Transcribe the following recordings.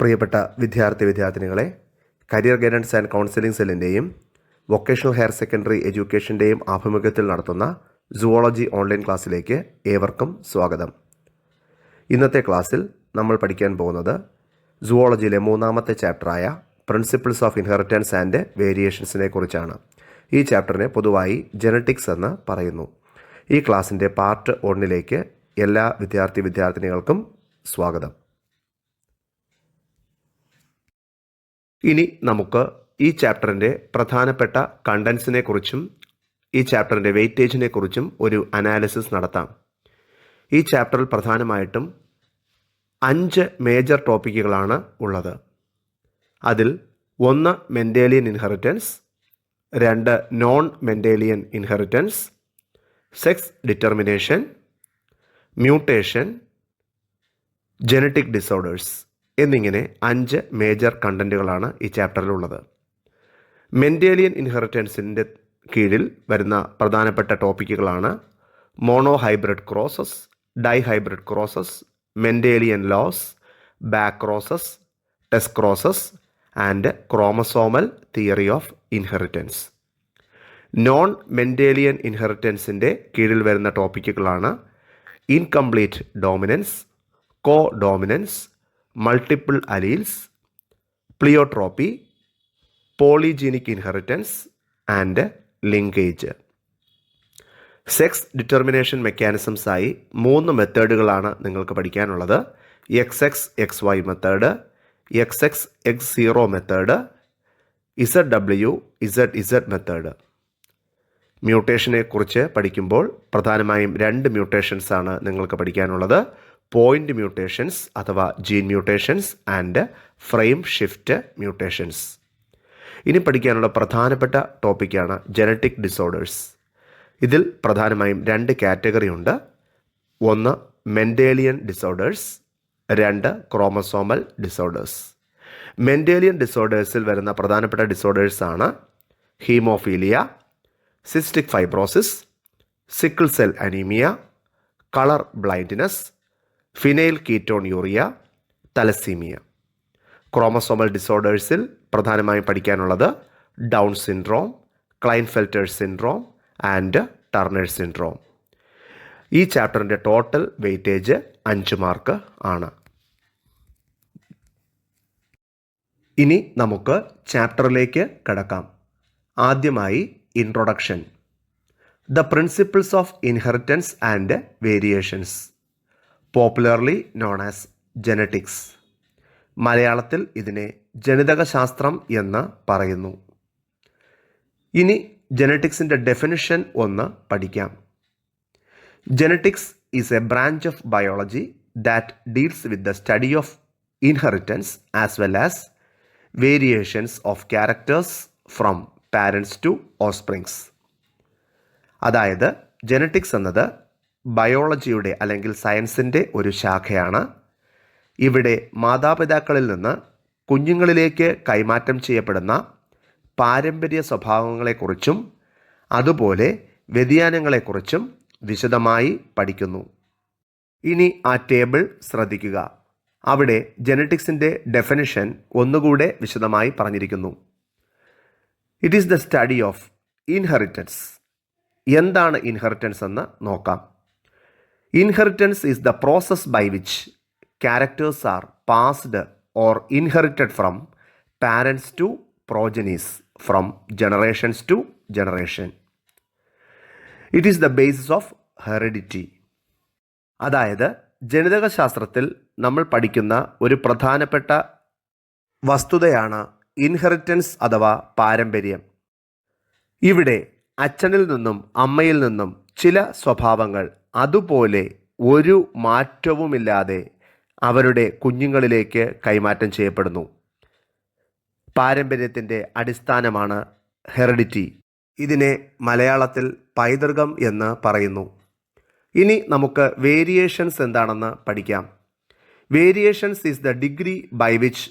പ്രിയപ്പെട്ട വിദ്യാർത്ഥിനികളെ, career guidance and counselling സെല്ലിൻ്റെയും വൊക്കേഷണൽ ഹയർ സെക്കൻഡറി എഡ്യൂക്കേഷൻ്റെയും ആഭിമുഖ്യത്തിൽ നടത്തുന്ന സുവോളജി ഓൺലൈൻ ക്ലാസ്സിലേക്ക് ഏവർക്കും സ്വാഗതം. ഇന്നത്തെ ക്ലാസ്സിൽ നമ്മൾ പഠിക്കാൻ പോകുന്നത് സുവോളജിയിലെ മൂന്നാമത്തെ ചാപ്റ്ററായ പ്രിൻസിപ്പിൾസ് ഓഫ് ഇൻഹെറിറ്റൻസ് ആൻഡ് വേരിയേഷൻസിനെ കുറിച്ചാണ്. ഈ ചാപ്റ്ററിനെ പൊതുവായി ജെനറ്റിക്സ് എന്ന് പറയുന്നു. ഈ ക്ലാസ്സിൻ്റെ പാർട്ട് 1ലേക്ക് എല്ലാ വിദ്യാർത്ഥിനികൾക്കും സ്വാഗതം. ഇനി നമുക്ക് ഈ ചാപ്റ്ററിൻ്റെ പ്രധാനപ്പെട്ട കണ്ടൻസിനെ കുറിച്ചും ഈ ചാപ്റ്ററിൻ്റെ വെയിറ്റേജിനെ കുറിച്ചും ഒരു അനാലിസിസ് നടത്താം. ഈ ചാപ്റ്ററിൽ പ്രധാനമായിട്ടും 5 മേജർ ടോപ്പിക്കുകളാണ് ഉള്ളത്. അതിൽ 1 Mendelian inheritance, 2 non Mendelian inheritance, sex determination, mutation, genetic disorders എന്നിങ്ങനെ 5 മേജർ കണ്ടൻറ്റുകളാണ് ഈ ചാപ്റ്ററിലുള്ളത്. മെൻഡേലിയൻ ഇൻഹെറിറ്റൻസിൻ്റെ കീഴിൽ വരുന്ന പ്രധാനപ്പെട്ട ടോപ്പിക്കുകളാണ് monohybrid crosses, dihybrid crosses, Mendelian laws, back crosses, test crosses and chromosomal theory of inheritance. Non Mendelian ഇൻഹെറിറ്റൻസിൻ്റെ കീഴിൽ വരുന്ന ടോപ്പിക്കുകളാണ് incomplete dominance, codominance, multiple alleles, pleiotropy, polygenic inheritance and linkage. Sex determination മെക്കാനിസംസായി 3 മെത്തേഡുകളാണ് നിങ്ങൾക്ക് പഠിക്കാനുള്ളത്. XX-XY method, XX-X0 method, ZW-ZZ method. മ്യൂട്ടേഷനെ കുറിച്ച് പഠിക്കുമ്പോൾ പ്രധാനമായും 2 മ്യൂട്ടേഷൻസാണ് നിങ്ങൾക്ക് പഠിക്കാനുള്ളത്. പോയിൻ്റ് മ്യൂട്ടേഷൻസ് അഥവാ gene mutations and frame shift mutations. ഇനി പഠിക്കാനുള്ള പ്രധാനപ്പെട്ട ടോപ്പിക്കാണ് ജനറ്റിക് ഡിസോർഡേഴ്സ്. ഇതിൽ പ്രധാനമായും 2 കാറ്റഗറി ഉണ്ട്. 1 Mendelian disorders, 2 chromosomal disorders. Mendelian ഡിസോർഡേഴ്സിൽ വരുന്ന പ്രധാനപ്പെട്ട ഡിസോർഡേഴ്സാണ് haemophilia, cystic fibrosis, sickle cell anaemia, colour blindness, phenylketonuria, thalassaemia. Chromosomal ഡിസോർഡേഴ്സിൽ പ്രധാനമായും പഠിക്കാനുള്ളത് Down syndrome, Klinefelter's syndrome and Turner syndrome. ഈ ചാപ്റ്ററിൻ്റെ ടോട്ടൽ വെയിറ്റേജ് 5 മാർക്ക് ആണ്. ഇനി നമുക്ക് ചാപ്റ്ററിലേക്ക് കടക്കാം. ആദ്യമായി introduction. The principles of inheritance and variations, popularly known as genetics. മലയാളത്തിൽ ഇതിനെ ജനിതകശാസ്ത്രം എന്ന് പറയുന്നു. ഇനി ജനറ്റിക്സിൻ്റെ ഡെഫിനിഷൻ ഒന്ന് പഠിക്കാം. Genetics is a branch of biology that deals with the study of inheritance as well as variations of characters from parents to offsprings. അതായത് ജനറ്റിക്സ് എന്നത് ബയോളജിയുടെ അല്ലെങ്കിൽ സയൻസിൻ്റെ ഒരു ശാഖയാണ്. ഇവിടെ മാതാപിതാക്കളിൽ നിന്ന് കുഞ്ഞുങ്ങളിലേക്ക് കൈമാറ്റം ചെയ്യപ്പെടുന്ന പാരമ്പര്യ സ്വഭാവങ്ങളെക്കുറിച്ചും അതുപോലെ വ്യതിയാനങ്ങളെക്കുറിച്ചും വിശദമായി പഠിക്കുന്നു. ഇനി ആ ടേബിൾ ശ്രദ്ധിക്കുക. അവിടെ ജനറ്റിക്സിൻ്റെ ഡെഫിനിഷൻ ഒന്നുകൂടെ വിശദമായി പറഞ്ഞിരിക്കുന്നു. It is the study of inheritance. എന്താണ് ഇൻഹെറിറ്റൻസ് എന്ന് നോക്കാം. Inheritance is the process by which characters are passed or inherited from parents to progenies, from generations to generation. It is the basis of heredity. അതായത് ജനിതകശാസ്ത്രത്തിൽ നമ്മൾ പഠിക്കുന്ന ഒരു പ്രധാനപ്പെട്ട വസ്തുതയാണ് inheritance അഥവാ പാരമ്പര്യം. ഇവിടെ അച്ഛനിൽ നിന്നും അമ്മയിൽ നിന്നും ചില സ്വഭാവങ്ങൾ അതുപോലെ ഒരു മാറ്റവുമില്ലാതെ അവരുടെ കുഞ്ഞുങ്ങളിലേക്ക് കൈമാറ്റം ചെയ്യപ്പെടുന്നു. പാരമ്പര്യത്തിൻ്റെ അടിസ്ഥാനമാണ് ഹെറിഡിറ്റി. ഇതിനെ മലയാളത്തിൽ പൈതൃകം എന്ന് പറയുന്നു. ഇനി നമുക്ക് വേരിയേഷൻസ് എന്താണെന്ന് പഠിക്കാം. Variations is the degree by which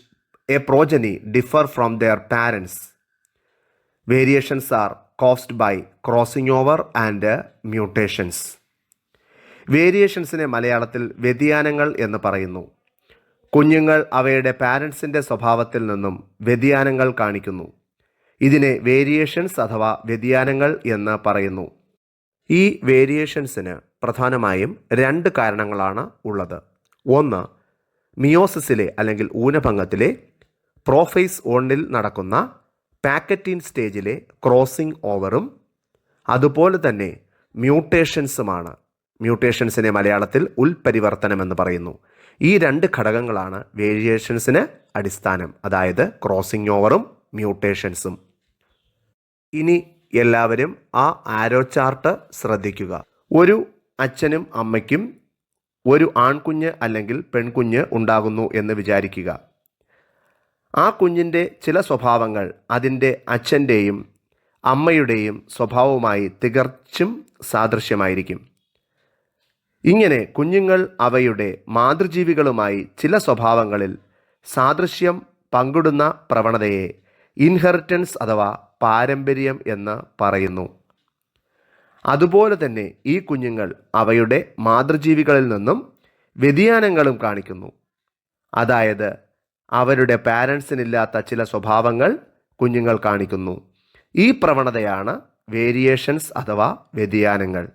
a progeny differ from their parents. Variations are caused by crossing over and mutations. വേരിയേഷൻസിനെ മലയാളത്തിൽ വ്യതിയാനങ്ങൾ എന്ന് പറയുന്നു. കുഞ്ഞുങ്ങൾ അവയുടെ പാരൻസിൻ്റെ സ്വഭാവത്തിൽ നിന്നും വ്യതിയാനങ്ങൾ കാണിക്കുന്നു. ഇതിനെ വേരിയേഷൻസ് അഥവാ വ്യതിയാനങ്ങൾ എന്ന് പറയുന്നു. ഈ വേരിയേഷൻസിന് പ്രധാനമായും 2 കാരണങ്ങളാണ് ഉള്ളത്. ഒന്ന്, മിയോസിസിലെ അല്ലെങ്കിൽ ഊനഭംഗത്തിലെ പ്രോഫേസ് 1-ൽ നടക്കുന്ന പാക്കറ്റിൻ സ്റ്റേജിലെ ക്രോസിംഗ് ഓവറും അതുപോലെ തന്നെ മ്യൂട്ടേഷൻസുമാണ്. മ്യൂട്ടേഷൻസിനെ മലയാളത്തിൽ ഉൽപരിവർത്തനം എന്ന് പറയുന്നു. ഈ 2 ഘടകങ്ങളാണ് വേരിയേഷൻസിന് അടിസ്ഥാനം, അതായത് ക്രോസിംഗ് ഓവറും മ്യൂട്ടേഷൻസും. ഇനി എല്ലാവരും ആ ആരോ ചാർട്ട് ശ്രദ്ധിക്കുക. ഒരു അച്ഛനും അമ്മയ്ക്കും ഒരു ആൺകുഞ്ഞ് അല്ലെങ്കിൽ പെൺകുഞ്ഞ് ഉണ്ടാകുന്നു എന്ന് വിചാരിക്കുക. ആ കുഞ്ഞിൻ്റെ ചില സ്വഭാവങ്ങൾ അതിൻ്റെ അച്ഛൻ്റെയും അമ്മയുടെയും സ്വഭാവവുമായി തികച്ചും സാദൃശ്യമായിരിക്കും. ഇങ്ങനെ കുഞ്ഞുങ്ങൾ അവയുടെ മാതൃജീവികളുമായി ചില സ്വഭാവങ്ങളിൽ സാദൃശ്യം പങ്കിടുന്ന പ്രവണതയെ ഇൻഹെറിറ്റൻസ് അഥവാ പാരമ്പര്യം എന്ന് പറയുന്നു. അതുപോലെ തന്നെ ഈ കുഞ്ഞുങ്ങൾ അവയുടെ മാതൃജീവികളിൽ നിന്നും വ്യതിയാനങ്ങളും കാണിക്കുന്നു. അതായത് അവരുടെ പാരൻസിനില്ലാത്ത ചില സ്വഭാവങ്ങൾ കുഞ്ഞുങ്ങൾ കാണിക്കുന്നു. ഈ പ്രവണതയാണ് വേരിയേഷൻസ് അഥവാ വ്യതിയാനങ്ങൾ.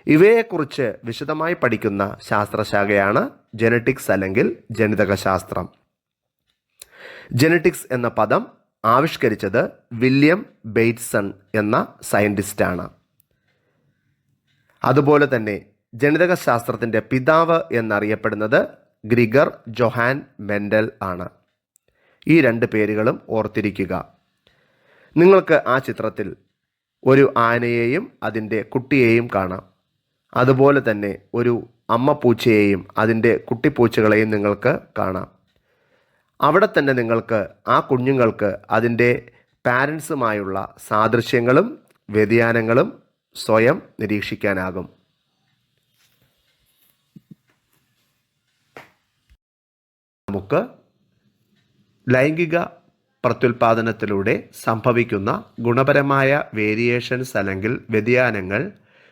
ഇവയെക്കുറിച്ച് വിശദമായി പഠിക്കുന്ന ശാസ്ത്രശാഖയാണ് ജെനറ്റിക്സ് അല്ലെങ്കിൽ ജനിതകശാസ്ത്രം. ജെനറ്റിക്സ് എന്ന പദം ആവിഷ്കരിച്ചത് വില്യം ബേറ്റ്സൺ എന്ന സയൻറ്റിസ്റ്റാണ്. അതുപോലെ തന്നെ ജനിതകശാസ്ത്രത്തിൻ്റെ പിതാവ് എന്നറിയപ്പെടുന്നത് ഗ്രിഗർ ജൊഹാൻ മെൻഡൽ ആണ്. ഈ 2 പേരുകളും ഓർത്തിരിക്കുക. നിങ്ങൾക്ക് ആ ചിത്രത്തിൽ ഒരു ആനയെയും അതിൻ്റെ കുട്ടിയെയും കാണാം. അതുപോലെ തന്നെ ഒരു അമ്മ പൂച്ചയെയും അതിൻ്റെ കുട്ടിപ്പൂച്ചകളെയും നിങ്ങൾക്ക് കാണാം. അവിടെ തന്നെ നിങ്ങൾക്ക് ആ കുഞ്ഞുങ്ങൾക്ക് അതിൻ്റെ പാരൻസുമായുള്ള സാദൃശ്യങ്ങളും വ്യതിയാനങ്ങളും സ്വയം നിരീക്ഷിക്കാനാകും. നമുക്ക് ലൈംഗിക പ്രത്യുൽപാദനത്തിലൂടെ സംഭവിക്കുന്ന ഗുണപരമായ വേരിയേഷൻസ് അല്ലെങ്കിൽ വ്യതിയാനങ്ങൾ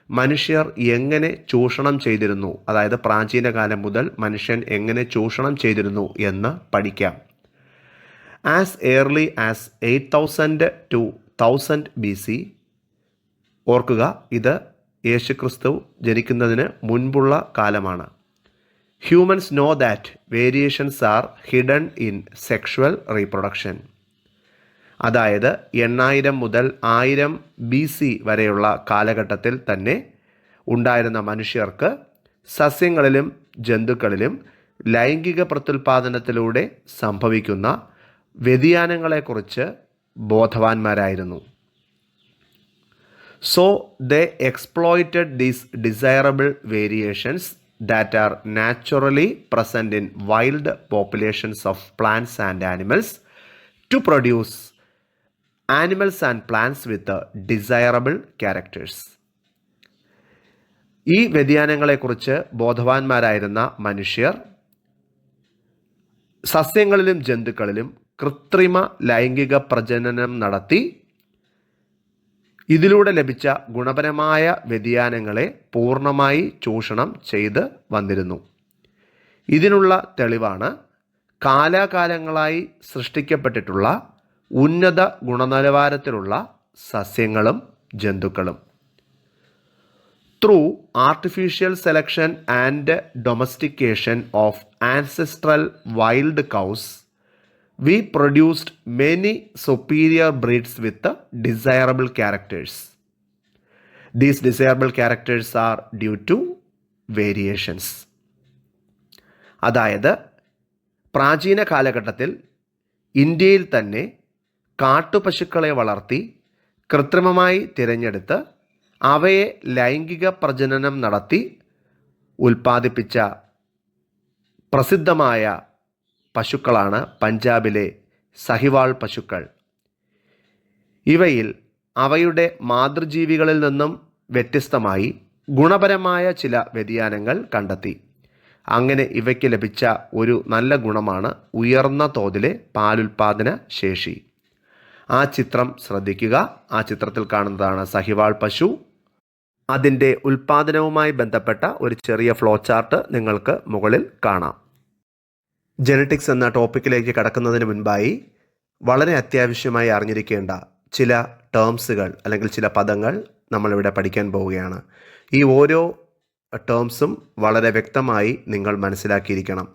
മനുഷ്യർ എങ്ങനെ ചൂഷണം ചെയ്തിരുന്നു, അതായത് പ്രാചീന കാലം മുതൽ മനുഷ്യൻ എങ്ങനെ ചൂഷണം ചെയ്തിരുന്നു എന്ന് പഠിക്കാം. As early as 8000 to 1000 BC, ഓർക്കുക, ഇത് യേശുക്രിസ്തു ജനിക്കുന്നതിന് മുൻപുള്ള കാലമാണ്. Humans know that variations R hidden in sexual reproduction. അതായത് 8000 മുതൽ 1000 BC വരെയുള്ള കാലഘട്ടത്തിൽ തന്നെ ഉണ്ടായിരുന്ന മനുഷ്യർക്ക് സസ്യങ്ങളിലും ജന്തുക്കളിലും ലൈംഗിക പ്രത്യുൽപാദനത്തിലൂടെ സംഭവിക്കുന്ന വ്യതിയാനങ്ങളെക്കുറിച്ച് ബോധവാന്മാരായിരുന്നു. So they exploited these desirable variations that are naturally present in wild populations of plants and animals to produce animals and plants with desirable characters. ഈ വ്യതിയാനങ്ങളെക്കുറിച്ച് ബോധവാന്മാരായിരുന്ന മനുഷ്യർ സസ്യങ്ങളിലും ജന്തുക്കളിലും കൃത്രിമ ലൈംഗിക പ്രജനനം നടത്തി ഇതിലൂടെ ലഭിച്ച ഗുണപരമായ വ്യതിയാനങ്ങളെ പൂർണ്ണമായി ചൂഷണം ചെയ്ത് വന്നിരുന്നു. ഇതിനുള്ള തെളിവാണ് കാലാകാലങ്ങളായി സൃഷ്ടിക്കപ്പെട്ടിട്ടുള്ള ഉന്നത ഗുണനിലവാരത്തിലുള്ള സസ്യങ്ങളും ജന്തുക്കളും. Through artificial selection and domestication of ancestral wild cows, we produced many superior breeds with desirable characters. These desirable characters are due to variations. അതായത് പ്രാചീന കാലഘട്ടത്തിൽ ഇന്ത്യയിൽ തന്നെ കാട്ടുപശുക്കളെ വളർത്തി കൃത്രിമമായി തിരഞ്ഞെടുത്ത് അവയെ ലൈംഗിക പ്രജനനം നടത്തി ഉൽപ്പാദിപ്പിച്ച പ്രസിദ്ധമായ പശുക്കളാണ് പഞ്ചാബിലെ സഹിവാൾ പശുക്കൾ. ഇവയിൽ അവയുടെ മാതൃജീവികളിൽ നിന്നും വ്യത്യസ്തമായി ഗുണപരമായ ചില വ്യതിയാനങ്ങൾ കണ്ടെത്തി. അങ്ങനെ ഇവയ്ക്ക് ലഭിച്ച ഒരു നല്ല ഗുണമാണ് ഉയർന്ന തോതിലെ പാലുൽപാദന ശേഷി. ആ ചിത്രം ശ്രദ്ധിക്കുക. ആ ചിത്രത്തിൽ കാണുന്നതാണ് സഹിവാൾ പശു. അതിൻ്റെ ഉൽപാദനവുമായി ബന്ധപ്പെട്ട ഒരു ചെറിയ ഫ്ലോ ചാർട്ട് നിങ്ങൾക്ക് മുകളിൽ കാണാം. ജെനറ്റിക്സ് എന്ന ടോപ്പിക്കിലേക്ക് കടക്കുന്നതിന് മുൻപായി വളരെ അത്യാവശ്യമായി അറിഞ്ഞിരിക്കേണ്ട ചില ടേംസുകൾ അല്ലെങ്കിൽ ചില പദങ്ങൾ നമ്മളിവിടെ പഠിക്കാൻ പോവുകയാണ്. ഈ ഓരോ ടേംസും വളരെ വ്യക്തമായി നിങ്ങൾ മനസ്സിലാക്കിയിരിക്കണം.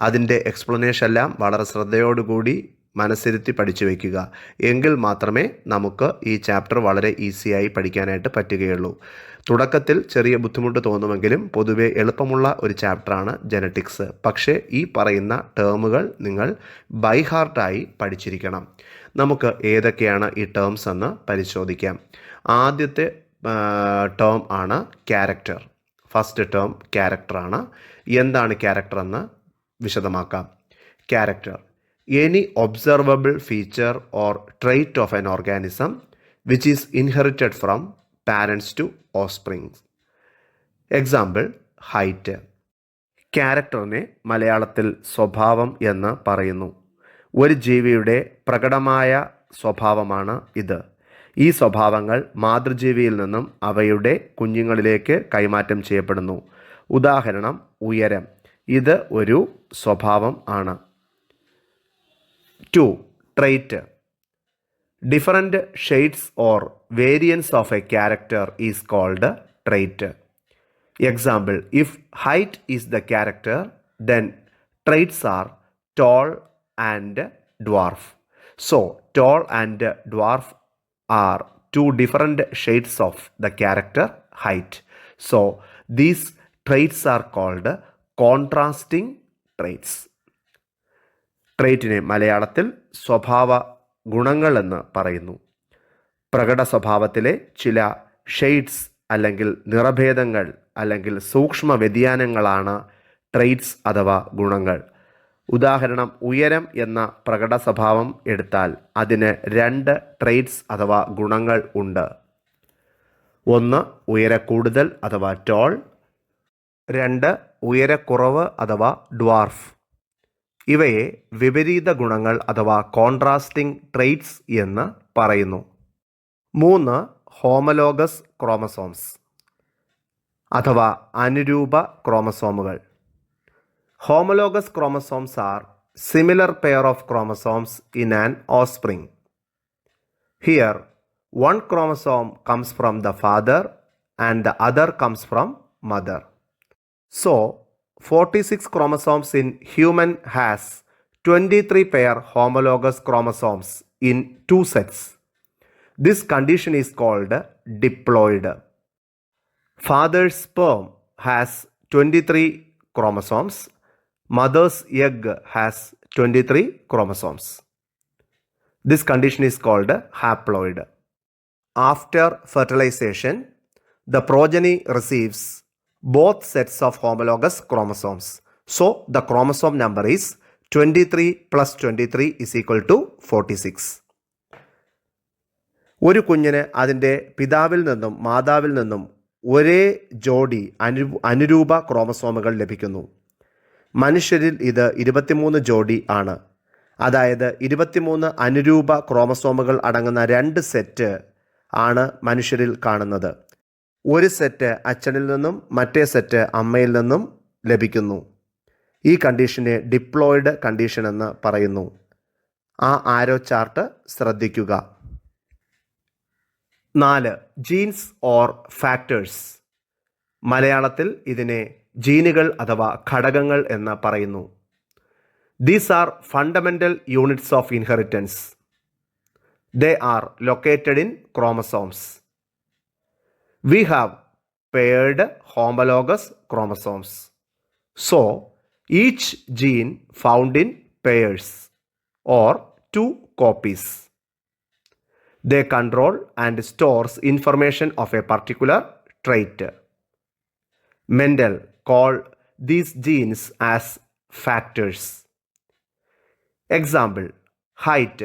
അതിൻ്റെ എക്സ്പ്ലനേഷൻ എല്ലാം വളരെ ശ്രദ്ധയോടുകൂടി മനസ്സിരുത്തി പഠിച്ചു വയ്ക്കുക. എങ്കിൽ മാത്രമേ നമുക്ക് ഈ ചാപ്റ്റർ വളരെ ഈസിയായി പഠിക്കാനായിട്ട് പറ്റുകയുള്ളൂ. തുടക്കത്തിൽ ചെറിയ ബുദ്ധിമുട്ട് തോന്നുമെങ്കിലും പൊതുവെ എളുപ്പമുള്ള ഒരു ചാപ്റ്ററാണ് ജെനറ്റിക്സ്. പക്ഷേ ഈ പറയുന്ന ടേമുകൾ നിങ്ങൾ ബൈ ഹാർട്ടായി പഠിച്ചിരിക്കണം. നമുക്ക് ഏതൊക്കെയാണ് ഈ ടേംസ് എന്ന് പരിശോധിക്കാം. ആദ്യത്തെ ടേം ആണ് ക്യാരക്ടർ. ഫസ്റ്റ് ടേം ക്യാരക്ടറാണ്. എന്താണ് ക്യാരക്ടർ എന്ന് വിശദമാക്കാം. Character: any observable feature or trait of an organism which is inherited from parents to offspring. Example: height. ക്യാരക്ടറിനെ മലയാളത്തിൽ സ്വഭാവം എന്ന് പറയുന്നു. ഒരു ജീവിയുടെ പ്രകടമായ സ്വഭാവമാണ് ഇത്. ഈ സ്വഭാവങ്ങൾ മാതൃജീവിയിൽ നിന്നും അവയുടെ കുഞ്ഞുങ്ങളിലേക്ക് കൈമാറ്റം ചെയ്യപ്പെടുന്നു. ഉദാഹരണം: ഉയരം. ഇത് ഒരു സ്വഭാവം ആണ്. 2. Trait. Different shades or variants of a character is called trait. Example: if height is the character, then traits are tall and dwarf. So, tall and dwarf are two different shades of the character height. So, these traits are called contrasting traits. ട്രെയ്റ്റിനെ മലയാളത്തിൽ സ്വഭാവ ഗുണങ്ങൾ എന്ന് പറയുന്നു. പ്രകട സ്വഭാവത്തിലെ ചില shades അല്ലെങ്കിൽ നിറഭേദങ്ങൾ അല്ലെങ്കിൽ സൂക്ഷ്മ വ്യതിയാനങ്ങളാണ് traits അഥവാ ഗുണങ്ങൾ. ഉദാഹരണം: ഉയരം എന്ന പ്രകട സ്വഭാവം എടുത്താൽ അതിന് 2 ട്രെയ്റ്റ്സ് അഥവാ ഗുണങ്ങൾ ഉണ്ട്. 1 ഉയരക്കൂടുതൽ അഥവാ ടോൾ, 2 ഉയരക്കുറവ് അഥവാ ഡ്വാർഫ്. ഇവയെ വിപരീത ഗുണങ്ങൾ അഥവാ കോൺട്രാസ്റ്റിംഗ് ട്രെയ്റ്റ്സ് എന്ന് പറയുന്നു. 3 ഹോമലോഗസ് ക്രോമസോംസ് അഥവാ അനുരൂപ ക്രോമസോമുകൾ. Homologous chromosomes are similar pair of chromosomes in an offspring. Here one chromosome comes from the father and the other comes from mother. So, 46 chromosomes in human has 23 pair homologous chromosomes in 2 sets. This condition is called diploid. Father's sperm has 23 chromosomes. Mother's egg has 23 chromosomes. This condition is called haploid. After fertilization, the progeny receives both sets of homologous chromosomes. So, the chromosome number is 23 plus 23 is equal to 46. ഒരു കുഞ്ഞിന് അതിൻ്റെ പിതാവിൽ നിന്നും മാതാവിൽ നിന്നും ഒരേ ജോഡി അനുരൂപ ക്രോമസോമുകൾ ലഭിക്കുന്നു. മനുഷ്യരിൽ ഇത് 23 ജോഡി ആണ്. അതായത് 23 അനുരൂപ ക്രോമസോമുകൾ അടങ്ങുന്ന 2 സെറ്റ് ആണ് മനുഷ്യരിൽ കാണുന്നത്. ഒരു സെറ്റ് അച്ഛനിൽ നിന്നും മറ്റേ സെറ്റ് അമ്മയിൽ നിന്നും ലഭിക്കുന്നു. ഈ കണ്ടീഷനെ ഡിപ്ലോയിഡ് കണ്ടീഷൻ എന്ന് പറയുന്നു. ആ ആരോ ചാർട്ട് ശ്രദ്ധിക്കുക. 4 ജീൻസ് ഓർ ഫാക്ടേഴ്സ്. മലയാളത്തിൽ ഇതിനെ ജീനുകൾ അഥവാ ഘടകങ്ങൾ എന്ന് പറയുന്നു. These are fundamental units of inheritance. They are located in chromosomes. We have paired homologous chromosomes. So, each gene found in pairs or 2 copies. They control and stores information of a particular trait. Mendel called these genes as factors. Example: height.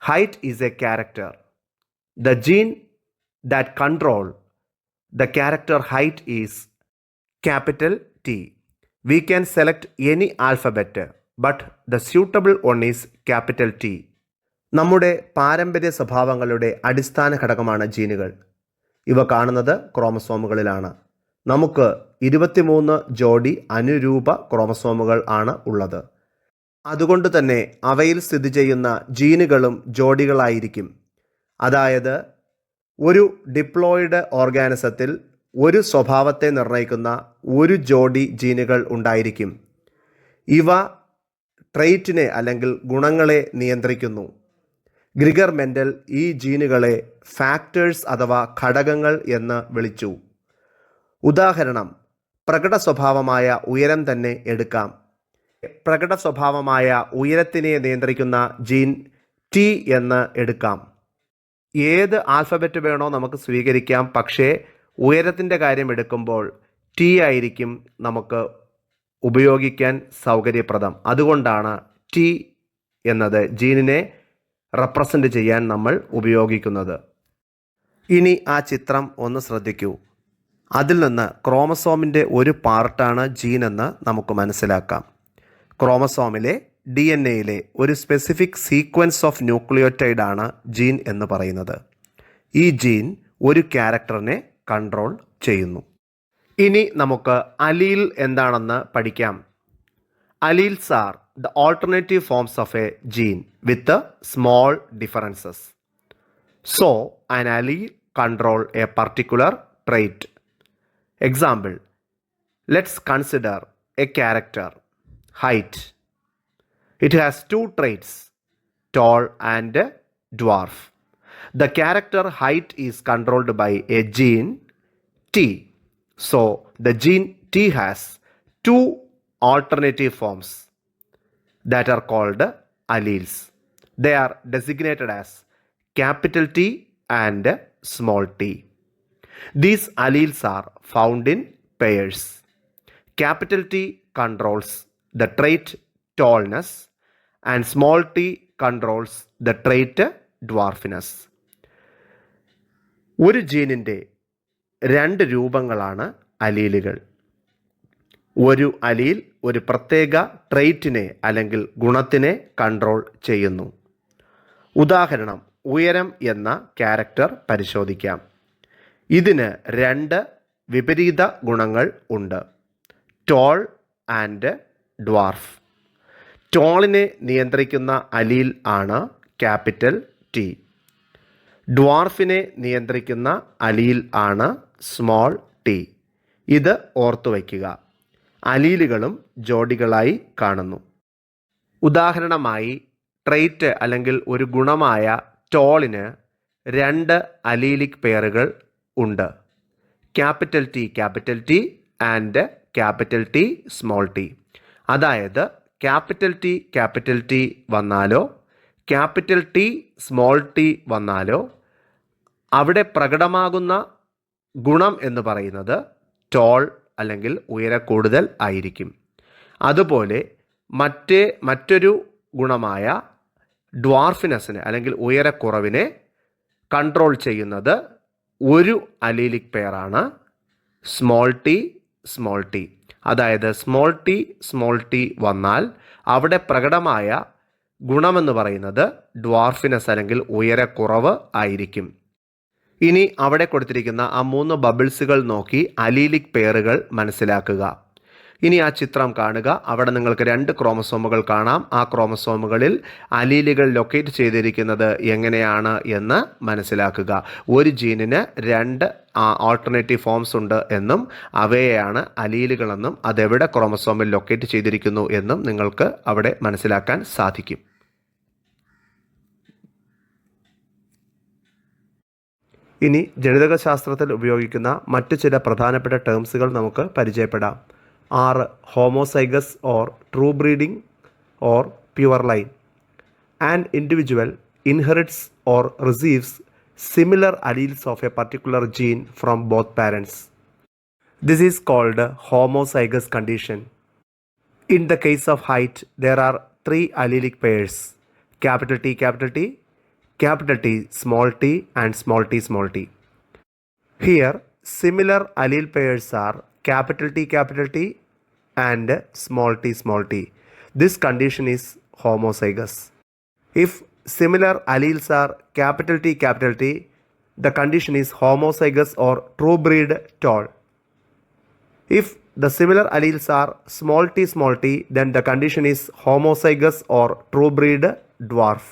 Height is a character. The gene that control the character height is capital T. We can select any alphabet, but the suitable one is capital T. നമ്മുടെ പാരമ്പര്യ സ്വഭാവങ്ങളുടെ അടിസ്ഥാന ഘടകമാണ് ജീനുകൾ. ഇവ കാണുന്നത് ക്രോമസോമുകളിലാണ്. നമുക്ക് 23 ജോഡി അനുരൂപ ക്രോമസോമുകൾ ആണ് ഉള്ളത്. അതുകൊണ്ട് തന്നെ അവയിൽ സ്ഥിതി ചെയ്യുന്ന ജീനുകളും ജോഡികളായിരിക്കും. അതായത് ഒരു ഡിപ്ലോയിഡ് ഓർഗാനിസത്തിൽ ഒരു സ്വഭാവത്തെ നിർണ്ണയിക്കുന്ന ഒരു ജോഡി ജീനുകൾ ഉണ്ടായിരിക്കും. ഇവ ട്രെയ്റ്റിനെ അല്ലെങ്കിൽ ഗുണങ്ങളെ നിയന്ത്രിക്കുന്നു. ഗ്രിഗർ മെൻഡൽ ഈ ജീനുകളെ ഫാക്ടേഴ്സ് അഥവാ ഘടകങ്ങൾ എന്ന് വിളിച്ചു. ഉദാഹരണം, പ്രകട സ്വഭാവമായ ഉയരം തന്നെ എടുക്കാം. പ്രകട സ്വഭാവമായ ഉയരത്തിനെ നിയന്ത്രിക്കുന്ന ജീൻ ടി എന്ന് എടുക്കാം. ഏത് ആൽഫബറ്റ് വേണോ നമുക്ക് സ്വീകരിക്കാം, പക്ഷേ ഉയരത്തിൻ്റെ കാര്യം എടുക്കുമ്പോൾ ടി ആയിരിക്കും നമുക്ക് ഉപയോഗിക്കാൻ സൗകര്യപ്രദം. അതുകൊണ്ടാണ് ടി എന്നത് ജീനിനെ റെപ്രസെൻ്റ് ചെയ്യാൻ നമ്മൾ ഉപയോഗിക്കുന്നത്. ഇനി ആ ചിത്രം ഒന്ന് ശ്രദ്ധിക്കൂ. അതിൽ നിന്ന് ക്രോമസോമിൻ്റെ ഒരു പാർട്ടാണ് ജീൻ എന്ന് നമുക്ക് മനസ്സിലാക്കാം. ക്രോമസോമിലെ DNA-യിലെ ഒരു സ്പെസിഫിക് സീക്വൻസ് ഓഫ് ന്യൂക്ലിയോറ്റൈഡാണ് ജീൻ എന്ന് പറയുന്നത്. ഈ ജീൻ ഒരു ക്യാരക്ടറിനെ കൺട്രോൾ ചെയ്യുന്നു. ഇനി നമുക്ക് അലീൽ എന്താണെന്ന് പഠിക്കാം. Alleles are the alternative forms of a gene with small differences. So an allele control a particular trait. Example, let's consider a character height. It has two traits, tall and dwarf. The character height is controlled by a gene T. So the gene T has two alternative forms that are called alleles. They are designated as capital T and small t. These alleles are found in pairs. Capital T controls the trait tallness and small t controls the trait dwarfness. ഒരു ജീനിൻ്റെ രണ്ട് രൂപങ്ങളാണ് അലീലുകൾ. ഒരു അലീൽ ഒരു പ്രത്യേക ട്രെയ്റ്റിനെ അല്ലെങ്കിൽ ഗുണത്തിനെ control ചെയ്യുന്നു. ഉദാഹരണം, ഉയരം എന്ന ക്യാരക്ടർ പരിശോധിക്കാം. ഇതിന് രണ്ട് വിപരീത ഗുണങ്ങൾ ഉണ്ട്, ടോൾ ആൻഡ് ഡ്വാർഫ്. ടോളിനെ നിയന്ത്രിക്കുന്ന അലീൽ ആണ് ക്യാപിറ്റൽ ടി. ഡ്വാർഫിനെ നിയന്ത്രിക്കുന്ന അലീൽ ആണ് സ്മോൾ ടി. ഇത് ഓർത്തു വയ്ക്കുക. അലീലുകളും ജോഡികളായി കാണുന്നു. ഉദാഹരണമായി, ട്രെയ്റ്റ് അല്ലെങ്കിൽ ഒരു ഗുണമായ ടോളിന് രണ്ട് അലീലിക് പെയറുകൾ ഉണ്ട്, capital T and capital T small T. അതായത് ക്യാപിറ്റൽ ടി വന്നാലോ ക്യാപിറ്റൽ ടി സ്മോൾ ടി വന്നാലോ അവിടെ പ്രകടമാകുന്ന ഗുണം എന്ന് പറയുന്നത് ടോൾ അല്ലെങ്കിൽ ഉയരക്കൂടുതൽ ആയിരിക്കും. അതുപോലെ മറ്റൊരു ഗുണമായ ഡ്വാർഫിനെസ്സിനെ അല്ലെങ്കിൽ ഉയരക്കുറവിനെ കൺട്രോൾ ചെയ്യുന്നത് ഒരു അലീലിക് പെയറാണ്, സ്മോൾ ടി. അതായത് സ്മോൾ ടി വന്നാൽ അവിടെ പ്രകടമായ ഗുണമെന്ന് പറയുന്നത് ഡ്വാർഫിനെസ് അല്ലെങ്കിൽ ഉയരക്കുറവ് ആയിരിക്കും. ഇനി അവിടെ കൊടുത്തിരിക്കുന്ന ആ 3 ബബിൾസുകൾ നോക്കി അലീലിക് പെയറുകൾ മനസ്സിലാക്കുക. ഇനി ആ ചിത്രം കാണുക. അവിടെ നിങ്ങൾക്ക് 2 ക്രോമസോമുകൾ കാണാം. ആ ക്രോമസോമുകളിൽ അലീലുകൾ ലൊക്കേറ്റ് ചെയ്തിരിക്കുന്നത് എങ്ങനെയാണ് എന്ന് മനസ്സിലാക്കുക. ഒരു ജീനിന് 2 ആൾട്ടർനേറ്റീവ് ഫോംസ് ഉണ്ട് എന്നും അവയെയാണ് അലീലുകളെന്നും അതെവിടെ ക്രോമസോമിൽ ലൊക്കേറ്റ് ചെയ്തിരിക്കുന്നു എന്നും നിങ്ങൾക്ക് അവിടെ മനസ്സിലാക്കാൻ സാധിക്കും. ഇനി ജനിതകശാസ്ത്രത്തിൽ ഉപയോഗിക്കുന്ന മറ്റു ചില പ്രധാനപ്പെട്ട ടേംസുകൾ നമുക്ക് പരിചയപ്പെടാം. 6 homozygous or true breeding or pure line. An individual inherits or receives similar alleles of a particular gene from both parents. This is called homozygous condition. In the case of height, there are 3 allelic pairs, capital T, small t and small t. Here, similar allele pairs are capital T and small t. This condition is homozygous. If similar alleles are capital T, the condition is homozygous or true breed tall. If the similar alleles are small t, then the condition is homozygous or true breed dwarf.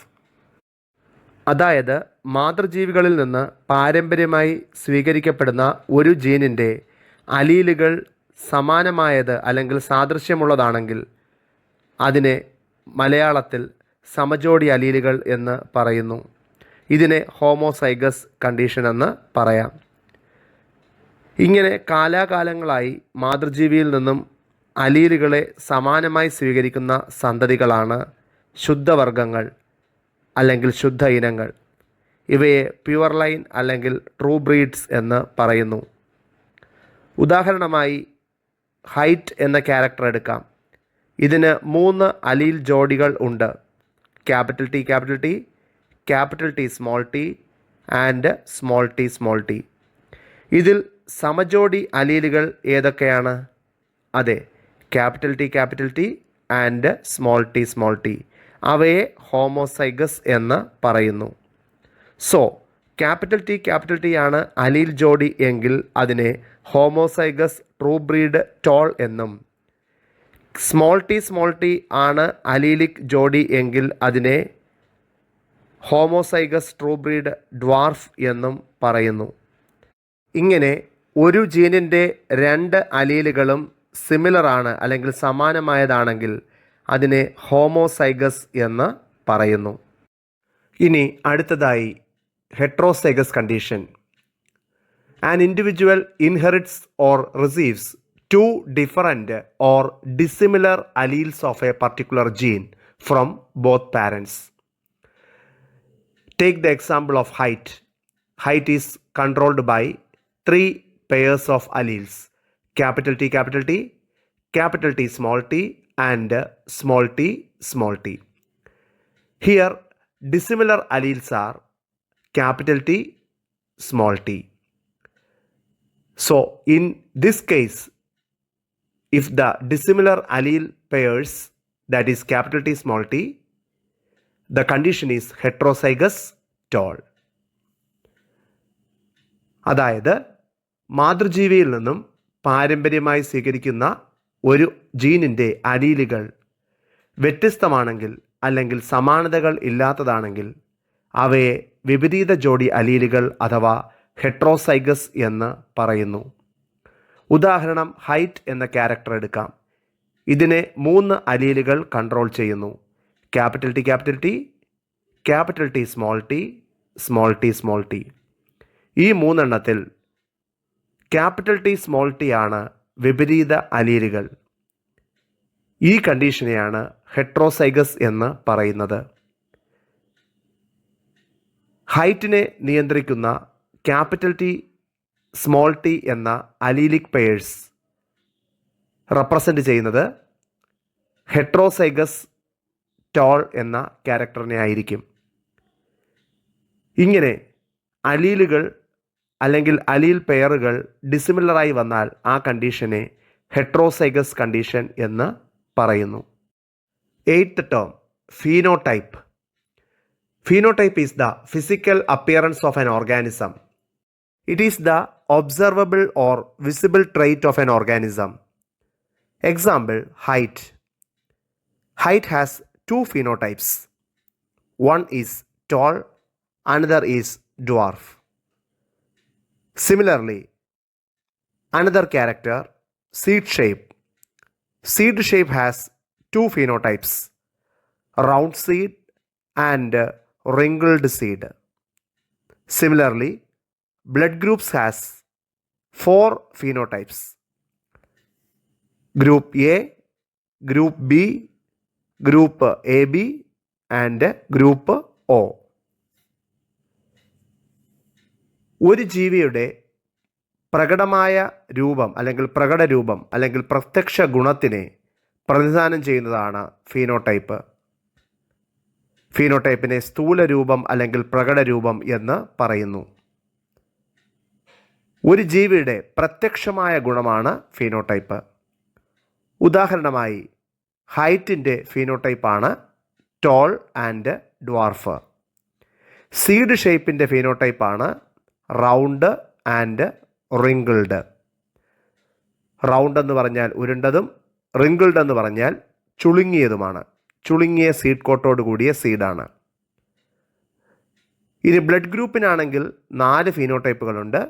അതായത് മാതൃജീവികളിൽ നിന്ന് പാരമ്പര്യമായി സ്വീകരിക്കപ്പെടുന്ന ഒരു ജീനിൻ്റെ അലീലുകൾ സമാനമായത് അല്ലെങ്കിൽ സാദൃശ്യമുള്ളതാണെങ്കിൽ അതിനെ മലയാളത്തിൽ സമജോടി അലീലുകൾ എന്ന് പറയുന്നു. ഇതിനെ ഹോമോസൈഗസ് കണ്ടീഷൻ എന്ന് പറയാം. ഇങ്ങനെ കാലാകാലങ്ങളായി മാതൃജീവിയിൽ നിന്നും അലീലുകളെ സമാനമായി സ്വീകരിക്കുന്ന സന്തതികളാണ് ശുദ്ധവർഗങ്ങൾ അല്ലെങ്കിൽ ശുദ്ധ ഇനങ്ങൾ. ഇവയെ പ്യുവർ ലൈൻ അല്ലെങ്കിൽ ട്രൂ ബ്രീഡ്സ് എന്ന് പറയുന്നു. ഉദാഹരണമായി ഹൈറ്റ് എന്ന ക്യാരക്ടർ എടുക്കാം. ഇതിന് 3 അലീൽ ജോഡികൾ ഉണ്ട്. Capital T capital T, capital T small T and small T. ഇതിൽ സമജോടി അലീലുകൾ ഏതൊക്കെയാണ്? അതെ, capital T and small T. അവയെ ഹോമോസൈഗസ് എന്ന് പറയുന്നു. സോ ക്യാപിറ്റൽ ടി ആണ് അലീൽ ജോഡി എങ്കിൽ അതിനെ ഹോമോസൈഗസ് ട്രൂ ബ്രീഡ് ടോൾ എന്നും, സ്മോൾ ടി ആണ് അലീലിക് ജോഡി എങ്കിൽ അതിനെ ഹോമോസൈഗസ് ട്രൂ ബ്രീഡ് ഡ്വാർഫ് എന്നും പറയുന്നു. ഇങ്ങനെ ഒരു ജീനിൻ്റെ 2 അലീലുകളും സിമിലറാണ് അല്ലെങ്കിൽ സമാനമായതാണെങ്കിൽ അതിനെ ഹോമോസൈഗസ് എന്ന് പറയുന്നു. ഇനി അടുത്തതായി heterozygous condition. An individual inherits or receives 2 different or dissimilar alleles of a particular gene from both parents. Take the example of height. Height is controlled by 3 pairs of alleles, capital T, capital T and small t. Here dissimilar alleles are capital T, small t. So in this case, if the dissimilar allele pairs, that is capital T, small t, the condition is heterozygous tall. അതായത് മാതൃജീവിയിൽ നിന്നും പാരമ്പര്യമായി സ്വീകരിക്കുന്ന ഒരു ജീനിൻ്റെ അലീലുകൾ വ്യത്യസ്തമാണെങ്കിൽ അല്ലെങ്കിൽ സമാനതകൾ ഇല്ലാത്തതാണെങ്കിൽ അവയെ വിപരീത ജോഡി അലീലുകൾ അഥവാ ഹെട്രോസൈഗസ് എന്ന് പറയുന്നു. ഉദാഹരണം ഹൈറ്റ് എന്ന ക്യാരക്ടർ എടുക്കാം. ഇതിനെ 3 അലീലുകൾ കൺട്രോൾ ചെയ്യുന്നു. Capital T, capital T small T. ഈ 3 എണ്ണത്തിൽ ക്യാപിറ്റൽ ടി സ്മോൾ ടി ആണ് വിപരീത അലീലുകൾ. ഈ കണ്ടീഷനെയാണ് ഹെട്രോസൈഗസ് എന്ന് പറയുന്നത്. ഹൈറ്റിനെ നിയന്ത്രിക്കുന്ന ക്യാപിറ്റൽ ടി സ്മോൾ ടി എന്ന അലീലിക് പെയേഴ്സ് റെപ്രസെൻ്റ് ചെയ്യുന്നത് ഹെട്രോസൈഗസ് ടോൾ എന്ന ക്യാരക്ടറിനെ ആയിരിക്കും. ഇങ്ങനെ അലീലുകൾ അല്ലെങ്കിൽ അലീൽ പെയറുകൾ ഡിസിമിലറായി വന്നാൽ ആ കണ്ടീഷനെ ഹെട്രോസൈഗസ് കണ്ടീഷൻ എന്ന് പറയുന്നു. 8th term, phenotype. Phenotype is the physical appearance of an organism. It is the observable or visible trait of an organism. Example, height. Height has 2 phenotypes. One is tall, another is dwarf. Similarly, another character, seed shape. Seed shape has 2 phenotypes, round seed and wrinkled seed. Similarly, blood groups has 4 phenotypes, group A, group B, group AB and group O. ഒരു ജീവിയുടെ പ്രകടമായ രൂപം അല്ലെങ്കിൽ പ്രകടരൂപം അല്ലെങ്കിൽ പ്രത്യക്ഷ ഗുണത്തിനെ പ്രതിനിധാനം ചെയ്യുന്നതാണ് phenotype. ഫീനോടൈപ്പിനെ സ്ഥൂല രൂപം അല്ലെങ്കിൽ പ്രകടരൂപം എന്ന് പറയുന്നു. ഒരു ജീവിയുടെ പ്രത്യക്ഷമായ ഗുണമാണ് ഫീനോടൈപ്പ്. ഉദാഹരണമായി ഹൈറ്റിൻ്റെ ഫീനോടൈപ്പാണ് ടോൾ ആൻഡ് ഡ്വാർഫ്. സീഡ് ഷേപ്പിൻ്റെ ഫീനോടൈപ്പാണ് റൗണ്ട് ആൻഡ് wrinkled. റൗണ്ട് എന്ന് പറഞ്ഞാൽ ഉരുണ്ടതും റിങ്കിൾഡ് എന്ന് പറഞ്ഞാൽ ചുളുങ്ങിയതുമാണ്. ചുളുങ്ങിയ സീഡ് കോട്ടോട് കൂടിയ സീഡാണ്. ഇനി ബ്ലഡ് ഗ്രൂപ്പിനാണെങ്കിൽ 4 ഫീനോടൈപ്പുകളുണ്ട്.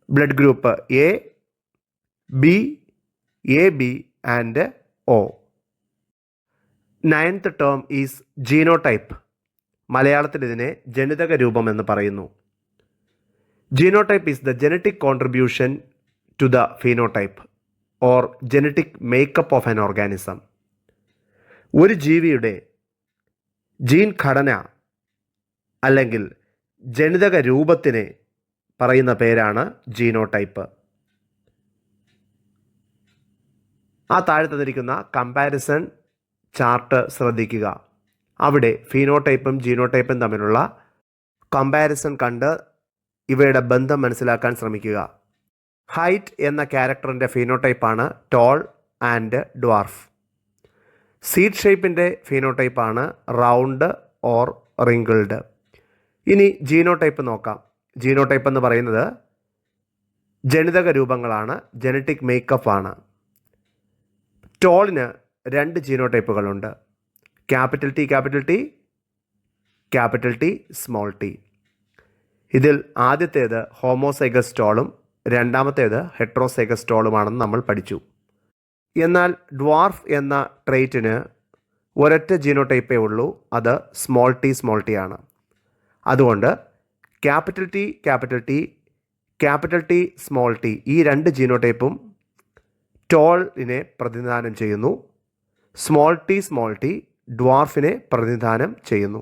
Blood group A, B, AB and O. 9th term is genotype. മലയാളത്തിൽ ഇതിനെ ജനിതക രൂപം എന്ന് പറയുന്നു. Genotype is the genetic contribution to the phenotype or genetic makeup of an organism. ഒരു ജീവിയുടെ ജീൻ ഘടന അല്ലെങ്കിൽ ജനിതക രൂപത്തിനെ പറയുന്ന പേരാണ് ജീനോടൈപ്പ്. ആ താഴെ തന്നിരിക്കുന്ന കമ്പാരിസൺ ചാർട്ട് ശ്രദ്ധിക്കുക. അവിടെ ഫീനോടൈപ്പും ജീനോടൈപ്പും തമ്മിലുള്ള കമ്പാരിസൺ കണ്ട് ഇവയുടെ ബന്ധം മനസ്സിലാക്കാൻ ശ്രമിക്കുക. ഹൈറ്റ് എന്ന ക്യാരക്ടറിൻ്റെ ഫീനോടൈപ്പാണ് ടോൾ ആൻഡ് ഡ്വാർഫ്. സീഡ് ഷേപ്പിൻ്റെ ഫീനോടൈപ്പാണ് റൗണ്ട് ഓർ റിങ്കിൾഡ്. ഇനി ജീനോടൈപ്പ് നോക്കാം. ജീനോടൈപ്പ് എന്ന് പറയുന്നത് ജനിതക രൂപങ്ങളാണ്, ജനറ്റിക് മേക്കപ്പ് ആണ്. ടോളിന് 2 ജീനോടൈപ്പുകളുണ്ട്. Capital T, capital T, small T. ഇതിൽ ആദ്യത്തേത് ഹോമോസൈഗസ് ടോളും രണ്ടാമത്തേത് ഹെട്രോസൈഗസ് ടോളുമാണെന്ന് നമ്മൾ പഠിച്ചു. എന്നാൽ ഡ്വാർഫ് എന്ന ട്രെയ്റ്റിന് ഒരൊറ്റ ജീനോടൈപ്പേ ഉള്ളൂ, അത് സ്മോൾ ടി ആണ്. അതുകൊണ്ട് ക്യാപിറ്റൽ ടി, സ്മോൾ ടി ഈ 2 ജീനോടൈപ്പും ടോളിനെ പ്രതിനിധാനം ചെയ്യുന്നു. സ്മോൾ ടി ഡ്വാർഫിനെ പ്രതിനിധാനം ചെയ്യുന്നു.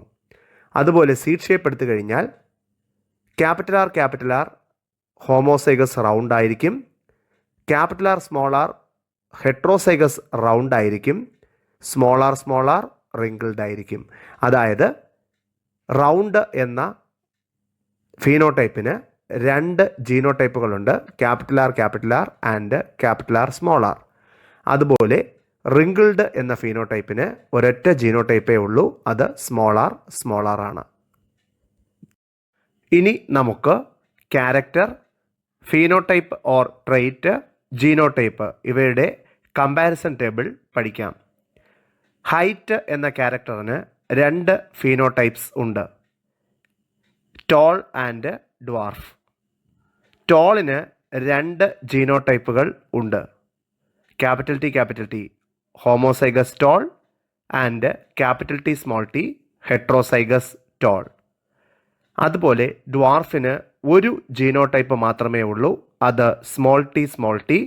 അതുപോലെ സീഡ് ഷേപ്പ് എടുത്തു കഴിഞ്ഞാൽ ക്യാപിറ്റൽ ആർ ഹോമോസൈഗസ് റൗണ്ട് ആയിരിക്കും, capital R small R heterozygous round ആയിരിക്കും, സ്മോൾ ആർ റിങ്കിൾഡ് ആയിരിക്കും. അതായത് റൗണ്ട് എന്ന ഫീനോടൈപ്പിന് 2 ജീനോടൈപ്പുകളുണ്ട്, capital R and capital R small R. അതുപോലെ റിങ്കിൾഡ് എന്ന ഫീനോടൈപ്പിന് ഒരൊറ്റ ജീനോടൈപ്പേ ഉള്ളൂ, അത് സ്മോൾ ആർ ആണ്. ഇനി നമുക്ക് character, phenotype or trait, genotype ഇവയുടെ കമ്പാരിസൺ ടേബിൾ പഠിക്കാം. ഹൈറ്റ് എന്ന ക്യാരക്ടറിന് 2 ഫീനോടൈപ്സ് ഉണ്ട്, ടോൾ ആൻഡ് ഡ്വാർഫ്. ടോളിന് 2 ജീനോടൈപ്പുകൾ ഉണ്ട്, capital T homozygous tall and capital T small T heterozygous tall. അതുപോലെ ഡ്വാർഫിന് ഒരു ജീനോടൈപ്പ് മാത്രമേ ഉള്ളൂ, അത് സ്മോൾ ടി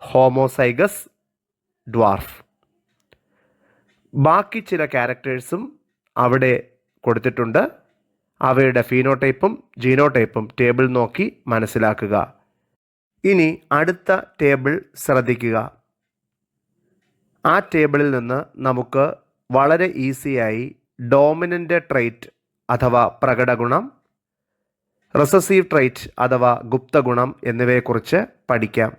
ഹോമോസൈഗസ് ഡ്വാർഫ്. ബാക്കി ചില ക്യാരക്ടേഴ്സും അവിടെ കൊടുത്തിട്ടുണ്ട്. അവയുടെ ഫീനോടൈപ്പും ജീനോടൈപ്പും ടേബിൾ നോക്കി മനസ്സിലാക്കുക. ഇനി അടുത്ത ടേബിൾ ശ്രദ്ധിക്കുക. ആ ടേബിളിൽ നിന്ന് നമുക്ക് വളരെ ഈസിയായി ഡോമിനൻ്റ് ട്രെയ്റ്റ് അഥവാ പ്രകടഗുണം, റിസസീവ് ട്രെയ്റ്റ് അഥവാ ഗുപ്തഗുണം എന്നിവയെക്കുറിച്ച് പഠിക്കാം.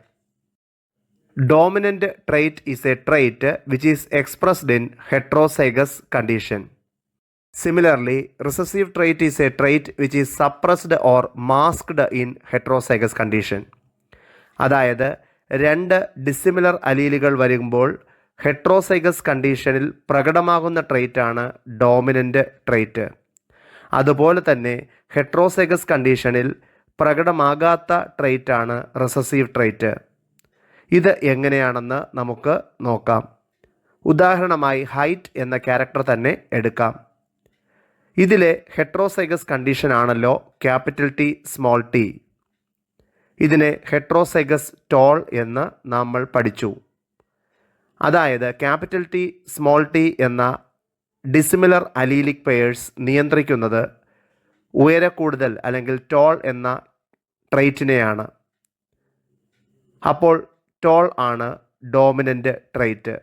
Dominant trait is A trait which is expressed in heterozygous condition. Similarly, recessive trait is a trait which is suppressed or masked in heterozygous condition. അതായത് 2 ഡിസിമിലർ അലീലുകൾ വരുമ്പോൾ ഹെട്രോസൈഗസ് കണ്ടീഷനിൽ പ്രകടമാകുന്ന ട്രെയ്റ്റാണ് dominant trait. അതുപോലെ തന്നെ heterozygous കണ്ടീഷനിൽ പ്രകടമാകാത്ത ട്രെയ്റ്റാണ് റിസസീവ് ട്രെയ്റ്റ്. ഇത് എങ്ങനെയാണെന്ന് നമുക്ക് നോക്കാം. ഉദാഹരണമായി ഹൈറ്റ് എന്ന ക്യാരക്ടർ തന്നെ എടുക്കാം. ഇതിലെ ഹെട്രോസൈഗസ് കണ്ടീഷൻ ആണല്ലോ ക്യാപിറ്റൽ ടി സ്മോൾ ടി. ഇതിനെ ഹെട്രോസൈഗസ് ടോൾ എന്ന് നമ്മൾ പഠിച്ചു. അതായത് ക്യാപിറ്റൽ ടി സ്മോൾ ടി എന്ന ഡിസിമിലർ അലീലിക് പെയേഴ്സ് നിയന്ത്രിക്കുന്നത് ഉയരക്കൂടുതൽ അല്ലെങ്കിൽ ടോൾ എന്ന ട്രെയ്റ്റിനെയാണ്. അപ്പോൾ ടോൾ ആണ് ഡോമിനൻ്റ് ട്രെയ്റ്റ്.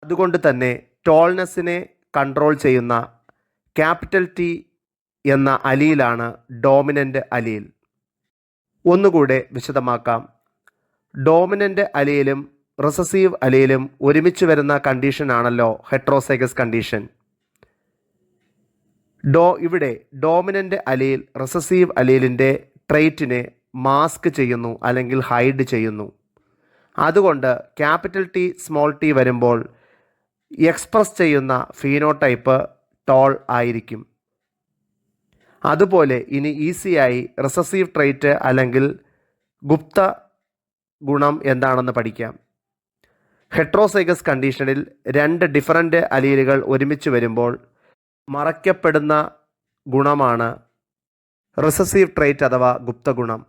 അതുകൊണ്ട് തന്നെ ടോൾനെസ്സിനെ കൺട്രോൾ ചെയ്യുന്ന ക്യാപിറ്റൽ ടി എന്ന അലീലാണ് ഡോമിനൻ്റ് അലീൽ. ഒന്നുകൂടെ വിശദമാക്കാം. ഡോമിനൻ്റ് അലീലും റിസസീവ് അലീലും ഒരുമിച്ച് വരുന്ന കണ്ടീഷനാണല്ലോ ഹെട്രോസൈഗസ് കണ്ടീഷൻ. ഇവിടെ ഡോമിനൻ്റ് അലീൽ റിസസീവ് അലീലിൻ്റെ ട്രെയ്റ്റിനെ മാസ്ക് ചെയ്യുന്നു അല്ലെങ്കിൽ ഹൈഡ് ചെയ്യുന്നു. അതുകൊണ്ട് ക്യാപിറ്റൽ ടി സ്മോൾ ടി വരുമ്പോൾ എക്സ്പ്രസ് ചെയ്യുന്ന ഫീനോടൈപ്പ് ടോൾ ആയിരിക്കും. അതുപോലെ ഇനി ഈസിയായി റിസസീവ് ട്രേറ്റ് അല്ലെങ്കിൽ ഗുപ്ത ഗുണം എന്താണെന്ന് പഠിക്കാം. ഹെട്രോസൈഗസ് കണ്ടീഷനിൽ രണ്ട് ഡിഫറൻ്റ് അലീലുകൾ ഒരുമിച്ച് വരുമ്പോൾ മറയ്ക്കപ്പെടുന്ന ഗുണമാണ് റിസസീവ് ട്രേറ്റ് അഥവാ ഗുപ്തഗുണം.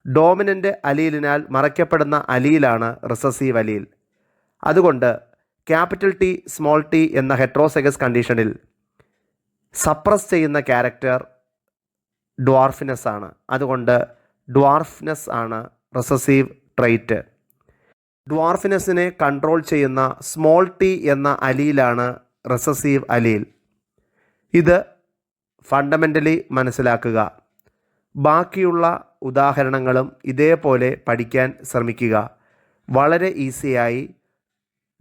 Dominant അലീലിനാൽ മറയ്ക്കപ്പെടുന്ന അലീലാണ് recessive അലീൽ. അതുകൊണ്ട് ക്യാപിറ്റൽ ടി സ്മോൾ ടി എന്ന ഹെട്രോസൈഗസ് കണ്ടീഷനിൽ സപ്രസ് ചെയ്യുന്ന ക്യാരക്ടർ ഡ്വാർഫിനെസ് ആണ്. അതുകൊണ്ട് ഡ്വാർഫ്നെസ് ആണ് റിസസീവ് ട്രേറ്റ്. ഡ്വാർഫിനെസ്സിനെ കൺട്രോൾ ചെയ്യുന്ന സ്മോൾ ടി എന്ന അലീലാണ് റിസസീവ് അലീൽ. ഇത് ഫണ്ടമെൻ്റലി മനസ്സിലാക്കുക. ബാക്കിയുള്ള ഉദാഹരണങ്ങളും ഇതേപോലെ പഠിക്കാൻ ശ്രമിക്കുക. വളരെ ഈസിയായി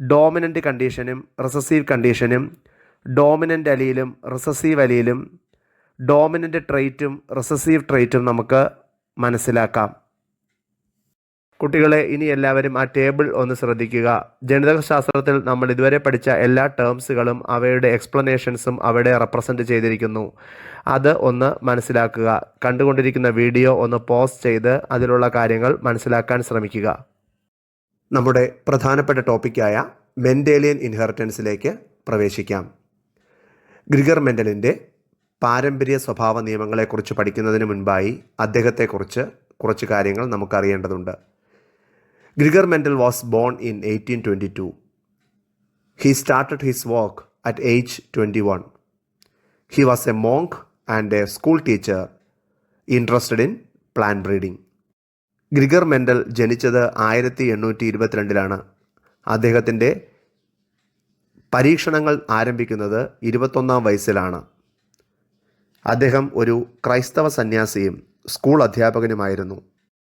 ഡോമിനൻ്റ് കണ്ടീഷനും റിസസീവ് കണ്ടീഷനും, ഡോമിനൻ്റ് അലീലും റിസസീവ് അലീലും, ഡോമിനൻ്റ് ട്രേറ്റും റിസസീവ് ട്രേറ്റും നമുക്ക് മനസ്സിലാക്കാം. കുട്ടികളെ, ഇനി എല്ലാവരും ആ ടേബിൾ ഒന്ന് ശ്രദ്ധിക്കുക. ജനിതകശാസ്ത്രത്തിൽ നമ്മൾ ഇതുവരെ പഠിച്ച എല്ലാ ടേംസുകളും അവയുടെ എക്സ്പ്ലനേഷൻസും അവിടെ റെപ്രസെൻറ്റ് ചെയ്തിരിക്കുന്നു. അത് ഒന്ന് മനസ്സിലാക്കുക. കണ്ടുകൊണ്ടിരിക്കുന്ന വീഡിയോ ഒന്ന് പോസ് ചെയ്ത് അതിലുള്ള കാര്യങ്ങൾ മനസ്സിലാക്കാൻ ശ്രമിക്കുക. നമ്മുടെ പ്രധാനപ്പെട്ട ടോപ്പിക്കായ മെൻഡേലിയൻ ഇൻഹെറിറ്റൻസിലേക്ക് പ്രവേശിക്കാം. ഗ്രിഗർ മെൻഡലിൻ്റെ പാരമ്പര്യ സ്വഭാവ നിയമങ്ങളെക്കുറിച്ച് പഠിക്കുന്നതിന് മുൻപായി അദ്ദേഹത്തെക്കുറിച്ച് കുറച്ച് കാര്യങ്ങൾ നമുക്കറിയേണ്ടതുണ്ട്. Gregor Mendel was born in 1822. He started his work at age 21. He was a monk and a school teacher interested in plant breeding. Gregor Mendel ജനിച്ചത് 1822 അദ്ദേഹത്തിൻ്റെ പരീക്ഷണങ്ങൾ ആരംഭിക്കുന്നത് 21 വയസ്സിലാണ്. അദ്ദേഹം ഒരു ക്രൈസ്തവ സന്യാസിയും സ്കൂൾ അധ്യാപകനുമായിരുന്നു.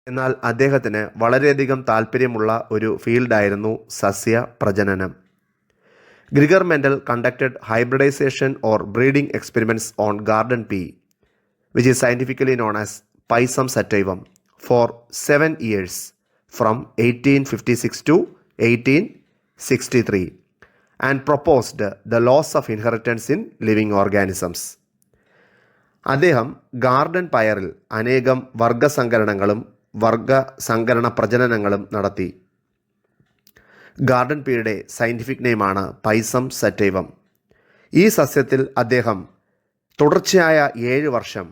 എന്നാൽ അദ്ദേഹത്തിന് വളരെയധികം താല്പര്യമുള്ള ഒരു ഫീൽഡായിരുന്നു സസ്യ പ്രജനനം. Gregor Mendel conducted hybridization or breeding experiments on garden pea, which is scientifically known as Pisum sativum, for 7 years from 1856 to 1863 and proposed the laws of inheritance in living organisms. അദ്ദേഹം garden പയറിൽ അനേകം വർഗസങ്കരണങ്ങളും വർഗസങ്കരണ പ്രജനനങ്ങളും നടത്തി. Garden പീയുടെ scientific നെയിമാണ് Pisum sativum. ഈ സസ്യത്തിൽ അദ്ദേഹം തുടർച്ചയായ 7 വർഷം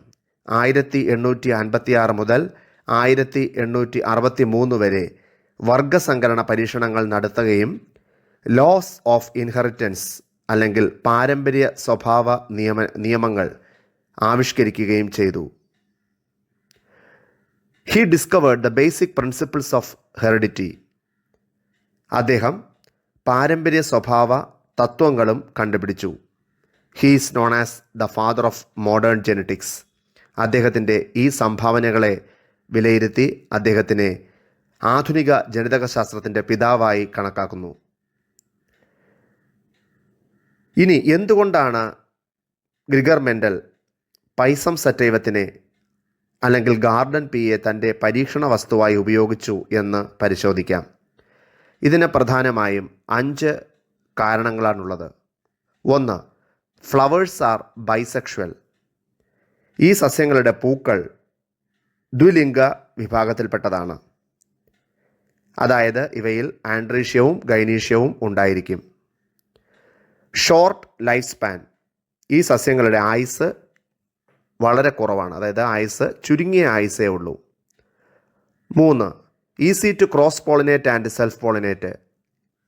1856 മുതൽ 1863 വരെ വർഗസങ്കരണ പരീക്ഷണങ്ങൾ നടത്തുകയും ലോസ് ഓഫ് ഇൻഹെറിറ്റൻസ് അല്ലെങ്കിൽ പാരമ്പര്യ സ്വഭാവ നിയമങ്ങൾ ആവിഷ്കരിക്കുകയും ചെയ്തു. He discovered the basic principles of heredity. അദ്ദേഹം പാരമ്പര്യ സ്വഭാവ തത്വങ്ങളും കണ്ടുപിടിച്ചു. He is known as the father of modern genetics. അദ്ദേഹത്തിൻ്റെ ഈ സംഭാവനകളെ വിലയിരുത്തി അദ്ദേഹത്തിനെ ആധുനിക ജനിതകശാസ്ത്രത്തിൻ്റെ പിതാവായി കണക്കാക്കുന്നു. ഇനി എന്തുകൊണ്ടാണ് ഗ്രിഗർ മെൻഡൽ പൈസം സറ്റൈവത്തിനെ അല്ലെങ്കിൽ ഗാർഡൻ പീയെ തൻ്റെ പരീക്ഷണ വസ്തുവായി ഉപയോഗിച്ചു എന്ന് പരിശോധിക്കാം. ഇതിന് പ്രധാനമായും 5 കാരണങ്ങളാണുള്ളത്. 1. Flowers are ബൈസെക്ഷുവൽ. ഈ സസ്യങ്ങളുടെ പൂക്കൾ ദ്വിലിംഗ വിഭാഗത്തിൽപ്പെട്ടതാണ്. അതായത് ഇവയിൽ ആൻഡ്രീഷ്യവും ഗൈനീഷ്യവും ഉണ്ടായിരിക്കും. Short life span. ഈ സസ്യങ്ങളുടെ ആയുസ് വളരെ കുറവാണ്, അതായത് ആയുസ് ചുരുങ്ങിയ ആയുസേ ഉള്ളൂ. 3. Easy to cross pollinate and self pollinate.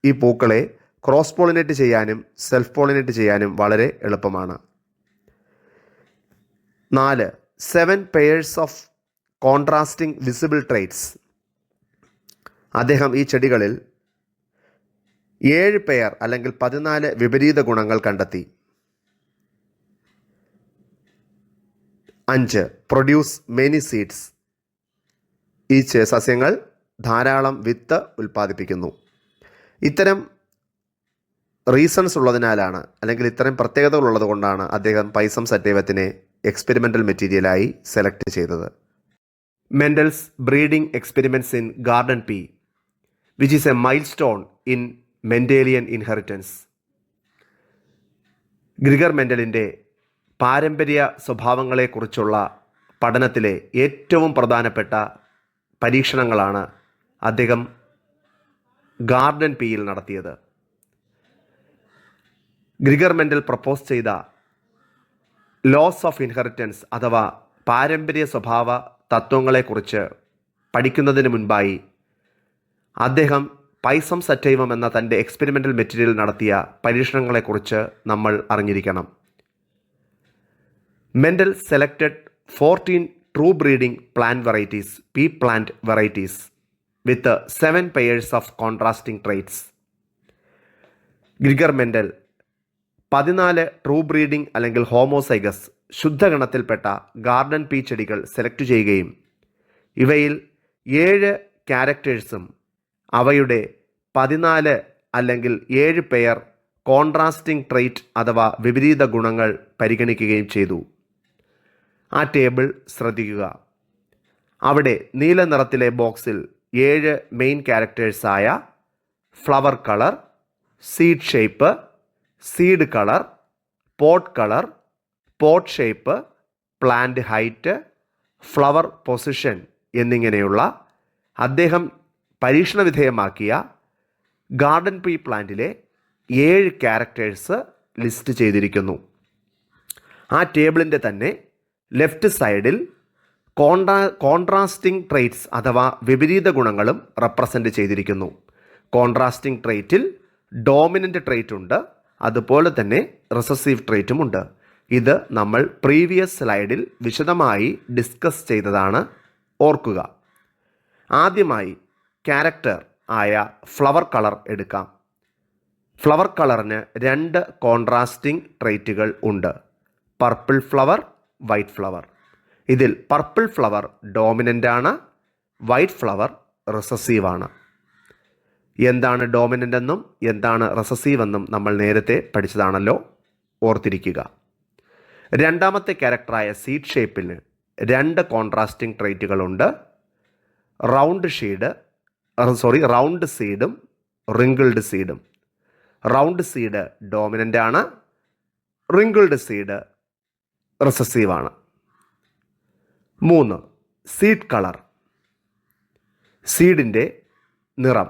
ഈ പൂക്കളെ ക്രോസ് പോളിനേറ്റ് ചെയ്യാനും സെൽഫ് പോളിനേറ്റ് ചെയ്യാനും വളരെ എളുപ്പമാണ്. 4. 7 pairs of contrasting visible traits. അദ്ദേഹം ഈ ചെടികളിൽ 7 പെയർ അല്ലെങ്കിൽ 14 വിപരീത ഗുണങ്ങൾ കണ്ടെത്തി. 5. Produce many seeds. ഈ സസ്യങ്ങൾ ധാരാളം വിത്ത് ഉൽപ്പാദിപ്പിക്കുന്നു. ഇത്തരം റീസൺസ് ഉള്ളതിനാലാണ് അല്ലെങ്കിൽ ഇത്തരം പ്രത്യേകതകൾ ഉള്ളത് കൊണ്ടാണ് അദ്ദേഹം പൈസം സറ്റൈവത്തിനെ എക്സ്പെരിമെൻ്റൽ മെറ്റീരിയലായി സെലക്ട് ചെയ്തത്. Mendel's breeding experiments in garden pea. which is a milestone in Mendelian inheritance. Gregor മെൻഡലിൻ്റെ പാരമ്പര്യ സ്വഭാവങ്ങളെക്കുറിച്ചുള്ള പഠനത്തിലെ ഏറ്റവും പ്രധാനപ്പെട്ട പരീക്ഷണങ്ങളാണ് അദ്ദേഹം ഗാർഡൻ പിയിൽ നടത്തിയത്. ഗ്രിഗർ മെൻഡൽ പ്രപ്പോസ് ചെയ്ത ലോസ് ഓഫ് ഇൻഹെറിറ്റൻസ് അഥവാ പാരമ്പര്യ സ്വഭാവ തത്വങ്ങളെക്കുറിച്ച് പഠിക്കുന്നതിന് മുൻപായി അദ്ദേഹം പൈസം സറ്റൈവം എന്ന തൻ്റെ എക്സ്പെരിമെൻ്റൽ മെറ്റീരിയൽ നടത്തിയ പരീക്ഷണങ്ങളെക്കുറിച്ച് നമ്മൾ അറിഞ്ഞിരിക്കണം. Mendel selected 14 true breeding plant varieties, pea plant varieties with 7 pairs of contrasting traits. Gregor Mendel 14 true breeding അല്ലെങ്കിൽ ഹോമോസൈഗസ് ശുദ്ധഗണത്തിൽപ്പെട്ട ഗാർഡൻ പീ ചെടികൾ സെലക്ട് ചെയ്യുകയും ഇവയിൽ 7 ക്യാരക്ടേഴ്സും അവയുടെ 14 അല്ലെങ്കിൽ 7 പെയർ കോൺട്രാസ്റ്റിംഗ് ട്രൈറ്റ് അഥവാ വിപരീത ഗുണങ്ങൾ പരിഗണിക്കുകയും ചെയ്തു. ആ ടേബിൾ ശ്രദ്ധിക്കുക. അവിടെ നീല നിറത്തിലെ ബോക്സിൽ 7 മെയിൻ ക്യാരക്ടേഴ്സായ flower colour, seed shape, seed colour, pod colour, pod shape, plant height, flower position എന്നിങ്ങനെയുള്ള അദ്ദേഹം പരീക്ഷണ വിധേയമാക്കിയ ഗാർഡൻ പീ പ്ലാന്റിലെ 7 ക്യാരക്ടേഴ്സ് ലിസ്റ്റ് ചെയ്തിരിക്കുന്നു. ആ ടേബിളിൻ്റെ തന്നെ ലെഫ്റ്റ് സൈഡിൽ കോൺട്രാസ്റ്റിംഗ് ട്രൈറ്റ്സ് അഥവാ വിപരീത ഗുണങ്ങളും റെപ്രസെൻ്റ് ചെയ്തിരിക്കുന്നു. കോൺട്രാസ്റ്റിംഗ് ട്രൈറ്റിൽ ഡോമിനൻ്റ് ട്രൈറ്റ് ഉണ്ട്, അതുപോലെ തന്നെ റിസസീവ് ട്രൈറ്റും ഉണ്ട്. ഇത് നമ്മൾ പ്രീവിയസ് സ്ലൈഡിൽ വിശദമായി ഡിസ്കസ് ചെയ്തതാണ്, ഓർക്കുക. ആദ്യമായി ക്യാരക്ടർ ആയ ഫ്ലവർ കളർ എടുക്കാം. ഫ്ലവർ കളറിന് 2 കോൺട്രാസ്റ്റിംഗ് ട്രൈറ്റുകൾ ഉണ്ട്, പർപ്പിൾ ഫ്ലവർ, വൈറ്റ് ഫ്ലവർ. ഇതിൽ പർപ്പിൾ ഫ്ലവർ ഡോമിനൻ്റ് ആണ്, വൈറ്റ് ഫ്ലവർ റിസസീവ് ആണ്. എന്താണ് ഡോമിനൻ്റ് എന്നും എന്താണ് റിസസീവ് എന്നും നമ്മൾ നേരത്തെ പഠിച്ചതാണല്ലോ, ഓർത്തിരിക്കുക. രണ്ടാമത്തെ ക്യാരക്ടറായ സീഡ് ഷേപ്പിന് 2 കോൺട്രാസ്റ്റിംഗ് ട്രൈറ്റുകളുണ്ട്, റൗണ്ട് സീഡും റിങ്കിൾഡ് സീഡും. റൗണ്ട് സീഡ് ഡോമിനൻ്റ് ആണ്, റിങ്കിൾഡ് സീഡ് റിസസീവ് ആണ്. 3 സീഡ് കളർ, സീഡിൻ്റെ നിറം.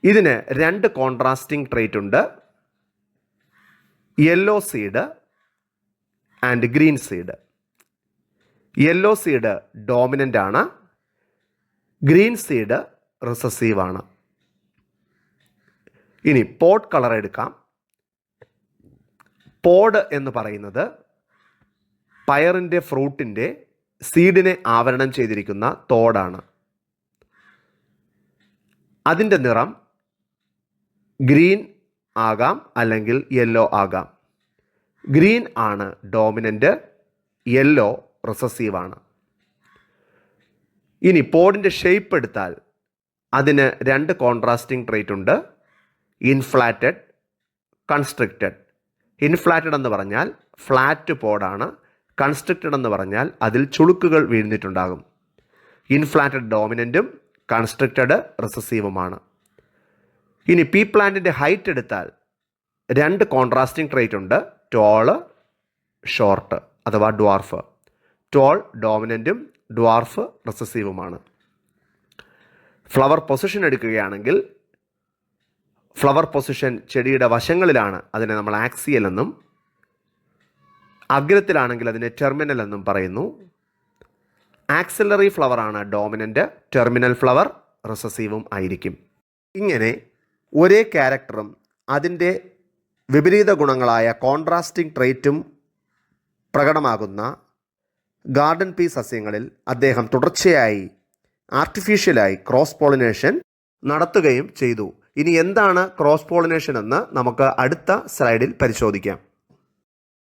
ഇതിന് 2 കോൺട്രാസ്റ്റിംഗ് ട്രൈറ്റ് ഉണ്ട്, yellow seed and green seed. Yellow seed dominant ആണ്, ഗ്രീൻ സീഡ് റിസസീവ് ആണ്. ഇനി പോട്ട് കളർ എടുക്കാം. പോഡ് എന്ന് പറയുന്നത് പയറിൻ്റെ ഫ്രൂട്ടിൻ്റെ സീഡിനെ ആവരണം ചെയ്തിരിക്കുന്ന തോടാണ്. അതിൻ്റെ നിറം ഗ്രീൻ ആകാം അല്ലെങ്കിൽ യെല്ലോ ആകാം. ഗ്രീൻ ആണ് ഡോമിനൻ്റ്, യെല്ലോ റിസസീവ് ആണ്. ഇനി പോഡിൻ്റെ ഷേപ്പ് എടുത്താൽ അതിന് 2 കോൺട്രാസ്റ്റിംഗ് ട്രൈറ്റ് ഉണ്ട്, ഇൻഫ്ലാറ്റഡ്, കൺസ്ട്രിക്റ്റഡ്. ഇൻഫ്ലാറ്റഡ് എന്ന് പറഞ്ഞാൽ ഫ്ലാറ്റ് പോഡാണ്, കൺസ്ട്രിക്റ്റഡ് എന്ന് പറഞ്ഞാൽ അതിൽ ചുളുക്കുകൾ വീഴ്ന്നിട്ടുണ്ടാകും. Inflated ഡോമിനൻറ്റും constricted റിസസീവുമാണ്. ഇനി പീ പ്ലാന്റിൻ്റെ ഹൈറ്റ് എടുത്താൽ 2 കോൺട്രാസ്റ്റിംഗ് ട്രൈറ്റ് ഉണ്ട്, ടോള്, ഷോർട്ട് അഥവാ ഡ്വാർഫ്. ടോൾ ഡോമിനൻറ്റും ഡ്വാർഫ് റിസസീവുമാണ്. ഫ്ലവർ പൊസിഷൻ എടുക്കുകയാണെങ്കിൽ ഫ്ലവർ പൊസിഷൻ ചെടിയുടെ വശങ്ങളിലാണ്, അതിനെ നമ്മൾ ആക്സിയൽ എന്നും, അഗ്രത്തിലാണെങ്കിൽ അതിനെ ടെർമിനൽ എന്നും പറയുന്നു. ആക്സിലറി ഫ്ലവറാണ് ഡോമിനൻ്റ്, ടെർമിനൽ ഫ്ലവർ റിസസീവും ആയിരിക്കും. ഇങ്ങനെ ഒരേ ക്യാരക്ടറും അതിൻ്റെ വിപരീത ഗുണങ്ങളായ കോൺട്രാസ്റ്റിംഗ് ട്രൈറ്റും പ്രകടമാകുന്ന ഗാർഡൻ പീ സസ്യങ്ങളിൽ അദ്ദേഹം തുടർച്ചയായി ആർട്ടിഫിഷ്യലായി ക്രോസ് പോളിനേഷൻ നടത്തുകയും ചെയ്തു. ഇനി എന്താണ് ക്രോസ് പോളിനേഷൻ എന്ന് നമുക്ക് അടുത്ത സ്ലൈഡിൽ പരിശോധിക്കാം.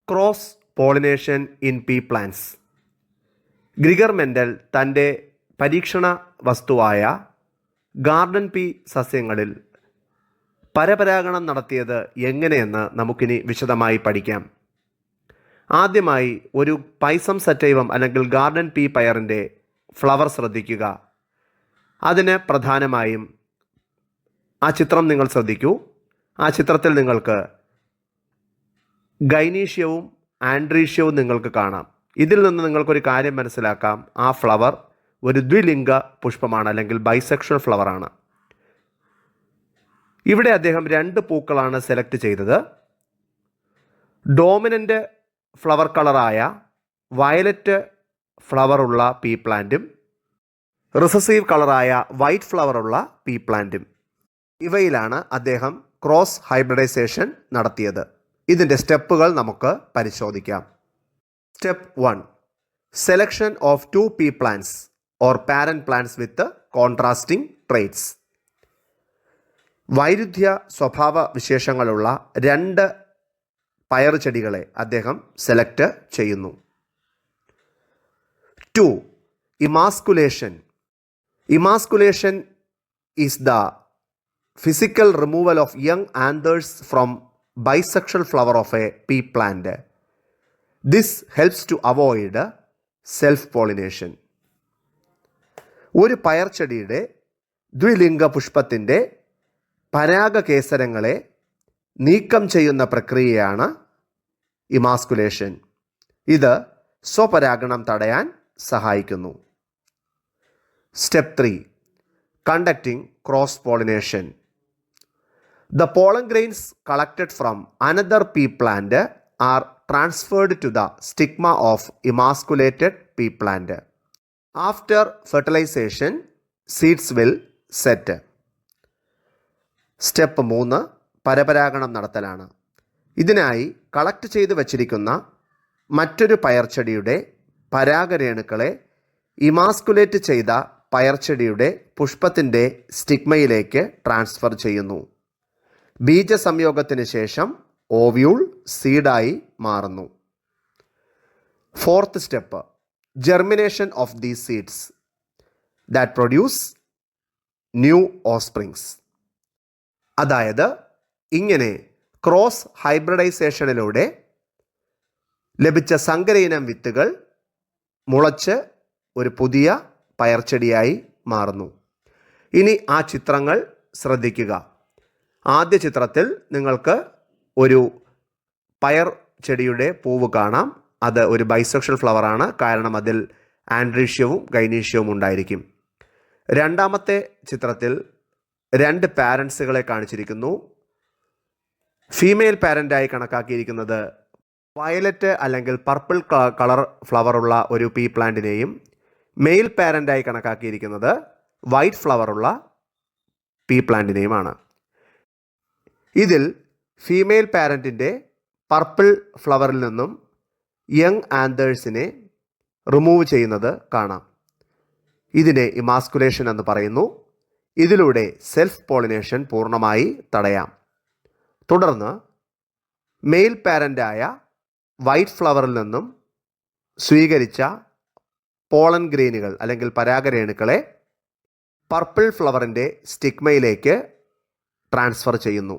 Cross pollination in pea plants. Gregor Mendel തൻ്റെ പരീക്ഷണ വസ്തുവായ ഗാർഡൻ പീ സസ്യങ്ങളിൽ പരപരാഗണം നടത്തിയത് എങ്ങനെയെന്ന് നമുക്കിനി വിശദമായി പഠിക്കാം. ആദ്യമായി ഒരു പൈസം സറ്റൈവം അല്ലെങ്കിൽ ഗാർഡൻ പീ പയറിൻ്റെ ഫ്ലവർ ശ്രദ്ധിക്കുക. അതിന് പ്രധാനമായും ആ ചിത്രം നിങ്ങൾ ശ്രദ്ധിക്കൂ. ആ ചിത്രത്തിൽ നിങ്ങൾക്ക് ഗൈനീഷ്യവും ആൻഡ്രീഷ്യവും നിങ്ങൾക്ക് കാണാം. ഇതിൽ നിന്ന് നിങ്ങൾക്കൊരു കാര്യം മനസ്സിലാക്കാം. ആ ഫ്ലവർ ഒരു ദ്വിലിംഗ പുഷ്പമാണ്, അല്ലെങ്കിൽ ബൈസെക്ഷൽ ഫ്ലവറാണ്. ഇവിടെ അദ്ദേഹം 2 പൂക്കളാണ് സെലക്ട് ചെയ്തത്. ഡോമിനൻ്റ് ഫ്ലവർ കളറായ വയലറ്റ് ഫ്ലവറുള്ള പീ പ്ലാന്റും റിസസീവ് കളറായ വൈറ്റ് ഫ്ലവറുള്ള പീ പ്ലാന്റും. ഇവയിലാണ് അദ്ദേഹം ക്രോസ് ഹൈബ്രിഡൈസേഷൻ നടത്തിയത്. ഇതിൻ്റെ സ്റ്റെപ്പുകൾ നമുക്ക് പരിശോധിക്കാം. Step 1, selection of 2 pea plants or parent plants with contrasting traits. വൈരുദ്ധ്യ സ്വഭാവ വിശേഷങ്ങളുള്ള 2 പയർ ചെടികളെ അദ്ദേഹം സെലക്ട് ചെയ്യുന്നു. 2, emasculation. Emasculation is the physical removal of young anthers from bisexual flower of a pea plant. This helps to avoid self-pollination. ഒരു പയർ ചെടിയുടെ ദ്വിലിംഗ പുഷ്പത്തിൻ്റെ പരാഗകേസരങ്ങളെ നീക്കം ചെയ്യുന്ന പ്രക്രിയയാണ് ഇമാസ്കുലേഷൻ. ഇത് സ്വപരാഗണം തടയാൻ സഹായിക്കുന്നു. Step 3, conducting cross-pollination. The pollen grains collected from another pea plant are transferred to the stigma of emasculated pea plant. After fertilization, seeds will set. Step 3, പരപരാഗണം നടത്തലാണ്. ഇതിനായി കളക്ട് ചെയ്ത് വച്ചിരിക്കുന്ന മറ്റൊരു പയർച്ചെടിയുടെ പരാഗരേണുക്കളെ ഇമാസ്കുലേറ്റ് ചെയ്ത പയർച്ചെടിയുടെ പുഷ്പത്തിൻ്റെ സ്റ്റിഗ്മയിലേക്ക് ട്രാൻസ്ഫർ ചെയ്യുന്നു. ബീജസംയോഗത്തിന് ശേഷം ഓവ്യൂൾ സീഡായി മാറുന്നു. 4th step, germination of these seeds that produce new offsprings. അതായത് ഇങ്ങനെ ക്രോസ് ഹൈബ്രിഡൈസേഷനിലൂടെ ലഭിച്ച സങ്കരയിനം വിത്തുകൾ മുളച്ച് ഒരു പുതിയ പയർച്ചെടിയായി മാറുന്നു. ഇനി ആ ചിത്രങ്ങൾ ശ്രദ്ധിക്കുക. ആദ്യ ചിത്രത്തിൽ നിങ്ങൾക്ക് ഒരു പയർ ചെടിയുടെ പൂവ് കാണാം. അത് ഒരു ബൈസെക്ഷൽ ഫ്ലവറാണ്, കാരണം അതിൽ ആൻഡ്രീഷ്യവും ഗൈനീഷ്യവും ഉണ്ടായിരിക്കും. രണ്ടാമത്തെ ചിത്രത്തിൽ 2 പാരൻസുകളെ കാണിച്ചിരിക്കുന്നു. ഫീമെയിൽ പാരൻ്റായി കണക്കാക്കിയിരിക്കുന്നത് വയലറ്റ് അല്ലെങ്കിൽ പർപ്പിൾ കളർ ഫ്ലവറുള്ള ഒരു പീ പ്ലാന്റിനെയും മെയിൽ പാരൻ്റായി കണക്കാക്കിയിരിക്കുന്നത് വൈറ്റ് ഫ്ലവറുള്ള പീ പ്ലാന്റിനെയുമാണ്. ഇതിൽ ഫീമെയിൽ പാരൻറ്റിൻ്റെ പർപ്പിൾ ഫ്ലവറിൽ നിന്നും യങ് ആന്തേഴ്സിനെ റിമൂവ് ചെയ്യുന്നത് കാണാം. ഇതിനെ ഇമാസ്കുലേഷൻ എന്ന് പറയുന്നു. ഇതിലൂടെ സെൽഫ് പോളിനേഷൻ പൂർണ്ണമായി തടയാം. തുടർന്ന് മെയിൽ പാരൻ്റായ വൈറ്റ് ഫ്ലവറിൽ നിന്നും സ്വീകരിച്ച പോളൻ ഗ്രെയിനുകൾ അല്ലെങ്കിൽ പരാഗരേണുക്കളെ പർപ്പിൾ ഫ്ലവറിൻ്റെ സ്റ്റിഗ്മയിലേക്ക് ട്രാൻസ്ഫർ ചെയ്യുന്നു.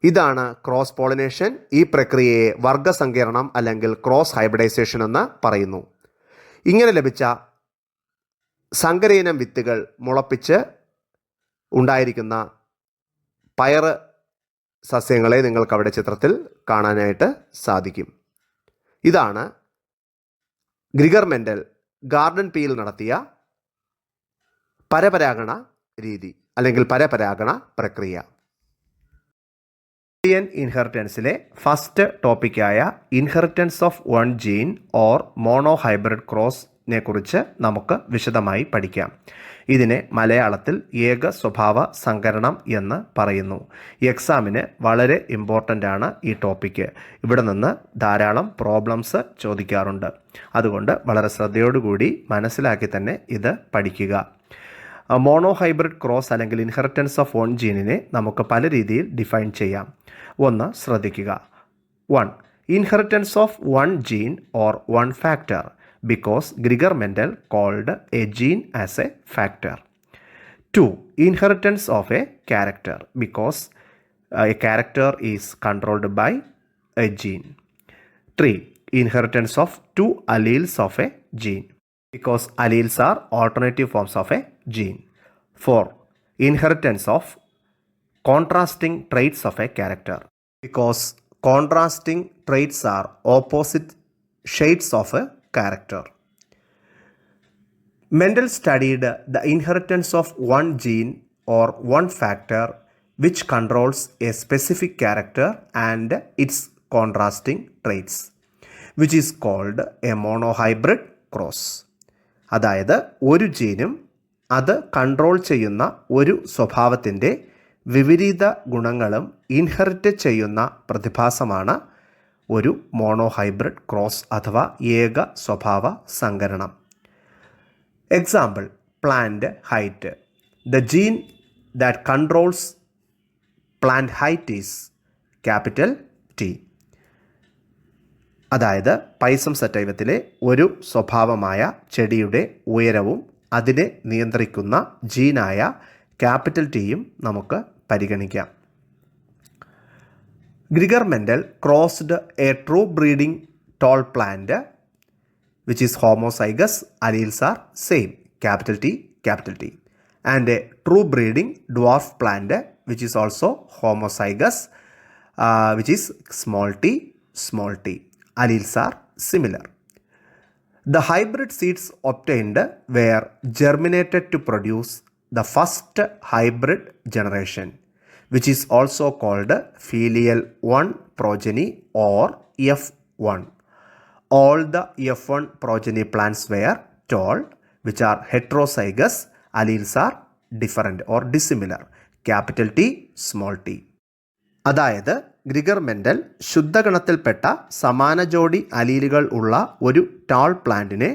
ഇതാണ് ക്രോസ് പോളിനേഷൻ. ഈ പ്രക്രിയയെ വർഗസങ്കീർണം അല്ലെങ്കിൽ ക്രോസ് ഹൈബ്രിഡൈസേഷൻ എന്ന് പറയുന്നു. ഇങ്ങനെ ലഭിച്ച സങ്കരയിനം വിത്തുകൾ മുളപ്പിച്ച് ഉണ്ടായിരിക്കുന്ന പയർ സസ്യങ്ങളെ നിങ്ങൾക്ക് അവിടെ ചിത്രത്തിൽ കാണാനായിട്ട് സാധിക്കും. ഇതാണ് ഗ്രിഗർ മെൻഡൽ ഗാർഡൻ പീയിൽ നടത്തിയ പരപരാഗണ രീതി അല്ലെങ്കിൽ പരപരാഗണ പ്രക്രിയ. ഇൻഹെറിറ്റൻസിലെ ഫസ്റ്റ് ടോപ്പിക്കായ inheritance of 1 gene or monohybrid ക്രോസിനെ കുറിച്ച് നമുക്ക് വിശദമായി പഠിക്കാം. ഇതിനെ മലയാളത്തിൽ ഏക സ്വഭാവ സങ്കരണം എന്ന് പറയുന്നു. എക്സാമിന് വളരെ ഇമ്പോർട്ടൻ്റ് ആണ് ഈ ടോപ്പിക്ക്. ഇവിടെ നിന്ന് ധാരാളം പ്രോബ്ലംസ് ചോദിക്കാറുണ്ട്. അതുകൊണ്ട് വളരെ ശ്രദ്ധയോടുകൂടി മനസ്സിലാക്കി തന്നെ ഇത് പഠിക്കുക. മോണോ ഹൈബ്രിഡ് ക്രോസ് അല്ലെങ്കിൽ ഇൻഹെറിറ്റൻസ് ഓഫ് 1 ജീനിനെ നമുക്ക് പല രീതിയിൽ ഡിഫൈൻ ചെയ്യാം. ഒന്ന് ശ്രദ്ധിക്കുക. 1. Inheritance of 1 gene or 1 factor because Gregor Mendel called a gene as a factor. 2. Inheritance of a character because a character is controlled by a gene. 3. Inheritance of 2 alleles of a gene. because alleles are alternative forms of a gene. 4. Inheritance of contrasting traits of a character, because contrasting traits are opposite shades of a character. Mendel studied the inheritance of one gene or one factor which controls a specific character and its contrasting traits, which is called a monohybrid cross. അതായത് ഒരു ജീനും അത് control ചെയ്യുന്ന ഒരു സ്വഭാവത്തിൻ്റെ വിപരീത ഗുണങ്ങളും inherit ചെയ്യുന്ന പ്രതിഭാസമാണ് ഒരു മോണോഹൈബ്രിഡ് ക്രോസ് അഥവാ ഏക സ്വഭാവ സങ്കരണം. Example, plant height. The gene that controls plant height is capital T. അതായത് പൈസം സറ്റൈവത്തിലെ ഒരു സ്വഭാവമായ ചെടിയുടെ ഉയരവും അതിനെ നിയന്ത്രിക്കുന്ന ജീനായ ക്യാപിറ്റൽ ടിയും നമുക്ക് പരിഗണിക്കാം. Gregor Mendel crossed a true breeding tall plant which is homozygous, alleles are same, capital T, and a true breeding dwarf plant which is also homozygous, which is small t, alleles are similar. The hybrid seeds obtained were germinated to produce the first hybrid generation, which is also called filial 1 progeny or F1. All the F1 progeny plants were tall, which are heterozygous. Alleles are different or dissimilar. Capital T, small t. അതായത് Gregor Mendel ശുദ്ധഗണത്തിൽപ്പെട്ട സമാന ജോഡി അലീലുകൾ ഉള്ള ഒരു tall പ്ലാന്റിനെ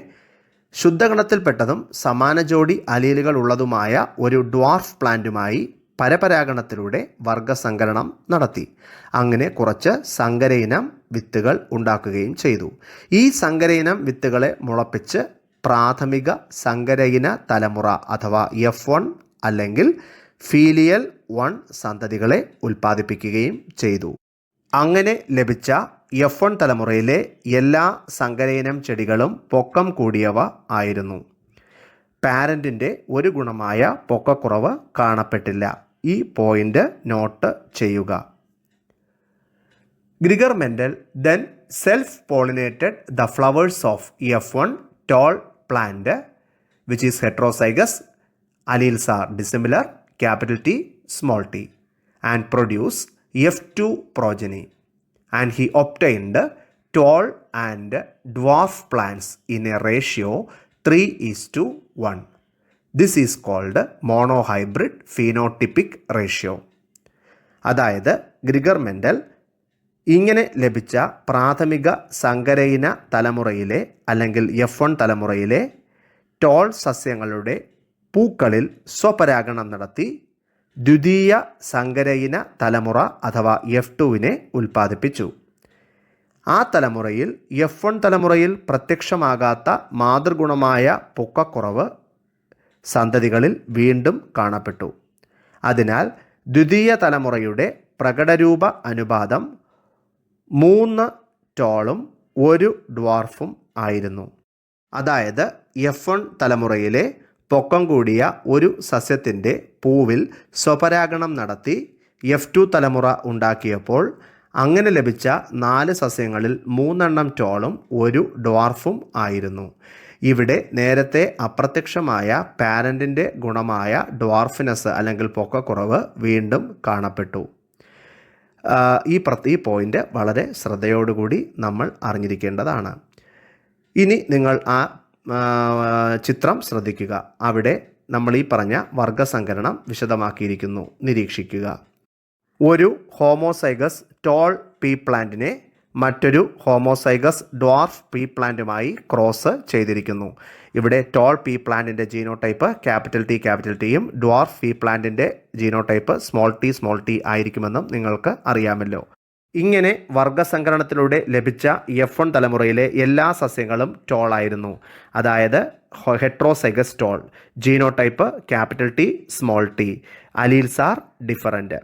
ശുദ്ധഗണത്തിൽപ്പെട്ടതും സമാന ജോഡി അലീലുകൾ ഉള്ളതുമായ ഒരു dwarf പ്ലാന്റുമായി പരപരാഗണത്തിലൂടെ വർഗസങ്കരണം നടത്തി. അങ്ങനെ കുറച്ച് സങ്കരയിനം വിത്തുകൾ ഉണ്ടാക്കുകയും ചെയ്തു. ഈ സങ്കരയിനം വിത്തുകളെ മുളപ്പിച്ച് പ്രാഥമിക സങ്കരയിന തലമുറ അഥവാ F1 അല്ലെങ്കിൽ ഫീലിയൽ 1 സന്തതികളെ ഉൽപ്പാദിപ്പിക്കുകയും ചെയ്തു. അങ്ങനെ ലഭിച്ച F1 തലമുറയിലെ എല്ലാ സങ്കരയിനം ചെടികളും പൊക്കം കൂടിയവ ആയിരുന്നു. പാരന്റിൻ്റെ ഒരു ഗുണമായ പൊക്കക്കുറവ് കാണപ്പെട്ടില്ല. ഈ പോയിന്റ് നോട്ട് ചെയ്യുക. Gregor Mendel then self-pollinated the flowers of F1 tall plant which is heterozygous, alleles are dissimilar, capital T, small t, and produce F2 progeny, and he obtained tall and dwarf plants in a ratio 3:1. This is called monohybrid phenotypic ratio. അതായത് Gregor Mendel ഇങ്ങനെ ലഭിച്ച പ്രാഥമിക സങ്കരയിന തലമുറയിലെ അല്ലെങ്കിൽ F1 തലമുറയിലെ toll സസ്യങ്ങളുടെ പൂക്കളിൽ സ്വപരാഗണം നടത്തി ദ്വിതീയ സങ്കരയിന തലമുറ അഥവാ F2വിനെ ഉൽപ്പാദിപ്പിച്ചു. ആ തലമുറയിൽ F1 തലമുറയിൽ പ്രത്യക്ഷമാകാത്ത മാതൃഗുണമായ പൊക്കക്കുറവ് സന്തതികളിൽ വീണ്ടും കാണപ്പെട്ടു. അതിനാൽ ദ്വിതീയ തലമുറയുടെ പ്രകടരൂപ അനുപാതം 3 ടോളും 1 ഡ്വാർഫും ആയിരുന്നു. അതായത് F1 തലമുറയിലെ പൊക്കം കൂടിയ ഒരു സസ്യത്തിൻ്റെ പൂവിൽ സ്വപരാഗണം നടത്തി F2 തലമുറ ഉണ്ടാക്കിയപ്പോൾ അങ്ങനെ ലഭിച്ച 4 സസ്യങ്ങളിൽ 3 ടോളും 1 ഡ്വാർഫും ആയിരുന്നു. ഇവിടെ നേരത്തെ അപ്രത്യക്ഷമായ പാരന്റിൻ്റെ ഗുണമായ ഡ്വാർഫിനസ് അല്ലെങ്കിൽ പൊക്കക്കുറവ് വീണ്ടും കാണപ്പെട്ടു. ഈ പോയിന്റ് വളരെ ശ്രദ്ധയോടുകൂടി നമ്മൾ അറിഞ്ഞിരിക്കേണ്ടതാണ്. ഇനി നിങ്ങൾ ആ ചിത്രം ശ്രദ്ധിക്കുക. അവിടെ നമ്മൾ ഈ പറഞ്ഞ വർഗസങ്കരണം വിശദമാക്കിയിരിക്കുന്നു. നിരീക്ഷിക്കുക. ഒരു ഹോമോസൈഗസ് ടോൾ പീ പ്ലാന്റിനെ മറ്റൊരു ഹോമോസൈഗസ് ഡ്വാർഫ് പീ പ്ലാന്റുമായി ക്രോസ് ചെയ്തിരിക്കുന്നു. ഇവിടെ ടോൾ പീ പ്ലാന്റിൻ്റെ ജീനോടൈപ്പ് ക്യാപിറ്റൽ ടിയും ഡ്വാർഫ് പീ പ്ലാന്റിൻ്റെ ജീനോടൈപ്പ് സ്മോൾ ടി ആയിരിക്കുമെന്നും നിങ്ങൾക്ക് അറിയാമല്ലോ. ഇങ്ങനെ വർഗസങ്കരണത്തിലൂടെ ലഭിച്ച F1 തലമുറയിലെ എല്ലാ സസ്യങ്ങളും ടോളായിരുന്നു. അതായത് heterozygous tall, genotype capital T, small t, alleles are different.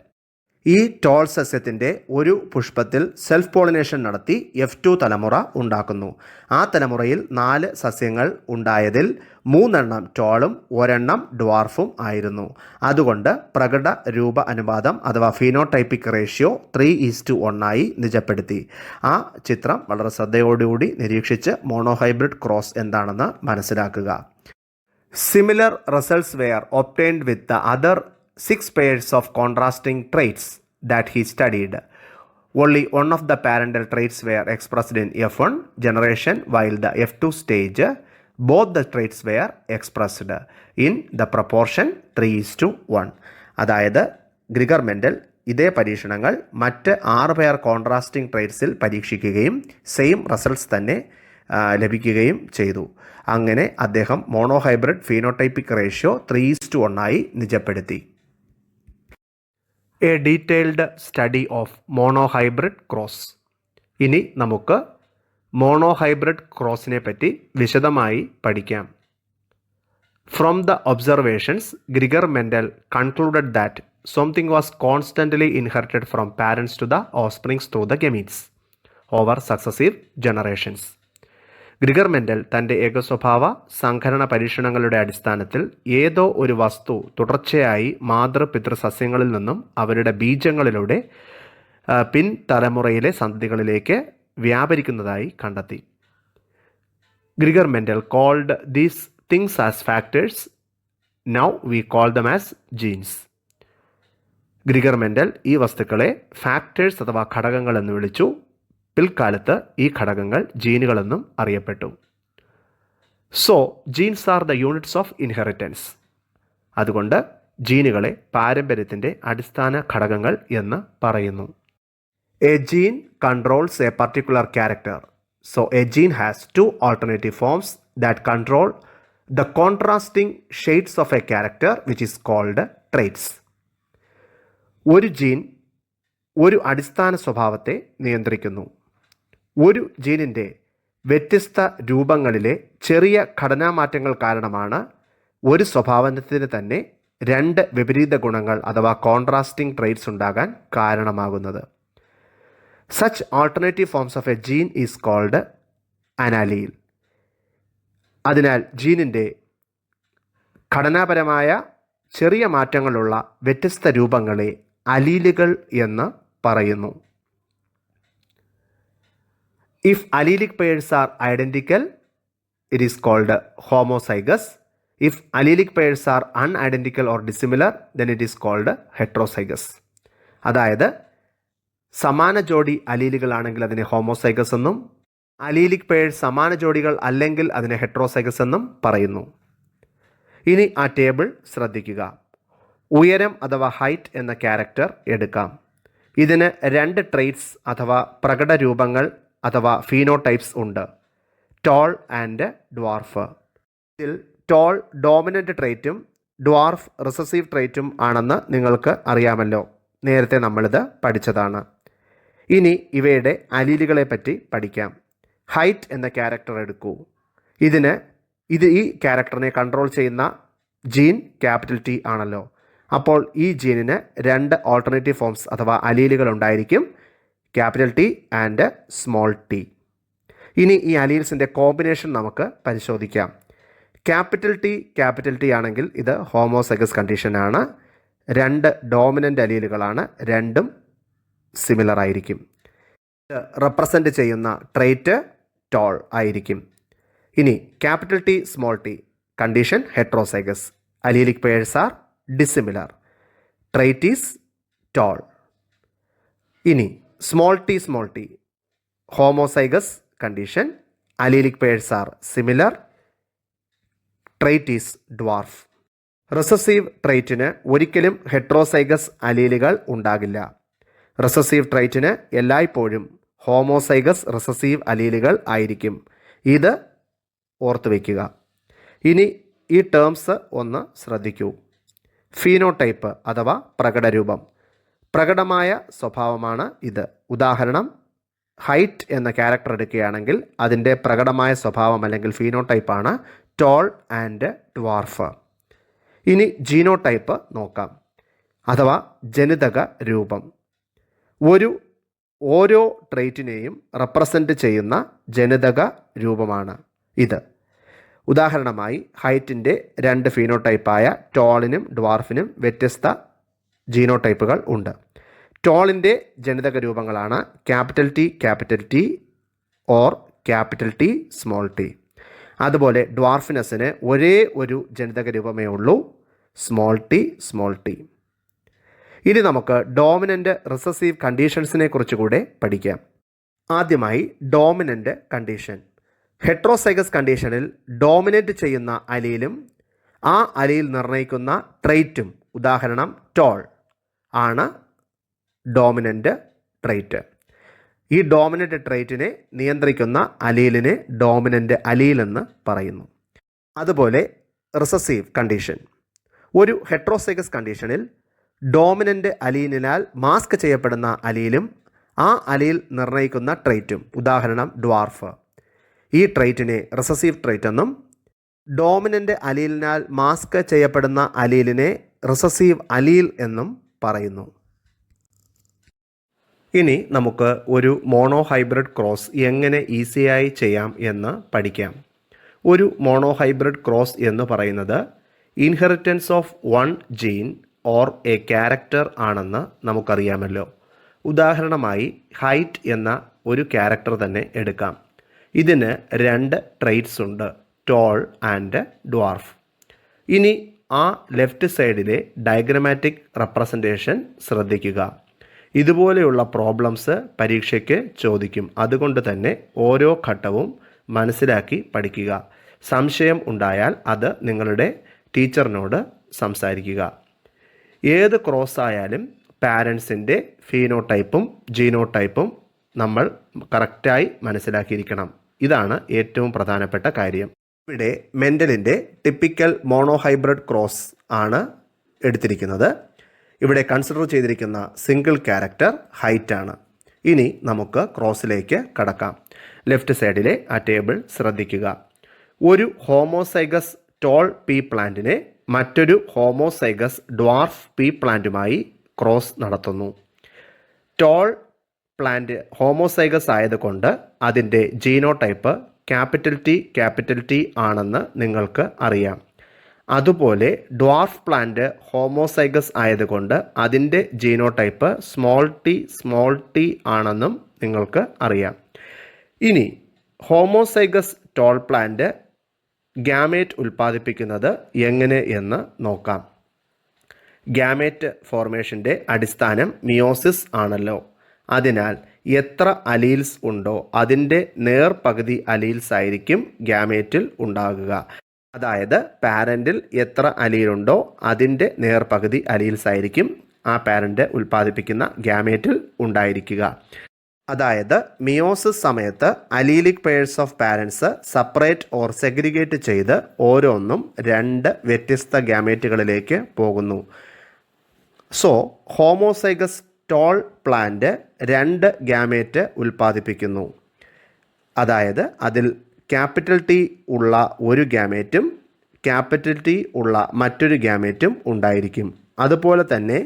ഈ ടോൾ സസ്യത്തിൻ്റെ ഒരു പുഷ്പത്തിൽ സെൽഫ് പോളിനേഷൻ നടത്തി F2 തലമുറ ഉണ്ടാക്കുന്നു. ആ തലമുറയിൽ 4 സസ്യങ്ങൾ ഉണ്ടായതിൽ 3 ടോളും 1 ഡ്വാർഫും ആയിരുന്നു. അതുകൊണ്ട് പ്രകട രൂപ അനുപാതം അഥവാ ഫീനോടൈപ്പിക് റേഷ്യോ 3:1 ആയി നിജപ്പെടുത്തി. ആ ചിത്രം വളരെ ശ്രദ്ധയോടുകൂടി നിരീക്ഷിച്ച് മോണോഹൈബ്രിഡ് ക്രോസ് എന്താണെന്ന് മനസ്സിലാക്കുക. Similar results were obtained with the other 6 pairs of contrasting traits that he studied. Only one of the parental traits were expressed in F1 generation, while the F2 stage, both the traits were expressed in the proportion 3:1. അതായത് Gregor Mendel ഇതേ പരീക്ഷണങ്ങൾ മറ്റ് 6 പേർ contrasting ട്രേറ്റ്സിൽ പരീക്ഷിക്കുകയും same results തന്നെ ലഭിക്കുകയും ചെയ്തു. അങ്ങനെ അദ്ദേഹം മോണോഹൈബ്രിഡ് ഫീനോടൈപ്പിക് റേഷ്യോ 3:1 ആയി നിജപ്പെടുത്തി. A detailed study of monohybrid cross. ഇനി നമുക്ക് മോണോഹൈബ്രിഡ് ക്രോസിനെ പറ്റി വിശദമായി പഠിക്കാം. From the observations Gregor Mendel concluded that something was constantly inherited from parents to the offsprings through the gametes over successive generations. Gregor Mendel തൻ്റെ ഏകസ്വഭാവ സംഘരണ പരീക്ഷണങ്ങളുടെ അടിസ്ഥാനത്തിൽ ഏതോ ഒരു വസ്തു തുടർച്ചയായി മാതൃപിതൃ സസ്യങ്ങളിൽ നിന്നും അവരുടെ ബീജങ്ങളിലൂടെ പിൻതലമുറയിലെ സന്തതികളിലേക്ക് വ്യാപരിക്കുന്നതായി കണ്ടെത്തി. Gregor Mendel called these things as factors. Now we call them as genes. Gregor Mendel ഈ വസ്തുക്കളെ ഫാക്ടേഴ്സ് അഥവാ ഘടകങ്ങൾ എന്ന് വിളിച്ചു. പിൽക്കാലത്ത് ഈ ഘടകങ്ങൾ ജീനുകളെന്നും അറിയപ്പെട്ടു. So genes are the units of inheritance. അതുകൊണ്ട് ജീനുകളെ പാരമ്പര്യത്തിൻ്റെ അടിസ്ഥാന ഘടകങ്ങൾ എന്ന് പറയുന്നു. A gene controls a particular character. So a gene has 2 alternative forms that control the contrasting shades of a character which is called traits. ഒരു gene ഒരു അടിസ്ഥാന സ്വഭാവത്തെ നിയന്ത്രിക്കുന്നു. ഒരു ജീനിൻ്റെ വ്യത്യസ്ത രൂപങ്ങളിലെ ചെറിയ ഘടനാമാറ്റങ്ങൾ കാരണമാണ് ഒരു സ്വഭാവത്തിന് തന്നെ 2 വിപരീത ഗുണങ്ങൾ അഥവാ കോൺട്രാസ്റ്റിംഗ് ട്രേറ്റ്സ് ഉണ്ടാകാൻ കാരണമാകുന്നത്. Such alternative forms of a gene is called an allele. അതിനാൽ ജീനിൻ്റെ ഘടനാപരമായ ചെറിയ മാറ്റങ്ങളുള്ള വ്യത്യസ്ത രൂപങ്ങളെ അലീലുകൾ എന്ന് പറയുന്നു. If allelic pairs are identical, it is called homozygous. If allelic pairs are unidentical or dissimilar, then it is called heterozygous. അതായത് സമാന ജോഡി അലീലുകളാണെങ്കിൽ അതിനെ ഹോമോസൈഗസ് എന്നും അലീലിക് പെയർ സമാന ജോഡികൾ അല്ലെങ്കിൽ അതിനെ ഹെട്രോസൈഗസ് എന്നും പറയുന്നു. ഇനി ആ ടേബിൾ ശ്രദ്ധിക്കുക. ഉയരം അഥവാ ഹൈറ്റ് എന്ന ക്യാരക്ടർ എടുക്കാം. ഇതിന് 2 ട്രെയ്റ്റ്സ് അഥവാ പ്രകടരൂപങ്ങൾ അഥവാ ഫീനോടൈപ്സ് ഉണ്ട്, ടോൾ ആൻഡ് ഡ്വാർഫ്. ഇതിൽ ടോൾ ഡോമിനൻ്റ് ട്രെയ്റ്റും ഡ്വാർഫ് റിസസീവ് ട്രെയ്റ്റും ആണെന്ന് നിങ്ങൾക്ക് അറിയാമല്ലോ, നേരത്തെ നമ്മളിത് പഠിച്ചതാണ്. ഇനി ഇവയുടെ അലീലുകളെ പറ്റി പഠിക്കാം. ഹൈറ്റ് എന്ന ക്യാരക്ടർ എടുക്കൂ. ഈ ക്യാരക്ടറിനെ കൺട്രോൾ ചെയ്യുന്ന ജീൻ T ആണല്ലോ. അപ്പോൾ ഈ ജീനിന് 2 ഓൾട്ടർനേറ്റീവ് ഫോംസ് അഥവാ അലീലുകൾ ഉണ്ടായിരിക്കും, T ആൻഡ് t. ഇനി ഈ അലീൽസിൻ്റെ കോമ്പിനേഷൻ നമുക്ക് പരിശോധിക്കാം. T ആണെങ്കിൽ ഇത് ഹോമോസൈഗസ് കണ്ടീഷനാണ്. 2 ഡോമിനൻ്റ് അലീലുകളാണ്, രണ്ടും സിമിലർ ആയിരിക്കും. റെപ്രസെൻ്റ് ചെയ്യുന്ന ട്രെയ്റ്റ് ടോൾ ആയിരിക്കും. ഇനി T condition heterozygous. Allelic pairs are dissimilar. Trait is tall. ഇനി t homozygous condition. Allelic pairs are similar. Trait is dwarf. Recessive ട്രെയ്റ്റിന് ഒരിക്കലും ഹെട്രോസൈഗസ് അലീലുകൾ ഉണ്ടാകില്ല. റിസസീവ് ട്രെയ്റ്റിന് എല്ലായ്പ്പോഴും ഹോമോസൈഗസ് റിസസീവ് അലീലുകൾ ആയിരിക്കും. ഇത് ഓർത്തു വയ്ക്കുക. ഇനി ഈ ടേംസ് ഒന്ന് ശ്രദ്ധിക്കൂ. ഫീനോടൈപ്പ് അഥവാ പ്രകടരൂപം, പ്രകടമായ സ്വഭാവമാണ് ഇത്. ഉദാഹരണം, ഹൈറ്റ് എന്ന ക്യാരക്ടർ എടുക്കുകയാണെങ്കിൽ അതിൻ്റെ പ്രകടമായ സ്വഭാവം അല്ലെങ്കിൽ ഫീനോടൈപ്പാണ് ടോൾ ആൻഡ് ഡ്വാർഫ്. ഇനി ജീനോടൈപ്പ് നോക്കാം. അഥവാ ജനിതക രൂപം. ഓരോ ട്രെയ്റ്റിനെയും റെപ്രസെൻ്റ് ചെയ്യുന്ന ജനിതക രൂപമാണ് ഇത്. ഉദാഹരണമായി ഹൈറ്റിൻ്റെ 2 ഫീനോടൈപ്പായ ടോളിനും ഡ്വാർഫിനും വ്യത്യസ്ത ജീനോടൈപ്പുകൾ ഉണ്ട്. ടോളിൻ്റെ ജനിതക രൂപങ്ങളാണ് capital T or capital T small T. അതുപോലെ ഡ്വാർഫിനസിന് ഒരേ ഒരു ജനിതക രൂപമേ ഉള്ളൂ, സ്മോൾ ടി. ഇനി നമുക്ക് ഡോമിനൻ്റ് റിസസീവ് കണ്ടീഷൻസിനെ കുറിച്ച് കൂടെ പഠിക്കാം. ആദ്യമായി ഡോമിനൻ്റ് കണ്ടീഷൻ. ഹെട്രോസൈഗസ് കണ്ടീഷനിൽ ഡോമിനേറ്റ് ചെയ്യുന്ന അലീലും ആ അലീൽ നിർണ്ണയിക്കുന്ന ട്രെയ്റ്റും, ഉദാഹരണം ടോൾ, ആണ് ഡോമിനൻ്റ് ട്രെയ്റ്റ്. ഈ ഡോമിനൻ്റ് ട്രെയ്റ്റിനെ നിയന്ത്രിക്കുന്ന അലീലിനെ ഡോമിനൻ്റ് അലീൽ എന്ന് പറയുന്നു. അതുപോലെ റിസസീവ് കണ്ടീഷൻ. ഒരു ഹെട്രോസൈഗസ് കണ്ടീഷനിൽ ഡോമിനൻ്റ് അലീലിനാൽ മാസ്ക് ചെയ്യപ്പെടുന്ന അലീലും ആ അലീൽ നിർണ്ണയിക്കുന്ന ട്രെയ്റ്റും, ഉദാഹരണം ഡ്വാർഫ്, ഈ ട്രെയ്റ്റിനെ റിസസീവ് ട്രെയ്റ്റ് എന്നും ഡോമിനൻ്റ് അലീലിനാൽ മാസ്ക് ചെയ്യപ്പെടുന്ന അലീലിനെ റിസസീവ് അലീൽ എന്നും പറയുന്നു. ഇനി നമുക്ക് ഒരു മോണോഹൈബ്രിഡ് ക്രോസ് എങ്ങനെ ഈസിയായി ചെയ്യാം എന്ന് പഠിക്കാം. ഒരു മോണോഹൈബ്രിഡ് ക്രോസ് എന്ന് പറയുന്നത് inheritance of one gene or a character ആണെന്ന് നമുക്കറിയാമല്ലോ. ഉദാഹരണമായി ഹൈറ്റ് എന്ന ഒരു ക്യാരക്ടർ തന്നെ എടുക്കാം. ഇതിന് 2 ട്രെയ്റ്റ്സ് ഉണ്ട്, ടോൾ ആൻഡ് ഡ്വാർഫ്. ഇനി ആ ലെഫ്റ്റ് സൈഡിലെ ഡയഗ്രമാറ്റിക് റെപ്രസെൻറ്റേഷൻ ശ്രദ്ധിക്കുക. ഇതുപോലെയുള്ള പ്രോബ്ലംസ് പരീക്ഷയ്ക്ക് ചോദിക്കും. അതുകൊണ്ട് തന്നെ ഓരോ ഘട്ടവും മനസ്സിലാക്കി പഠിക്കുക. സംശയം ഉണ്ടായാൽ അത് നിങ്ങളുടെ ടീച്ചറിനോട് സംസാരിക്കുക. ഏത് ക്രോസ് ആയാലും പാരൻസിൻ്റെ ഫീനോടൈപ്പും ജീനോടൈപ്പും നമ്മൾ കറക്റ്റായി മനസ്സിലാക്കിയിരിക്കണം. ഇതാണ് ഏറ്റവും പ്രധാനപ്പെട്ട കാര്യം. ഇവിടെ മെൻഡലിൻ്റെ ടിപ്പിക്കൽ മോണോഹൈബ്രിഡ് ക്രോസ് ആണ് എടുത്തിരിക്കുന്നത്. ഇവിടെ കൺസിഡർ ചെയ്തിരിക്കുന്ന സിംഗിൾ ക്യാരക്ടർ ഹൈറ്റ് ആണ്. ഇനി നമുക്ക് ക്രോസിലേക്ക് കടക്കാം. ലെഫ്റ്റ് സൈഡിലെ ആ ടേബിൾ ശ്രദ്ധിക്കുക. ഒരു ഹോമോസൈഗസ് ടോൾ പീ പ്ലാന്റിനെ മറ്റൊരു ഹോമോസൈഗസ് ഡ്വാർഫ് പീ പ്ലാന്റുമായി ക്രോസ് നടത്തുന്നു. ടോൾ പ്ലാന്റ് ഹോമോസൈഗസ് ആയതുകൊണ്ട് അതിൻ്റെ ജീനോടൈപ്പ് ക്യാപിറ്റൽ ടി ആണെന്ന് നിങ്ങൾക്ക് അറിയാം. അതുപോലെ ഡ്വാർഫ് പ്ലാന്റ് ഹോമോസൈഗസ് ആയതുകൊണ്ട് അതിൻ്റെ ജീനോടൈപ്പ് സ്മോൾ ടി ആണെന്നും നിങ്ങൾക്ക് അറിയാം. ഇനി ഹോമോസൈഗസ് ടോൾ പ്ലാന്റ് ഗ്യാമേറ്റ് ഉൽപ്പാദിപ്പിക്കുന്നത് എങ്ങനെ എന്ന് നോക്കാം. ഗ്യാമേറ്റ് ഫോർമേഷൻ്റെ അടിസ്ഥാനം മിയോസിസ് ആണല്ലോ. അതിനാൽ എത്ര അലീൽസ് ഉണ്ടോ അതിൻ്റെ നേർപകുതി അലീൽസ് ആയിരിക്കും ഗ്യാമേറ്റിൽ ഉണ്ടാകുക. അതായത് പാരൻറ്റിൽ എത്ര അലീലുണ്ടോ അതിൻ്റെ നേർപകുതി അലീൽസ് ആയിരിക്കും ആ പാരൻറ്റ് ഉൽപ്പാദിപ്പിക്കുന്ന ഗ്യാമേറ്റിൽ ഉണ്ടായിരിക്കുക. അതായത് മിയോസിസ് സമയത്ത് allelic pairs of parents separate or segregate ചെയ്ത് ഓരോന്നും 2 വ്യത്യസ്ത ഗ്യാമേറ്റുകളിലേക്ക് പോകുന്നു. So homozygous tall plant 2 gamete ഉൽപ്പാദിപ്പിക്കുന്നു. അതായത് അതിൽ ക്യാപിറ്റൽ ടി ഉള്ള ഒരു ഗ്യാമേറ്റും ക്യാപിറ്റൽ ടി ഉള്ള മറ്റൊരു ഗ്യാമേറ്റും ഉണ്ടായിരിക്കും. അതുപോലെ തന്നെ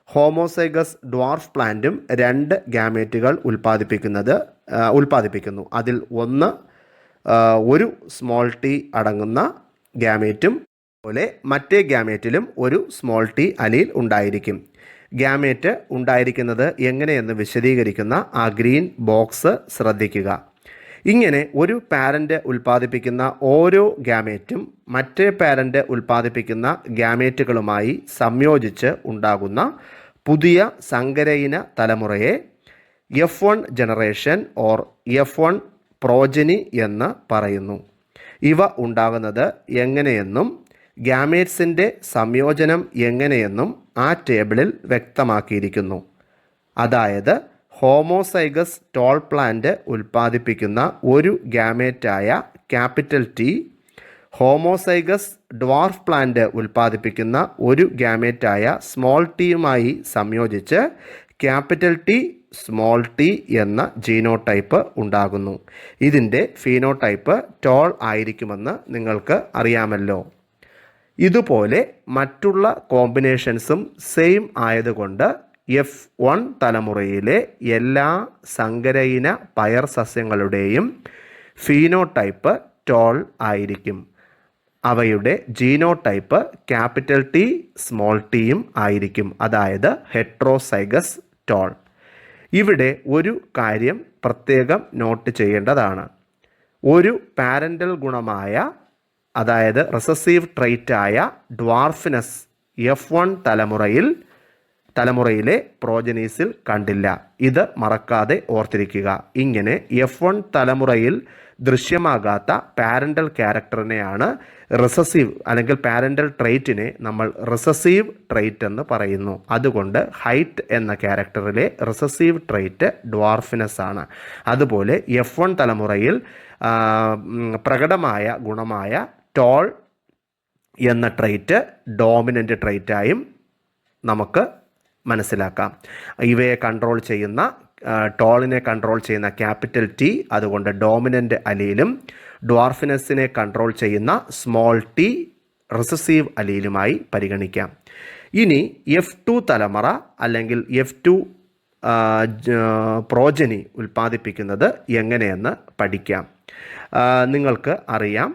ഹോമോസൈഗസ് ഡ്വാർഫ് പ്ലാന്റും 2 ഗ്യാമേറ്റുകൾ ഉൽപ്പാദിപ്പിക്കുന്നു. അതിൽ ഒരു സ്മോൾ ടി അടങ്ങുന്ന ഗ്യാമേറ്റും പോലെ മറ്റേ ഗ്യാമേറ്റിലും ഒരു സ്മോൾ ടി അലീൽ ഉണ്ടായിരിക്കും. ഗ്യാമേറ്റ് ഉണ്ടായിരിക്കുന്നത് എങ്ങനെയെന്ന് വിശദീകരിക്കുന്ന ആ ഗ്രീൻ ബോക്സ് ശ്രദ്ധിക്കുക. ഇങ്ങനെ ഒരു പാരൻ്റ് ഉൽപ്പാദിപ്പിക്കുന്ന ഓരോ ഗ്യാമേറ്റും മറ്റേ പാരൻ്റ് ഉൽപ്പാദിപ്പിക്കുന്ന ഗ്യാമേറ്റുകളുമായി സംയോജിച്ച് ഉണ്ടാകുന്ന പുതിയ സങ്കരയിന തലമുറയെ F1 generation or F1 progeny എന്ന് പറയുന്നു. ഇവ ഉണ്ടാകുന്നത് എങ്ങനെയെന്നും ഗ്യാമേറ്റ്സിൻ്റെ സംയോജനം എങ്ങനെയെന്നും ആ ടേബിളിൽ വ്യക്തമാക്കിയിരിക്കുന്നു. അതായത് ഹോമോസൈഗസ് ടോൾ പ്ലാന്റ് ഉൽപ്പാദിപ്പിക്കുന്ന ഒരു ഗ്യാമേറ്റായ capital T homozygous dwarf plant ഉൽപ്പാദിപ്പിക്കുന്ന ഒരു ഗ്യാമേറ്റായ സ്മോൾ ടിയുമായി സംയോജിച്ച് ക്യാപിറ്റൽ ടി സ്മോൾ ടി എന്ന ജീനോടൈപ്പ് ഉണ്ടാകുന്നു. ഇതിൻ്റെ ഫീനോടൈപ്പ് ടോൾ ആയിരിക്കുമെന്ന് നിങ്ങൾക്ക് അറിയാമല്ലോ. ഇതുപോലെ മറ്റുള്ള കോമ്പിനേഷൻസും സെയിം ആയതുകൊണ്ട് F1 തലമുറയിലെ എല്ലാ സങ്കരയിന പയർ സസ്യങ്ങളുടെയും ഫീനോടൈപ്പ് ടോൾ ആയിരിക്കും. അവയുടെ ജീനോടൈപ്പ് ക്യാപിറ്റൽ ടി സ്മോൾ ടിയും ആയിരിക്കും, അതായത് ഹെട്രോസൈഗസ് ടോൾ. ഇവിടെ ഒരു കാര്യം പ്രത്യേകം നോട്ട് ചെയ്യേണ്ടതാണ്. ഒരു പാരൻ്റൽ ഗുണമായ, അതായത് റിസസീവ് ട്രെയ്റ്റായ ഡ്വാർഫിനസ് F1 തലമുറയിലെ പ്രോജനീസിൽ കണ്ടില്ല. ഇത് മറക്കാതെ ഓർത്തിരിക്കുക. ഇങ്ങനെ F1 തലമുറയിൽ ദൃശ്യമാകാത്ത പാരൻ്റൽ ക്യാരക്ടറിനെയാണ് റിസസീവ്, അല്ലെങ്കിൽ പാരൻ്റൽ ട്രെയ്റ്റിനെ നമ്മൾ റിസസീവ് ട്രെയ്റ്റ് എന്ന് പറയുന്നു. അതുകൊണ്ട് ഹൈറ്റ് എന്ന ക്യാരക്ടറിലെ റിസസീവ് ട്രെയ്റ്റ് ഡ്വാർഫിനസ് ആണ്. അതുപോലെ F1 തലമുറയിൽ പ്രകടമായ ഗുണമായ ടോൾ എന്ന ട്രെയ്റ്റ് ഡോമിനൻ്റ് ട്രെയ്റ്റായും നമുക്ക് മനസ്സിലാക്കാം. ഇവയെ കൺട്രോൾ ചെയ്യുന്ന, ടോളിനെ കൺട്രോൾ ചെയ്യുന്ന ക്യാപിറ്റൽ ടി, അതുകൊണ്ട് ഡോമിനൻ്റ് അലീലും ഡ്വാർഫിനസിനെ കൺട്രോൾ ചെയ്യുന്ന സ്മോൾ ടി റിസസീവ് അലീലുമായി പരിഗണിക്കാം. ഇനി F2 തലമുറ അല്ലെങ്കിൽ F2 പ്രോജനി ഉൽപ്പാദിപ്പിക്കുന്നത് എങ്ങനെയെന്ന് പഠിക്കാം. നിങ്ങൾക്ക് അറിയാം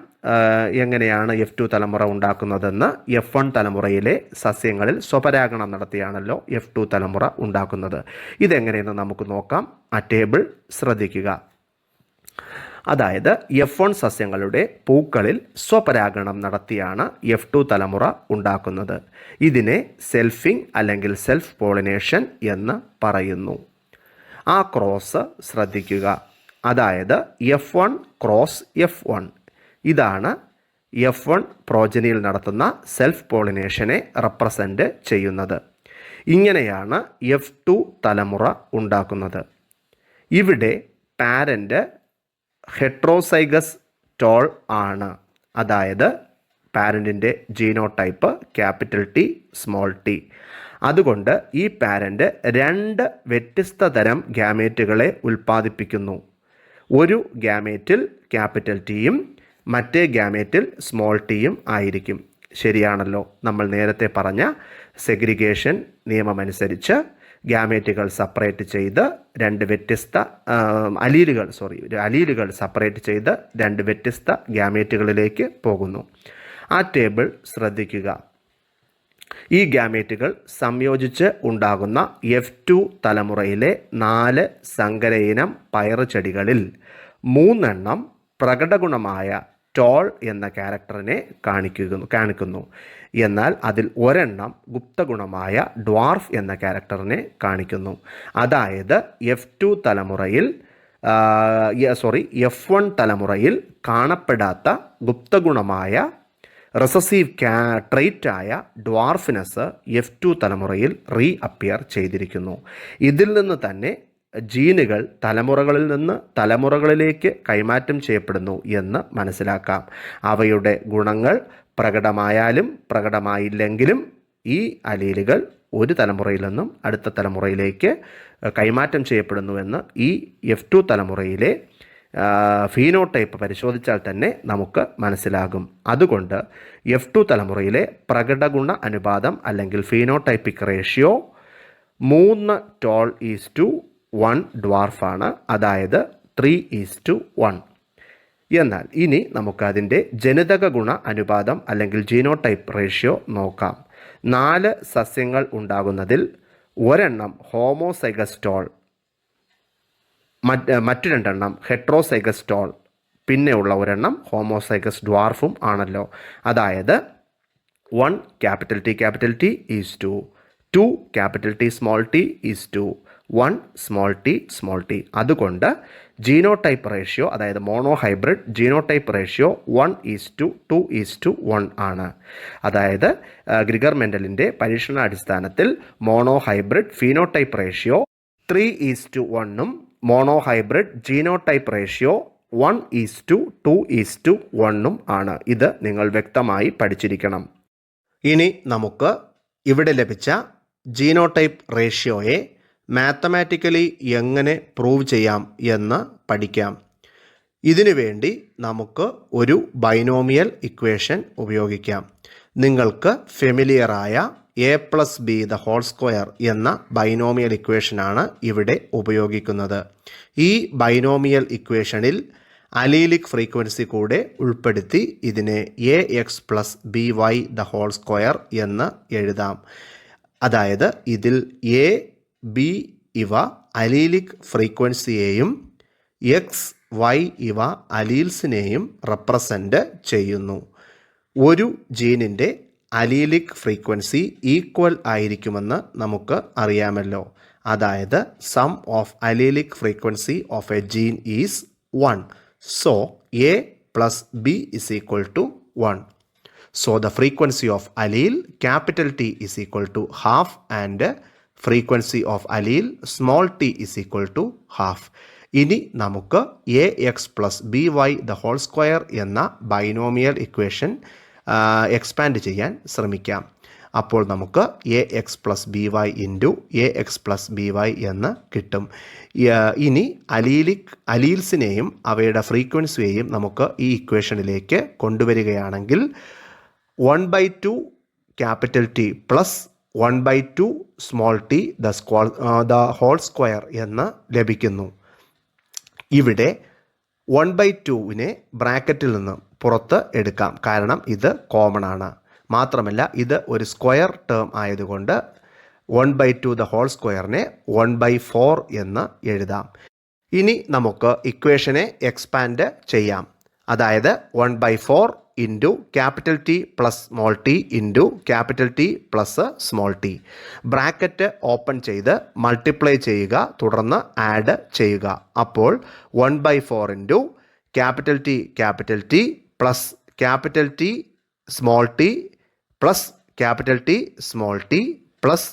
എങ്ങനെയാണ് F2 തലമുറ ഉണ്ടാക്കുന്നതെന്ന്. F1 തലമുറയിലെ സസ്യങ്ങളിൽ സ്വപരാഗണം നടത്തിയാണല്ലോ F2 തലമുറ ഉണ്ടാക്കുന്നത്. ഇതെങ്ങനെയെന്ന് നമുക്ക് നോക്കാം. ആ ടേബിൾ ശ്രദ്ധിക്കുക. അതായത് F1 സസ്യങ്ങളുടെ പൂക്കളിൽ സ്വപരാഗണം നടത്തിയാണ് F2 തലമുറ ഉണ്ടാക്കുന്നത്. ഇതിനെ സെൽഫിംഗ് അല്ലെങ്കിൽ സെൽഫ് പോളിനേഷൻ എന്ന് പറയുന്നു. ആ ക്രോസ് ശ്രദ്ധിക്കുക. അതായത് F1 ക്രോസ് F1, ഇതാണ് F1 പ്രോജനിയിൽ നടത്തുന്ന സെൽഫ് പോളിനേഷനെ റെപ്രസെൻ്റ് ചെയ്യുന്നത്. ഇങ്ങനെയാണ് F2 തലമുറ ഉണ്ടാക്കുന്നത്. ഇവിടെ പാരൻ്റ് ഹെട്രോസൈഗസ് ടോൾ ആണ്, അതായത് പാരൻറ്റിൻ്റെ genotype capital T small T. അതുകൊണ്ട് ഈ പാരൻ്റ് 2 വ്യത്യസ്ത തരം ഗ്യാമേറ്റുകളെ ഉൽപ്പാദിപ്പിക്കുന്നു. ഒരു ഗ്യാമേറ്റിൽ ക്യാപിറ്റൽ ടിയും മറ്റേ ഗ്യാമേറ്റിൽ സ്മോൾ ടിയും ആയിരിക്കും. ശരിയാണല്ലോ. നമ്മൾ നേരത്തെ പറഞ്ഞ സെഗ്രിഗേഷൻ നിയമമനുസരിച്ച് ഗ്യാമേറ്റുകൾ സെപ്പറേറ്റ് ചെയ്ത് 2 വ്യത്യസ്ത അലീലുകൾ സെപ്പറേറ്റ് ചെയ്ത് 2 വ്യത്യസ്ത ഗ്യാമേറ്റുകളിലേക്ക് പോകുന്നു. ആ ടേബിൾ ശ്രദ്ധിക്കുക. ഈ ഗ്യാമേറ്റുകൾ സംയോജിച്ച് ഉണ്ടാകുന്ന F2 തലമുറയിലെ 4 സങ്കരയിനം പയറുചെടികളിൽ 3 എണ്ണം പ്രകടഗുണമായ ടോൾ എന്ന ക്യാരക്ടറിനെ കാണിക്കുന്നു. എന്നാൽ അതിൽ 1 എണ്ണം ഗുപ്തഗുണമായ ഡ്വാർഫ് എന്ന ക്യാരക്ടറിനെ കാണിക്കുന്നു. അതായത് F1 തലമുറയിൽ കാണപ്പെടാത്ത ഗുപ്തഗുണമായ റിസസീവ് ട്രെയ്റ്റായ ഡ്വാർഫിനസ് F2 തലമുറയിൽ അപ്പിയർ ചെയ്തിരിക്കുന്നു. ഇതിൽ നിന്ന് തന്നെ ജീനുകൾ തലമുറകളിൽ നിന്ന് തലമുറകളിലേക്ക് കൈമാറ്റം ചെയ്യപ്പെടുന്നു എന്ന് മനസ്സിലാക്കാം. അവയുടെ ഗുണങ്ങൾ പ്രകടമായാലും പ്രകടമായില്ലെങ്കിലും ഈ അലീലുകൾ ഒരു തലമുറയിൽ നിന്നും അടുത്ത തലമുറയിലേക്ക് കൈമാറ്റം ചെയ്യപ്പെടുന്നുവെന്ന് ഈ F2 തലമുറയിലെ ഫീനോടൈപ്പ് പരിശോധിച്ചാൽ തന്നെ നമുക്ക് മനസ്സിലാകും. അതുകൊണ്ട് F2 തലമുറയിലെ പ്രകടഗുണ അനുപാതം അല്ലെങ്കിൽ phenotypic ratio 3 tall is to 1 ഡ്വാർഫാണ്, അതായത് 3:1. എന്നാൽ ഇനി നമുക്കതിൻ്റെ ജനിതക ഗുണ അനുപാതം അല്ലെങ്കിൽ ജീനോടൈപ്പ് റേഷ്യോ നോക്കാം. 4 സസ്യങ്ങൾ ഉണ്ടാകുന്നതിൽ 1 എണ്ണം ഹോമോസൈഗസ് ടോൾ, മറ്റു 2 എണ്ണം ഹെട്രോസൈഗസ് ടോൾ, പിന്നെ ഉള്ള 1 എണ്ണം ഹോമോസൈഗസ് ഡ്വാർഫും ആണല്ലോ. അതായത് 1 capital T is to 2 capital T small T is to 1 small T. അതുകൊണ്ട് ജീനോടൈപ്പ് റേഷ്യോ, അതായത് മോണോഹൈബ്രിഡ് ജീനോടൈപ്പ് റേഷ്യോ 1:2:1 ആണ്. അതായത് ഗ്രിഗർ മെൻഡലിൻ്റെ പരീക്ഷണാടിസ്ഥാനത്തിൽ monohybrid phenotype ratio 3:1 monohybrid genotype ratio 1:2:1 ആണ്. ഇത് നിങ്ങൾ വ്യക്തമായി പഠിച്ചിരിക്കണം. ഇനി നമുക്ക് ഇവിടെ ലഭിച്ച ജീനോടൈപ്പ് റേഷ്യോയെ മാത്തമാറ്റിക്കലി എങ്ങനെ പ്രൂവ് ചെയ്യാം എന്ന് പഠിക്കാം. ഇതിനു വേണ്ടി നമുക്ക് ഒരു ബൈനോമിയൽ ഇക്വേഷൻ ഉപയോഗിക്കാം. നിങ്ങൾക്ക് ഫെമിലിയറായ a+b² എന്ന ബൈനോമിയൽ ഇക്വേഷനാണ് ഇവിടെ ഉപയോഗിക്കുന്നത്. ഈ ബൈനോമിയൽ ഇക്വേഷനിൽ അലീലിക് ഫ്രീക്വൻസി കൂടെ ഉൾപ്പെടുത്തി ഇതിനെ ax+by² എന്ന് എഴുതാം. അതായത് ഇതിൽ a, b ഇവ അലീലിക് ഫ്രീക്വൻസിയെയും എക്സ്, വൈ ഇവ അലീൽസിനെയും റെപ്രസെൻ്റ് ചെയ്യുന്നു. ഒരു ജീനിൻ്റെ അലീലിക് ഫ്രീക്വൻസി ഈക്വൽ ആയിരിക്കുമെന്ന് നമുക്ക് അറിയാമല്ലോ. അതായത് sum of allelic frequency of a gene is 1. So a+b is equal to 1. So the frequency of allele capital T is equal to half and frequency of allele small t is equal to half. ഇനി നമുക്ക് ax+by² എന്ന binomial equation expand ചെയ്യാൻ ശ്രമിക്കാം. അപ്പോൾ നമുക്ക് ax+by ax+by എന്ന് കിട്ടും. ഇനി അലീൽസിനെയും അവയുടെ ഫ്രീക്വൻസിയെയും നമുക്ക് ഈ ഇക്വേഷനിലേക്ക് കൊണ്ടുവരികയാണെങ്കിൽ 1/2 capital T plus 1/2 small t the whole square എന്ന് ലഭിക്കുന്നു. ഇവിടെ 1/2നെ ബ്രാക്കറ്റിൽ നിന്ന് പുറത്ത് എടുക്കാം, കാരണം ഇത് കോമൺ ആണ്. മാത്രമല്ല ഇത് ഒരു സ്ക്വയർ ടേം ആയതുകൊണ്ട് 1/2 ദ ഹോൾ സ്ക്വയറിനെ 1/4 എന്ന് എഴുതാം. ഇനി നമുക്ക് ഇക്വേഷനെ എക്സ്പാൻഡ് ചെയ്യാം. അതായത് 1/4 into capital T plus small t into capital T plus small t. Bracket open ചെയ്ത് മൾട്ടിപ്ലൈ ചെയ്യുക, തുടർന്ന് ആഡ് ചെയ്യുക. അപ്പോൾ 1/4 into capital T plus capital T small t plus capital T small t plus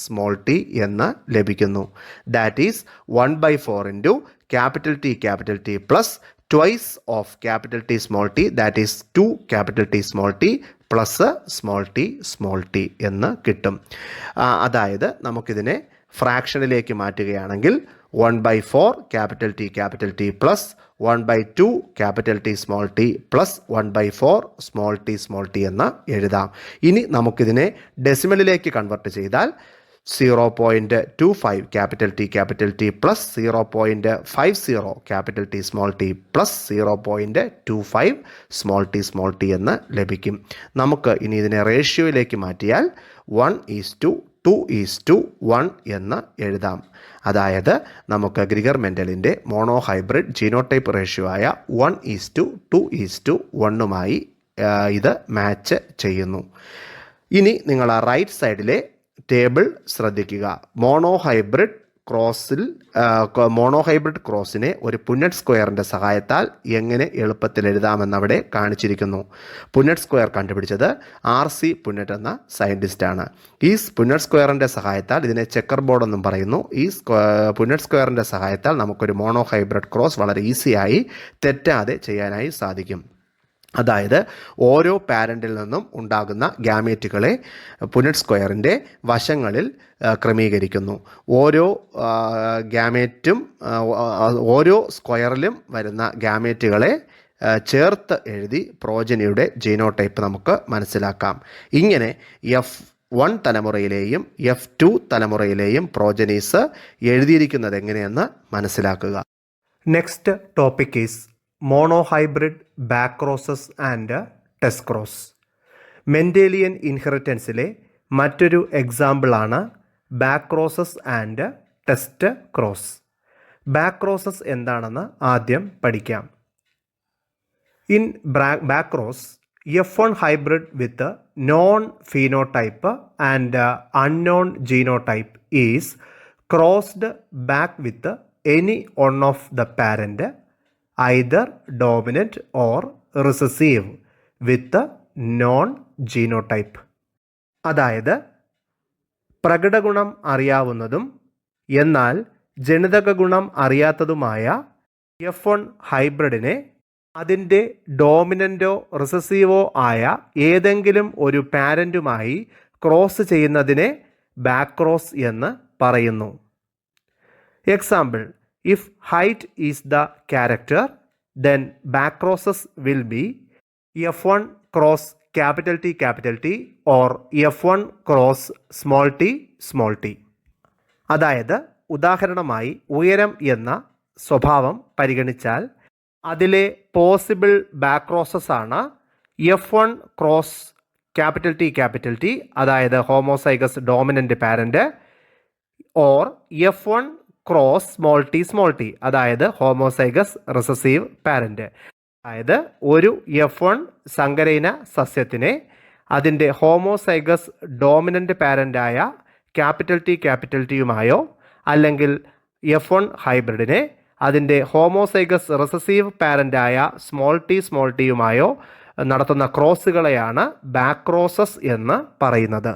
small t എന്ന് ലഭിക്കുന്നു. That is 1/4 into capital T plus twice of capital T small t, that is 2 capital T small t plus small t എന്ന് കിട്ടും. അതായത് നമുക്കിതിനെ ഫ്രാക്ഷനിലേക്ക് മാറ്റുകയാണെങ്കിൽ 1/4 capital T plus 1/2 capital T small t plus 1/4 small t എന്ന് എഴുതാം. ഇനി നമുക്കിതിനെ ഡെസിമലിലേക്ക് convert ചെയ്താൽ 0.25 capital T plus 0.50 capital T small t plus 0.25 small t എന്ന് ലഭിക്കും. നമുക്ക് ഇനി ഇതിനെ റേഷ്യോയിലേക്ക് മാറ്റിയാൽ 1:2:1 എന്ന് എഴുതാം. അതായത് നമുക്ക് ഗ്രിഗർ മെൻഡലിൻ്റെ മോണോഹൈബ്രിഡ് ജീനോടൈപ്പ് റേഷ്യോ ആയ 1:2:1 ഇത് മാച്ച് ചെയ്യുന്നു. ഇനി നിങ്ങൾ ആ റൈറ്റ് സൈഡിലെ ടേബിൾ ശ്രദ്ധിക്കുക. മോണോഹൈബ്രിഡ് ക്രോസിനെ ഒരു പുന്നറ്റ് സ്ക്വയറിൻ്റെ സഹായത്താൽ എങ്ങനെ എളുപ്പത്തിൽ എഴുതാമെന്നവിടെ കാണിച്ചിരിക്കുന്നു. പുന്നറ്റ് സ്ക്വയർ കണ്ടുപിടിച്ചത് RC പുന്നറ്റ് എന്ന സയൻറ്റിസ്റ്റാണ്. ഈ പുന്നറ്റ് സ്ക്വയറിൻ്റെ സഹായത്താൽ ഇതിനെ ചെക്കർ ബോർഡ് എന്നും പറയുന്നു. ഈ പുന്നറ്റ് സ്ക്വയറിൻ്റെ സഹായത്താൽ നമുക്കൊരു മോണോഹൈബ്രിഡ് ക്രോസ് വളരെ ഈസിയായി തെറ്റാതെ ചെയ്യാനായി സാധിക്കും. അതായത് ഓരോ പാരൻറ്റിൽ നിന്നും ഉണ്ടാകുന്ന ഗ്യാമേറ്റുകളെ പുന്നറ്റ് സ്ക്വയറിൻ്റെ വശങ്ങളിൽ ക്രമീകരിക്കുന്നു. ഓരോ സ്ക്വയറിലും വരുന്ന ഗ്യാമേറ്റുകളെ ചേർത്ത് എഴുതി പ്രോജനിയുടെ ജീനോടൈപ്പ് നമുക്ക് മനസ്സിലാക്കാം. ഇങ്ങനെ F1 തലമുറയിലെയും F2 തലമുറയിലെയും പ്രോജനീസ് എഴുതിയിരിക്കുന്നത് എങ്ങനെയെന്ന് മനസ്സിലാക്കുക. Next topic is monohybrid back crosses and test cross. Mendelian ഇൻഹെറിറ്റൻസിലെ മറ്റൊരു എക്സാമ്പിളാണ് back crosses and test cross. Back crosses എന്താണെന്ന് ആദ്യം പഠിക്കാം. In back cross F1 hybrid with known phenotype and unknown genotype is crossed back with any one of the parent either dominant or recessive with non genotype. അതായത് പ്രകടഗുണം അറിയാവുന്നതും എന്നാൽ ജനിതക ഗുണം അറിയാത്തതുമായ F1 ഹൈബ്രിഡിനെ അതിൻ്റെ ഡോമിനൻ്റോ റിസസീവോ ആയ ഏതെങ്കിലും ഒരു പാരൻറ്റുമായി ക്രോസ് ചെയ്യുന്നതിനെ ബാക്ക് ക്രോസ് എന്ന് പറയുന്നു. Example: if height is the character, then back crosses will be F1 cross capital T or F1 cross small t. അതായത് ഉദാഹരണമായി ഉയരം എന്ന സ്വഭാവം പരിഗണിച്ചാൽ അതിലെ പോസിബിൾ ബാക്ക് ക്രോസസ് ആണ് F1 ക്രോസ് ക്യാപിറ്റൽ ടി അതായത് homozygous dominant parent or F1 cross small T അതായത് ഹോമോസൈഗസ് റിസസീവ് പാരൻ്റ്. അതായത് ഒരു F1 സങ്കരയിന സസ്യത്തിനെ അതിൻ്റെ ഹോമോസൈഗസ് ഡോമിനൻ്റ് പാരൻ്റായ ക്യാപിറ്റൽ ടിയുമായോ അല്ലെങ്കിൽ F1 ഹൈബ്രിഡിനെ അതിൻ്റെ ഹോമോസൈഗസ് റിസസീവ് പാരൻ്റായ സ്മോൾ ടിയുമായോ നടത്തുന്ന ക്രോസുകളെയാണ് ബാക്ക് ക്രോസസ് എന്ന് പറയുന്നത്.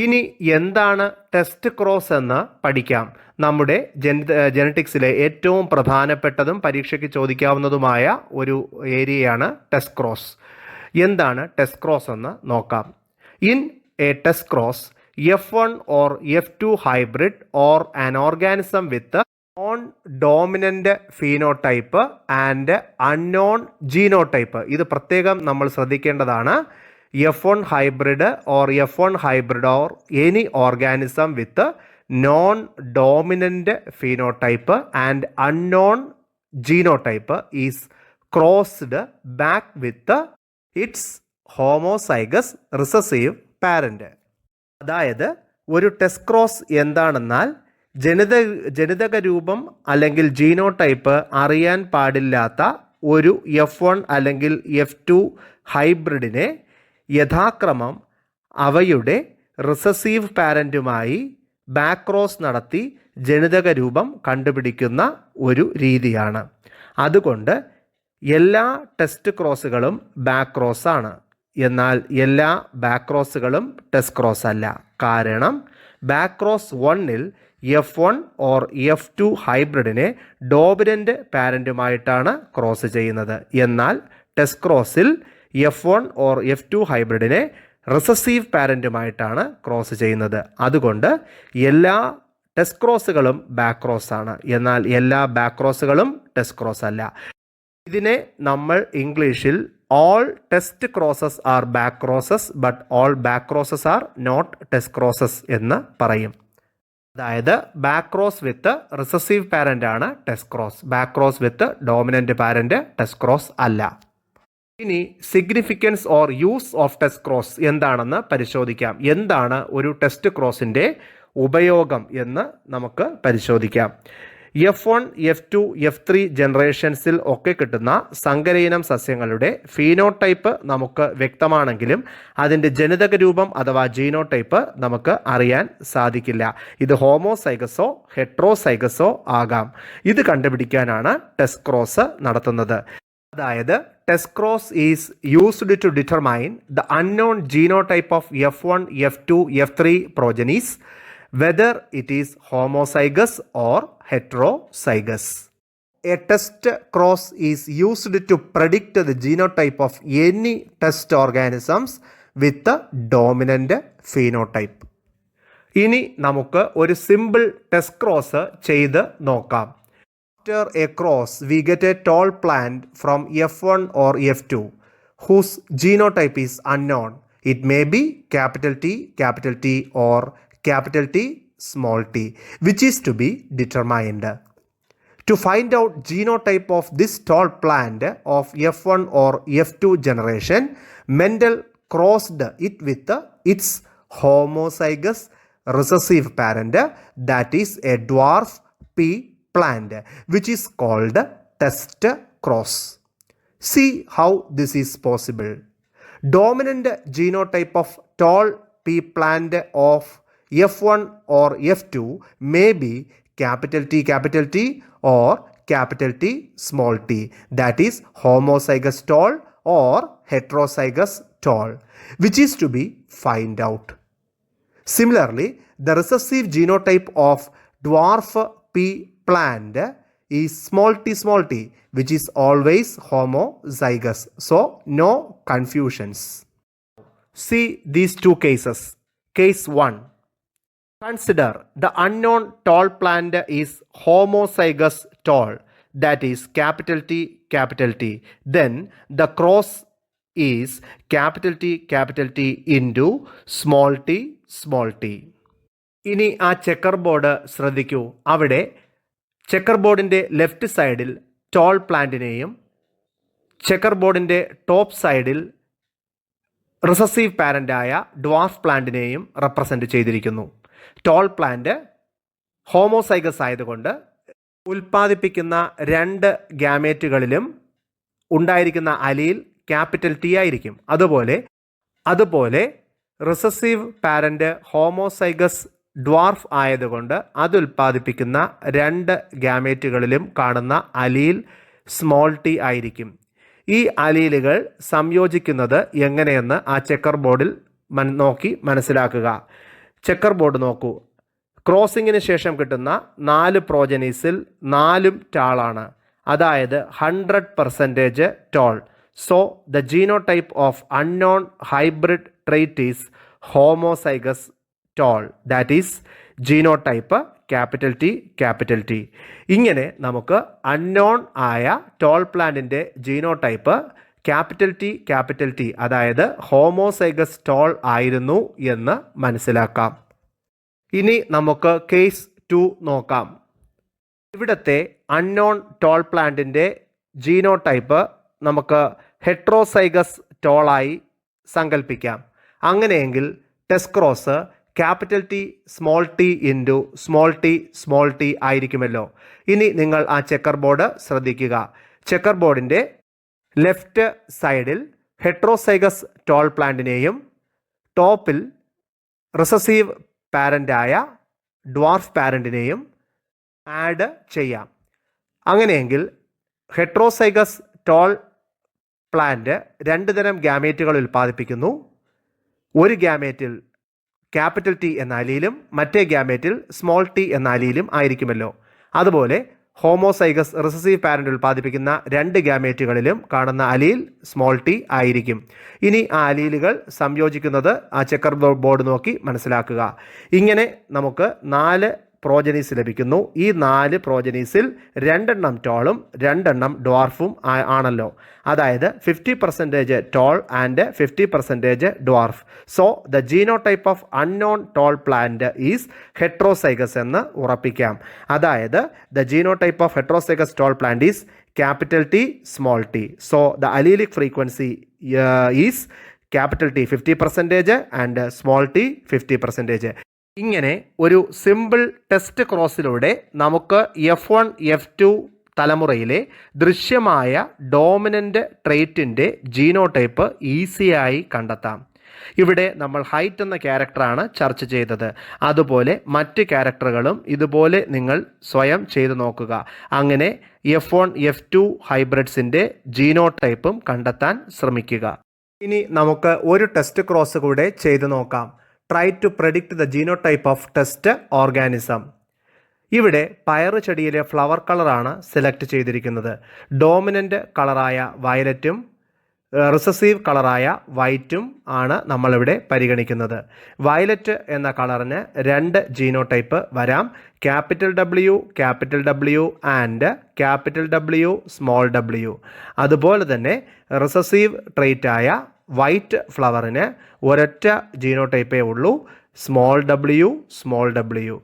ഇനി എന്താണ് ടെസ്റ്റ് ക്രോസ് എന്ന് പഠിക്കാം. നമ്മുടെ ജെനറ്റിക്സിലെ ഏറ്റവും പ്രധാനപ്പെട്ടതും പരീക്ഷയ്ക്ക് ചോദിക്കാവുന്നതുമായ ഒരു ഏരിയയാണ് ടെസ്റ്റ് ക്രോസ്. എന്താണ് ടെസ്റ്റ് ക്രോസ് എന്ന് നോക്കാം. In A test cross F1 or F2 hybrid or an organism with non-dominant phenotype and unknown genotype. ഇത് പ്രത്യേകം നമ്മൾ ശ്രദ്ധിക്കേണ്ടതാണ്. F1 hybrid or any organism with non-dominant phenotype and unknown genotype is crossed back with its homozygous recessive parent. അതായത് ഒരു test cross എന്താണെന്നാൽ ജനിതക രൂപം അല്ലെങ്കിൽ ജീനോടൈപ്പ് അറിയാൻ പാടില്ലാത്ത ഒരു F1 അല്ലെങ്കിൽ F2 ഹൈബ്രിഡിനെ യഥാക്രമം അവയുടെ റിസസീവ് പാരൻറ്റുമായി ബാക്ക് ക്രോസ് നടത്തി ജനിതക രൂപം കണ്ടുപിടിക്കുന്ന ഒരു രീതിയാണ്. അതുകൊണ്ട് എല്ലാ ടെസ്റ്റ് ക്രോസുകളും ബാക്ക് ക്രോസ് ആണ്. എന്നാൽ എല്ലാ ബാക്ക് ക്രോസുകളും ടെസ്റ്റ് ക്രോസ് അല്ല. കാരണം ബാക്ക് ക്രോസ് 1-ൽ F1 ഓർ F2 ഹൈബ്രിഡിനെ ഡോമിനൻ്റ് പാരൻറ്റുമായിട്ടാണ് ക്രോസ് ചെയ്യുന്നത്. എന്നാൽ ടെസ്റ്റ് ക്രോസിൽ F1 ഓർ F2 ഹൈബ്രിഡിനെ റിസസീവ് പാരൻറ്റുമായിട്ടാണ് ക്രോസ് ചെയ്യുന്നത്. അതുകൊണ്ട് എല്ലാ ടെസ്റ്റ് ക്രോസുകളും ബാക്ക് ക്രോസ് ആണ്. എന്നാൽ എല്ലാ ബാക്ക് ക്രോസുകളും ടെസ്റ്റ് ക്രോസ് അല്ല. ഇതിനെ നമ്മൾ ഇംഗ്ലീഷിൽ all test crosses are back crosses but all back crosses are not test crosses എന്ന് പറയും. അതായത് back cross with recessive parent ആണ് test cross. Back cross with dominant parent test cross അല്ല. ഇനി significance or use of test cross എന്താണെന്ന് പരിശോധിക്കാം. എന്താണ് ഒരു ടെസ്റ്റ് ക്രോസിൻ്റെ ഉപയോഗം എന്ന് നമുക്ക് പരിശോധിക്കാം. F1, F2, F3 ജനറേഷൻസിൽ ഒക്കെ കിട്ടുന്ന സങ്കരയിനം സസ്യങ്ങളുടെ ഫീനോടൈപ്പ് നമുക്ക് വ്യക്തമാണെങ്കിലും അതിൻ്റെ ജനിതക രൂപം അഥവാ ജീനോടൈപ്പ് നമുക്ക് അറിയാൻ സാധിക്കില്ല. ഇത് ഹോമോസൈഗസോ ഹെട്രോസൈഗസോ ആകാം. ഇത് കണ്ടുപിടിക്കാനാണ് ടെസ്റ്റ് ക്രോസ് നടത്തുന്നത്. അതായത് test cross is used to determine the unknown genotype of F1, F2, F3 progenies, whether it is homozygous or heterozygous. A test cross is used to predict the genotype of any test organisms with a dominant phenotype. ഇനി നമുക്ക് ഒരു simple test cross ചെയ്ത് നോക്കാം. After a cross, we get a tall plant from F1 or F2 whose genotype is unknown. It may be capital T or capital T small t, which is to be determined. To find out genotype of this tall plant of F1 or F2 generation, Mendel crossed it with its homozygous recessive parent, that is a dwarf pea plant, which is called test cross. See how this is possible. Dominant genotype of tall pea plant of F1 or F2 may be capital T or capital T small t, that is homozygous tall or heterozygous tall, which is to be find out. Similarly, the recessive genotype of dwarf pea plant is small t, which is always homozygous, so no confusions. See these two cases. Case 1. Consider the unknown tall plant is homozygous tall, that is capital T. Then the cross is capital T into small T. ഇനി ആ checker board ശ്രദ്ധിക്കൂ. അവിടെ checker ബോർഡിൻ്റെ left സൈഡിൽ toll പ്ലാന്റിനെയും checker ബോർഡിൻ്റെ top സൈഡിൽ recessive പാരൻ്റായ dwarf പ്ലാന്റിനെയും represent ചെയ്തിരിക്കുന്നു. Toll plant homozygous ആയതുകൊണ്ട് ഉൽപ്പാദിപ്പിക്കുന്ന 2 ഗ്യാമേറ്റുകളിലും ഉണ്ടായിരിക്കുന്ന അലീൽ ക്യാപിറ്റൽ ടി ആയിരിക്കും. അതുപോലെ റിസസീവ് പാരൻ്റ് ഹോമോസൈഗസ് ഡ്വാർഫ് ആയതുകൊണ്ട് അത് ഉൽപ്പാദിപ്പിക്കുന്ന 2 ഗ്യാമേറ്റുകളിലും കാണുന്ന അലീൽ സ്മോൾ ടി ആയിരിക്കും. ഈ അലീലുകൾ സംയോജിക്കുന്നത് എങ്ങനെയെന്ന് ആ ചെക്കർ ബോർഡിൽ നോക്കി മനസ്സിലാക്കുക. ചെക്കർ ബോർഡ് നോക്കൂ. ക്രോസിങ്ങിന് ശേഷം കിട്ടുന്ന 4 പ്രോജനീസിൽ 4 ടാളാണ്, അതായത് 100% tall. So the genotype of unknown hybrid trait is homozygous tall. That is genotype capital T. ഇങ്ങനെ നമുക്ക് അൺനോൺ ആയ ടോൾ പ്ലാന്റിൻ്റെ ജീനോടൈപ്പ് ക്യാപിറ്റൽ ടി അതായത് ഹോമോസൈഗസ് ടോൾ ആയിരുന്നു എന്ന് മനസ്സിലാക്കാം. ഇനി നമുക്ക് കേസ് 2 നോക്കാം. ഇവിടുത്തെ അൺനോൺ ടോൾ പ്ലാന്റിൻ്റെ ജീനോടൈപ്പ് നമുക്ക് ഹെട്രോസൈഗസ് ടോളായി സങ്കല്പിക്കാം. അങ്ങനെയെങ്കിൽ test cross capital T into small T ആയിരിക്കുമല്ലോ. ഇനി നിങ്ങൾ ആ ചെക്കർ ബോർഡ് ശ്രദ്ധിക്കുക. ചെക്കർ ബോർഡിൻ്റെ ലെഫ്റ്റ് സൈഡിൽ ഹെട്രോസൈഗസ് ടോൾ പ്ലാന്റിനെയും ടോപ്പിൽ റിസസീവ് പാരൻ്റായ ഡ്വാർഫ് പാരൻറ്റിനെയും ആഡ് ചെയ്യാം. അങ്ങനെയെങ്കിൽ ഹെട്രോസൈഗസ് ടോൾ പ്ലാന്റ് 2 തരം ഗ്യാമേറ്റുകൾ ഉൽപ്പാദിപ്പിക്കുന്നു. ഒരു ഗ്യാമേറ്റിൽ ക്യാപിറ്റൽ ടി എന്ന അലീലും മറ്റേ ഗ്യാമേറ്റിൽ സ്മോൾ ടി എന്ന അലീലും ആയിരിക്കുമല്ലോ. അതുപോലെ ഹോമോസൈഗസ് റിസസീവ് പാരൻ്റ് ഉൽപ്പാദിപ്പിക്കുന്ന 2 ഗ്യാമേറ്റുകളിലും കാണുന്ന അലീൽ സ്മോൾ ടി ആയിരിക്കും. ഇനി ആ അലീലുകൾ സംയോജിക്കുന്നത് ആ ചെക്കർ ബോർഡ് നോക്കി മനസ്സിലാക്കുക. ഇങ്ങനെ നമുക്ക് 4 പ്രോജനീസ് ലഭിക്കുന്നു. ഈ 4 പ്രോജനീസിൽ 2 ടോളും 2 ഡ്വാർഫും ആണല്ലോ. അതായത് 50% tall and 50% dwarf. So the genotype of unknown tall plant is heterozygous എന്ന് ഉറപ്പിക്കാം. അതായത് the genotype of heterozygous tall plant is capital T small T. So the allelic frequency is capital T 50% and small T 50%. ഇങ്ങനെ ഒരു simple test ക്രോസിലൂടെ നമുക്ക് F1 F2 തലമുറയിലെ ദൃശ്യമായ dominant ട്രെയ്റ്റിൻ്റെ genotype ഈസിയായി കണ്ടെത്താം. ഇവിടെ നമ്മൾ ഹൈറ്റ് എന്ന ക്യാരക്ടറാണ് ചർച്ച ചെയ്തത്. അതുപോലെ മറ്റ് ക്യാരക്ടറുകളും ഇതുപോലെ നിങ്ങൾ സ്വയം ചെയ്തു നോക്കുക. അങ്ങനെ F1 F2 ഹൈബ്രിഡ്സിൻ്റെ ജീനോടൈപ്പും കണ്ടെത്താൻ ശ്രമിക്കുക. ഇനി നമുക്ക് ഒരു ടെസ്റ്റ് ക്രോസ് കൂടെ ചെയ്തു നോക്കാം. Try to predict the genotype of test organism. ഇവിടെ പയറ് ചെടിയിലെ ഫ്ലവർ കളറാണ് സെലക്ട് ചെയ്തിരിക്കുന്നത്. ഡോമിനൻ്റ് കളറായ വയലറ്റും റിസസീവ് കളറായ വൈറ്റും ആണ് നമ്മളിവിടെ പരിഗണിക്കുന്നത്. വയലറ്റ് എന്ന കളറിന് 2 ജീനോടൈപ്പ് വരാം. Capital W and capital W small w. അതുപോലെ തന്നെ റിസസീവ് ട്രെയ്റ്റായ വൈറ്റ് ഫ്ലവറിന് ഒരൊറ്റ ജീനോടൈപ്പേ ഉള്ളൂ, സ്മോൾ w.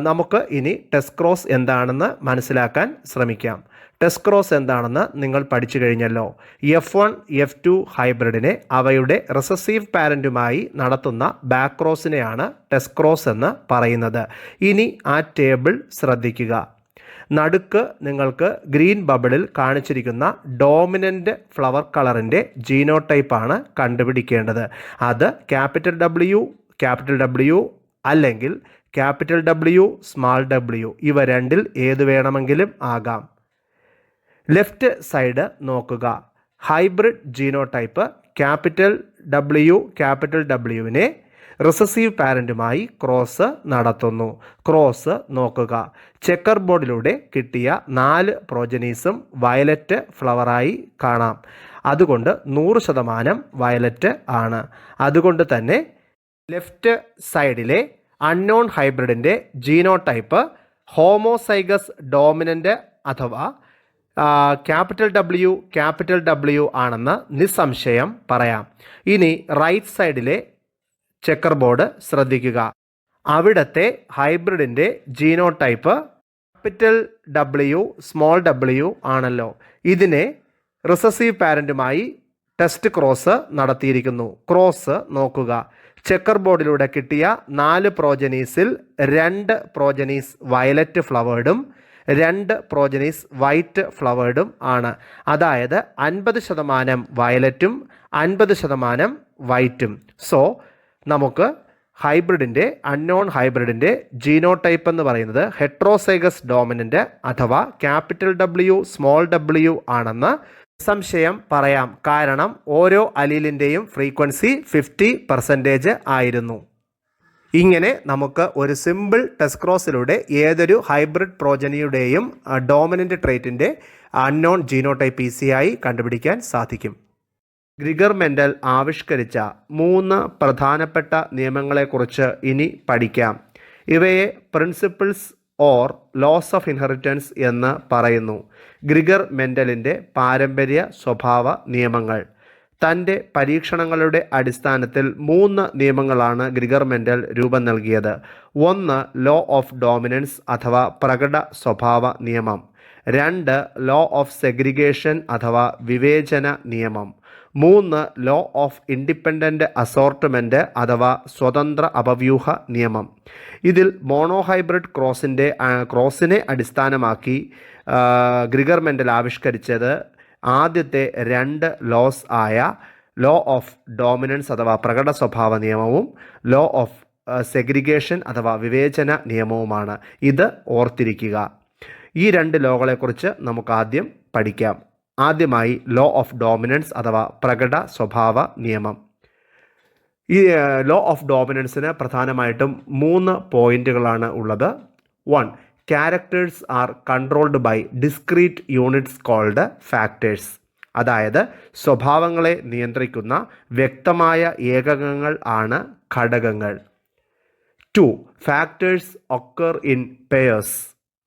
നമുക്ക് ഇനി ടെസ്റ്റ് ക്രോസ് എന്താണെന്ന് മനസ്സിലാക്കാൻ ശ്രമിക്കാം. ടെസ്റ്റ് ക്രോസ് എന്താണെന്ന് നിങ്ങൾ പഠിച്ചു കഴിഞ്ഞല്ലോ. F1 F2 ഹൈബ്രിഡിനെ അവയുടെ റിസസീവ് പാരൻറ്റുമായി നടത്തുന്ന ബാക്ക് ക്രോസിനെയാണ് ടെസ്റ്റ് ക്രോസ് എന്ന് പറയുന്നത്. ഇനി ആ ടേബിൾ ശ്രദ്ധിക്കുക. നടുക്ക് നിങ്ങൾക്ക് ഗ്രീൻ ബബിളിൽ കാണിച്ചിരിക്കുന്ന ഡോമിനൻ്റ് ഫ്ലവർ കളറിൻ്റെ ജീനോടൈപ്പാണ് കണ്ടുപിടിക്കേണ്ടത്. അത് ക്യാപിറ്റൽ W അല്ലെങ്കിൽ ക്യാപിറ്റൽ W സ്മാൾ w. ഇവ രണ്ടിൽ ഏത് വേണമെങ്കിലും ആകാം. ലെഫ്റ്റ് സൈഡ് നോക്കുക. ഹൈബ്രിഡ് ജീനോടൈപ്പ് ക്യാപിറ്റൽ Wനെ റിസസീവ് പാരൻറ്റുമായി ക്രോസ് നടത്തുന്നു. ക്രോസ് നോക്കുക. ചെക്കർ ബോർഡിലൂടെ കിട്ടിയ 4 പ്രോജനീസും വയലറ്റ് ഫ്ലവറായി കാണാം. അതുകൊണ്ട് 100% വയലറ്റ് ആണ്. അതുകൊണ്ട് തന്നെ ലെഫ്റ്റ് സൈഡിലെ അൺനോൺ ഹൈബ്രിഡിൻ്റെ ജീനോടൈപ്പ് ഹോമോസൈഗസ് ഡോമിനൻ്റ് അഥവാ ക്യാപിറ്റൽ ഡബ്ല്യു ആണെന്ന് നിസ്സംശയം പറയാം. ഇനി റൈറ്റ് സൈഡിലെ ചെക്കർ ബോർഡ് ശ്രദ്ധിക്കുക. അവിടുത്തെ ഹൈബ്രിഡിൻ്റെ genotype capital W small W ആണല്ലോ. ഇതിനെ റിസസീവ് പാരൻറ്റുമായി ടെസ്റ്റ് ക്രോസ് നടത്തിയിരിക്കുന്നു. ക്രോസ് നോക്കുക. ചെക്കർ ബോർഡിലൂടെ കിട്ടിയ 4 പ്രോജനീസിൽ 2 പ്രോജനീസ് വയലറ്റ് ഫ്ലവേർഡും 2 പ്രോജനീസ് വൈറ്റ് ഫ്ലവേർഡും ആണ്. അതായത് 50% വയലറ്റും 50% വൈറ്റും. സോ നമുക്ക് അൺനോൺ ഹൈബ്രിഡിൻ്റെ ജീനോടൈപ്പ് എന്ന് പറയുന്നത് ഹെട്രോസൈഗസ് ഡോമിനൻ്റ് അഥവാ ക്യാപിറ്റൽ ഡബ്ല്യു സ്മോൾ ഡബ്ല്യു ആണെന്ന് സംശയം പറയാം. കാരണം ഓരോ അലീലിൻ്റെയും ഫ്രീക്വൻസി 50% ആയിരുന്നു. ഇങ്ങനെ നമുക്ക് ഒരു സിമ്പിൾ ടെസ്റ്റ് ക്രോസിലൂടെ ഏതൊരു ഹൈബ്രിഡ് പ്രോജനിയുടെയും ഡോമിനൻ്റ് ട്രേറ്റിൻ്റെ അൺനോൺ ജീനോടൈപ്പ് ഈസിയായി കണ്ടുപിടിക്കാൻ സാധിക്കും. ഗ്രിഗർ മെൻഡൽ ആവിഷ്കരിച്ച 3 പ്രധാനപ്പെട്ട നിയമങ്ങളെക്കുറിച്ച് ഇനി പഠിക്കാം. ഇവയെ principles or laws of inheritance എന്ന് പറയുന്നു. ഗ്രിഗർ മെൻഡലിൻ്റെ പാരമ്പര്യ സ്വഭാവ നിയമങ്ങൾ. തൻ്റെ പരീക്ഷണങ്ങളുടെ അടിസ്ഥാനത്തിൽ 3 നിയമങ്ങളാണ് ഗ്രിഗർ മെൻഡൽ രൂപം നൽകിയത്. 1 ലോ ഓഫ് ഡോമിനൻസ് അഥവാ പ്രകട സ്വഭാവ നിയമം. 2 ലോ ഓഫ് സെഗ്രിഗേഷൻ അഥവാ വിവേചന നിയമം. 3 ലോ ഓഫ് ഇൻഡിപെൻഡൻ്റ് അസോർട്ട്മെൻറ്റ് അഥവാ സ്വതന്ത്ര അപവ്യൂഹ നിയമം. ഇതിൽ മോണോഹൈബ്രിഡ് ക്രോസിനെ അടിസ്ഥാനമാക്കി ഗ്രിഗർ മെൻഡൽ ആവിഷ്കരിച്ചത് ആദ്യത്തെ 2 ലോസ് ആയ ലോ ഓഫ് ഡോമിനൻസ് അഥവാ പ്രകട സ്വഭാവ നിയമവും ലോ ഓഫ് സെഗ്രിഗേഷൻ അഥവാ വിവേചന നിയമവുമാണ്. ഇത് ഓർത്തിരിക്കുക. ഈ 2 ലോകളെക്കുറിച്ച് നമുക്ക് ആദ്യം പഠിക്കാം. ആദ്യമായി ലോ ഓഫ് ഡോമിനൻസ് അഥവാ പ്രകട സ്വഭാവ നിയമം. ഈ ലോ ഓഫ് ഡോമിനൻസിന് പ്രധാനമായിട്ടും 3 പോയിന്റുകളാണ് ഉള്ളത്. 1. Characters are controlled by discrete units called factors. അതായത് സ്വഭാവങ്ങളെ നിയന്ത്രിക്കുന്ന വ്യക്തമായ ഏകകങ്ങൾ ആണ് ഘടകങ്ങൾ. 2. Factors occur in pairs.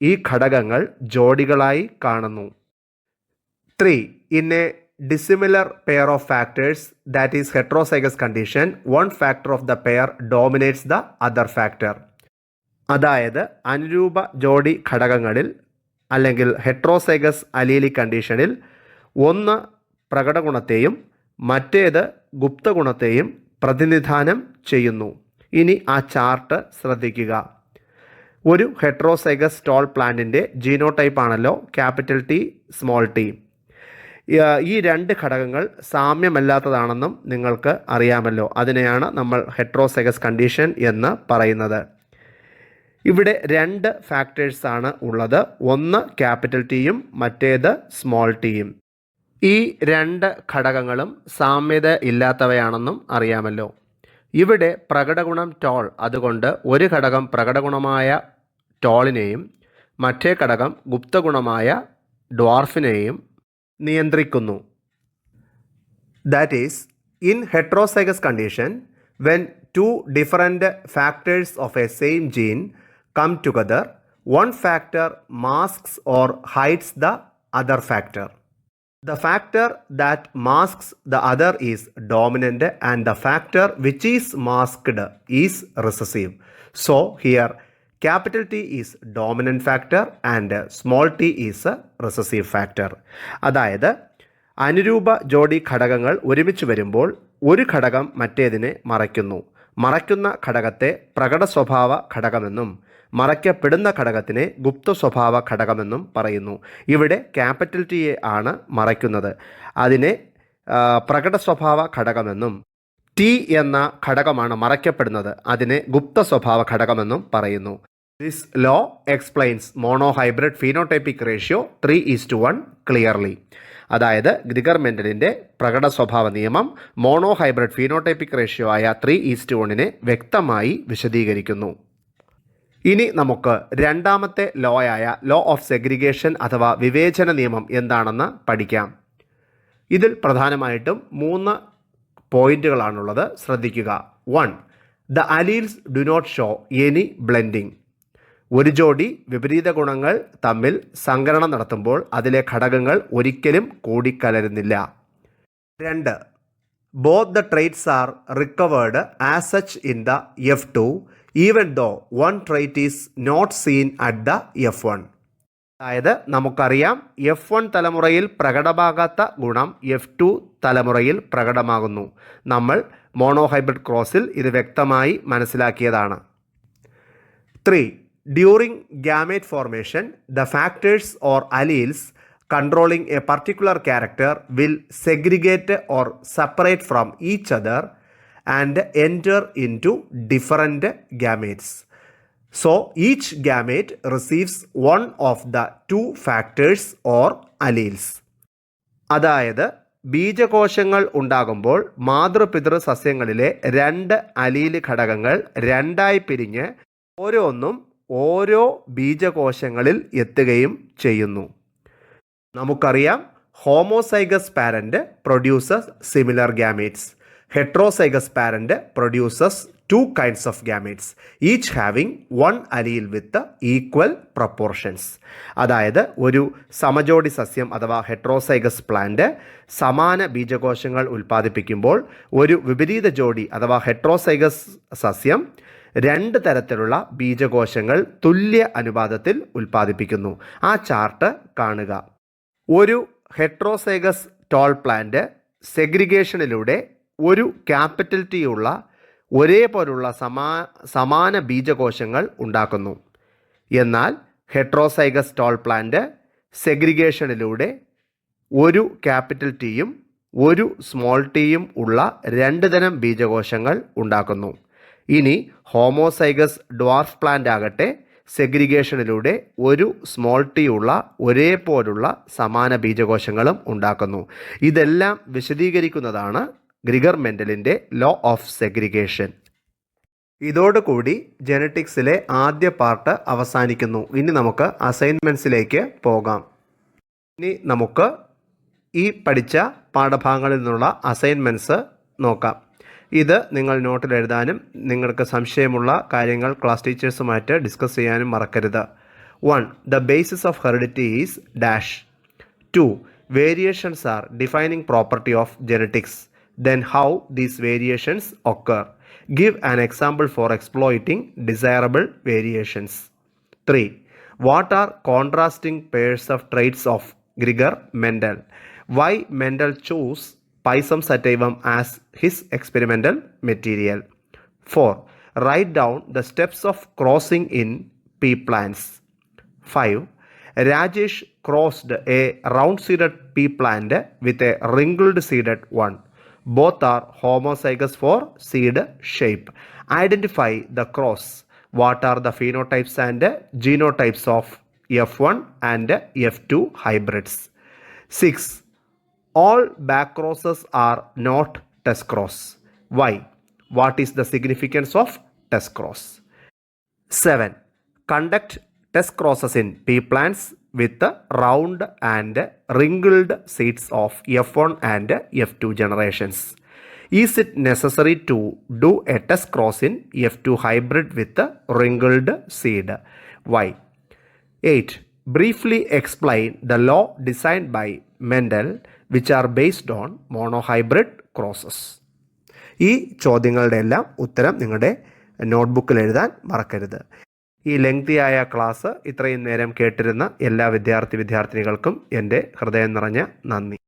ഈ ഘടകങ്ങൾ ജോഡികളായി കാണുന്നു. 3. In a dissimilar pair of factors, that is heterozygous condition, one factor of the pair dominates the other factor. അതായത് അനുരൂപ ജോഡി ഘടകങ്ങളിൽ അല്ലെങ്കിൽ ഹെട്രോസൈഗസ് അലീലി കണ്ടീഷനിൽ ഒന്ന് പ്രകടഗുണത്തെയും മറ്റേത് ഗുപ്തഗുണത്തെയും പ്രതിനിധാനം ചെയ്യുന്നു. ഇനി ആ ചാർട്ട് ശ്രദ്ധിക്കുക. ഒരു ഹെട്രോസൈഗസ് ടോൾ പ്ലാന്റിൻ്റെ ജീനോടൈപ്പ് ആണല്ലോ ക്യാപിറ്റൽ ടി സ്മോൾ ടി. ഈ 2 ഘടകങ്ങൾ സാമ്യമല്ലാത്തതാണെന്നും നിങ്ങൾക്ക് അറിയാമല്ലോ. അതിനെയാണ് നമ്മൾ ഹെട്രോസൈഗസ് കണ്ടീഷൻ എന്ന് പറയുന്നത്. ഇവിടെ 2 ഫാക്ടേഴ്സാണ് ഉള്ളത്. ഒന്ന് ക്യാപിറ്റൽ ടിയും മറ്റേത് സ്മോൾ ടിയും. ഈ 2 ഘടകങ്ങളും സാമ്യത ഇല്ലാത്തവയാണെന്നും അറിയാമല്ലോ. ഇവിടെ പ്രകടഗുണം ടോൾ, അതുകൊണ്ട് ഒരു ഘടകം പ്രകടഗുണമായ ടോളിനെയും മറ്റേ ഘടകം ഗുപ്തഗുണമായ ഡ്വാർഫിനെയും നിയന്ത്രിക്കുന്നു. That is, in heterozygous condition, when 2 different factors of a same gene come together, one factor masks or hides the other factor. The factor that masks the other is dominant and the factor which is masked is recessive. So here capital T is dominant factor and small t is a recessive factor. അതായത് അനുരൂപ ജോഡി ഘടകങ്ങൾ ഒരുമിച്ച് വരുമ്പോൾ ഒരു ഘടകം മറ്റേതിനെ മറയ്ക്കുന്നു. മറയ്ക്കുന്ന ഘടകത്തെ പ്രകട സ്വഭാവ ഘടകമെന്നും മറയ്ക്കപ്പെടുന്ന ഘടകത്തിനെ ഗുപ്ത സ്വഭാവ ഘടകമെന്നും പറയുന്നു. ഇവിടെ ക്യാപിറ്റൽ ടിയെ ആണ് മറയ്ക്കുന്നത്. അതിനെ പ്രകട സ്വഭാവ ഘടകമെന്നും ടി എന്ന ഘടകമാണ് മറയ്ക്കപ്പെടുന്നത്. അതിനെ ഗുപ്ത സ്വഭാവ ഘടകമെന്നും പറയുന്നു. This law explains monohybrid phenotypic ratio 3:1 clearly. അതായത് ഗ്രിഗർ മെൻഡലിൻ്റെ പ്രകട സ്വഭാവ നിയമം മോണോഹൈബ്രിഡ് ഫീനോടൈപ്പിക് റേഷ്യോ ആയ 3:1 വ്യക്തമായി വിശദീകരിക്കുന്നു. ഇനി നമുക്ക് രണ്ടാമത്തെ ലോ ആയ ലോ ഓഫ് സെഗ്രിഗേഷൻ അഥവാ വിവേചന നിയമം എന്താണെന്ന് പഠിക്കാം. ഇതിൽ പ്രധാനമായിട്ടും 3 പോയിന്റുകളാണുള്ളത്. ശ്രദ്ധിക്കുക. 1. The alleles do not show any blending. ഒരു ജോഡി വിപരീത ഗുണങ്ങൾ തമ്മിൽ സങ്കരണം നടത്തുമ്പോൾ അതിലെ ഘടകങ്ങൾ ഒരിക്കലും കൂടിക്കലരുന്നില്ല. 2. Both the traits are recovered as such in the F2 even though one trait is not seen at the F1. അതായത് നമുക്കറിയാം F1 തലമുറയിൽ പ്രകടമാകാത്ത ഗുണം F2 തലമുറയിൽ പ്രകടമാകുന്നു. നമ്മൾ മോണോഹൈബ്രിഡ് ക്രോസിൽ ഇത് വ്യക്തമായി മനസ്സിലാക്കിയതാണ്. 3. During gamete formation, the factors or alleles controlling a particular character will segregate or separate from each other and enter into different gametes. So each gamete receives one of the two factors or alleles. അതായത് ബീജകോശങ്ങൾ ഉണ്ടാകുമ്പോൾ മാതൃപിതൃ സസ്യങ്ങളിലെ 2 അലീല് ഘടകങ്ങൾ രണ്ടായി പിരിഞ്ഞ് ഓരോന്നും ഓരോ ബീജകോശങ്ങളിൽ എത്തുകയും ചെയ്യുന്നു. നമുക്കറിയാം homozygous parent produces similar gametes. Heterozygous parent produces 2 kinds of gametes, each having 1 allele with equal proportions. അതായത് ഒരു സമജോടി സസ്യം അഥവാ ഹെട്രോസൈഗസ് പ്ലാന്റ് സമാന ബീജകോശങ്ങൾ ഉൽപ്പാദിപ്പിക്കുമ്പോൾ ഒരു വിപരീത ജോഡി അഥവാ ഹെട്രോസൈഗസ് സസ്യം 2 തരത്തിലുള്ള ബീജകോശങ്ങൾ തുല്യ അനുപാതത്തിൽ ഉൽപ്പാദിപ്പിക്കുന്നു. ആ ചാർട്ട് കാണുക. ഒരു ഹെട്രോസൈഗസ് ടോൾ പ്ലാന്റ് സെഗ്രിഗേഷനിലൂടെ ഒരു ക്യാപിറ്റൽ ടി ഉള്ള ഒരേപോലുള്ള സമാന ബീജകോശങ്ങൾ ഉണ്ടാക്കുന്നു. എന്നാൽ ഹെട്രോസൈഗസ് ടോൾ പ്ലാന്റ് സെഗ്രിഗേഷനിലൂടെ ഒരു ക്യാപിറ്റൽ ടിയും ഒരു സ്മോൾ ടിയും ഉള്ള 2 തരം ബീജകോശങ്ങൾ ഉണ്ടാക്കുന്നു. ഇനി ഹോമോസൈഗസ് ഡ്വാർഫ് പ്ലാന്റ് ആകട്ടെ സെഗ്രിഗേഷനിലൂടെ ഒരു സ്മോൾ ടി ഉള്ള ഒരേപോലുള്ള സമാന ബീജകോശങ്ങളും ഉണ്ടാക്കുന്നു. ഇതെല്ലാം വിശദീകരിക്കുന്നതാണ് ഗ്രിഗർ മെൻഡലിൻ്റെ ലോ ഓഫ് സെഗ്രിഗേഷൻ. ഇതോടുകൂടി ജെനറ്റിക്സിലെ ആദ്യ പാർട്ട് അവസാനിക്കുന്നു. ഇനി നമുക്ക് അസൈൻമെൻറ്റ്സിലേക്ക് പോകാം. ഇനി നമുക്ക് ഈ പഠിച്ച പാഠഭാഗങ്ങളിൽ നിന്നുള്ള അസൈൻമെൻറ്റ്സ് നോക്കാം. ഇത് നിങ്ങൾ നോട്ടിൽ എഴുതാനും നിങ്ങൾക്ക് സംശയമുള്ള കാര്യങ്ങൾ ക്ലാസ് ടീച്ചേഴ്സുമായിട്ട് ഡിസ്കസ് ചെയ്യാനും മറക്കരുത്. 1. The basis of heredity is dash. 2. Variations are defining property of genetics. Then how these variations occur. Give an example for exploiting desirable variations. 3. What are contrasting pairs of traits of Gregor Mendel? Why Mendel chose Pisum sativum as his experimental material. 4. Write down the steps of crossing in pea plants. 5. Rajesh crossed a round-seeded pea plant with a wrinkled seeded one. Both are homozygous for seed shape. Identify the cross. What are the phenotypes and genotypes of F1 and F2 hybrids? 6. All back crosses are not test cross. Why? What is the significance of test cross? 7. Conduct test crosses in pea plants with round and wrinkled seeds of F1 and F2 generations. Is it necessary to do a test cross in F2 hybrid with wrinkled seed? Why? 8. Briefly explain the law designed by Mendel which are based on monohybrid crosses. ഈ ചോദ്യങ്ങളുടെ എല്ലാം ഉത്തരം നിങ്ങളുടെ നോട്ട്ബുക്കിൽ എഴുതാൻ മറക്കരുത്. ഈ ലെങ്തിയായ class ഇത്രയും നേരം കേട്ടിരുന്ന എല്ലാ വിദ്യാർത്ഥിനികൾക്കും എൻ്റെ ഹൃദയം നിറഞ്ഞ നന്ദി.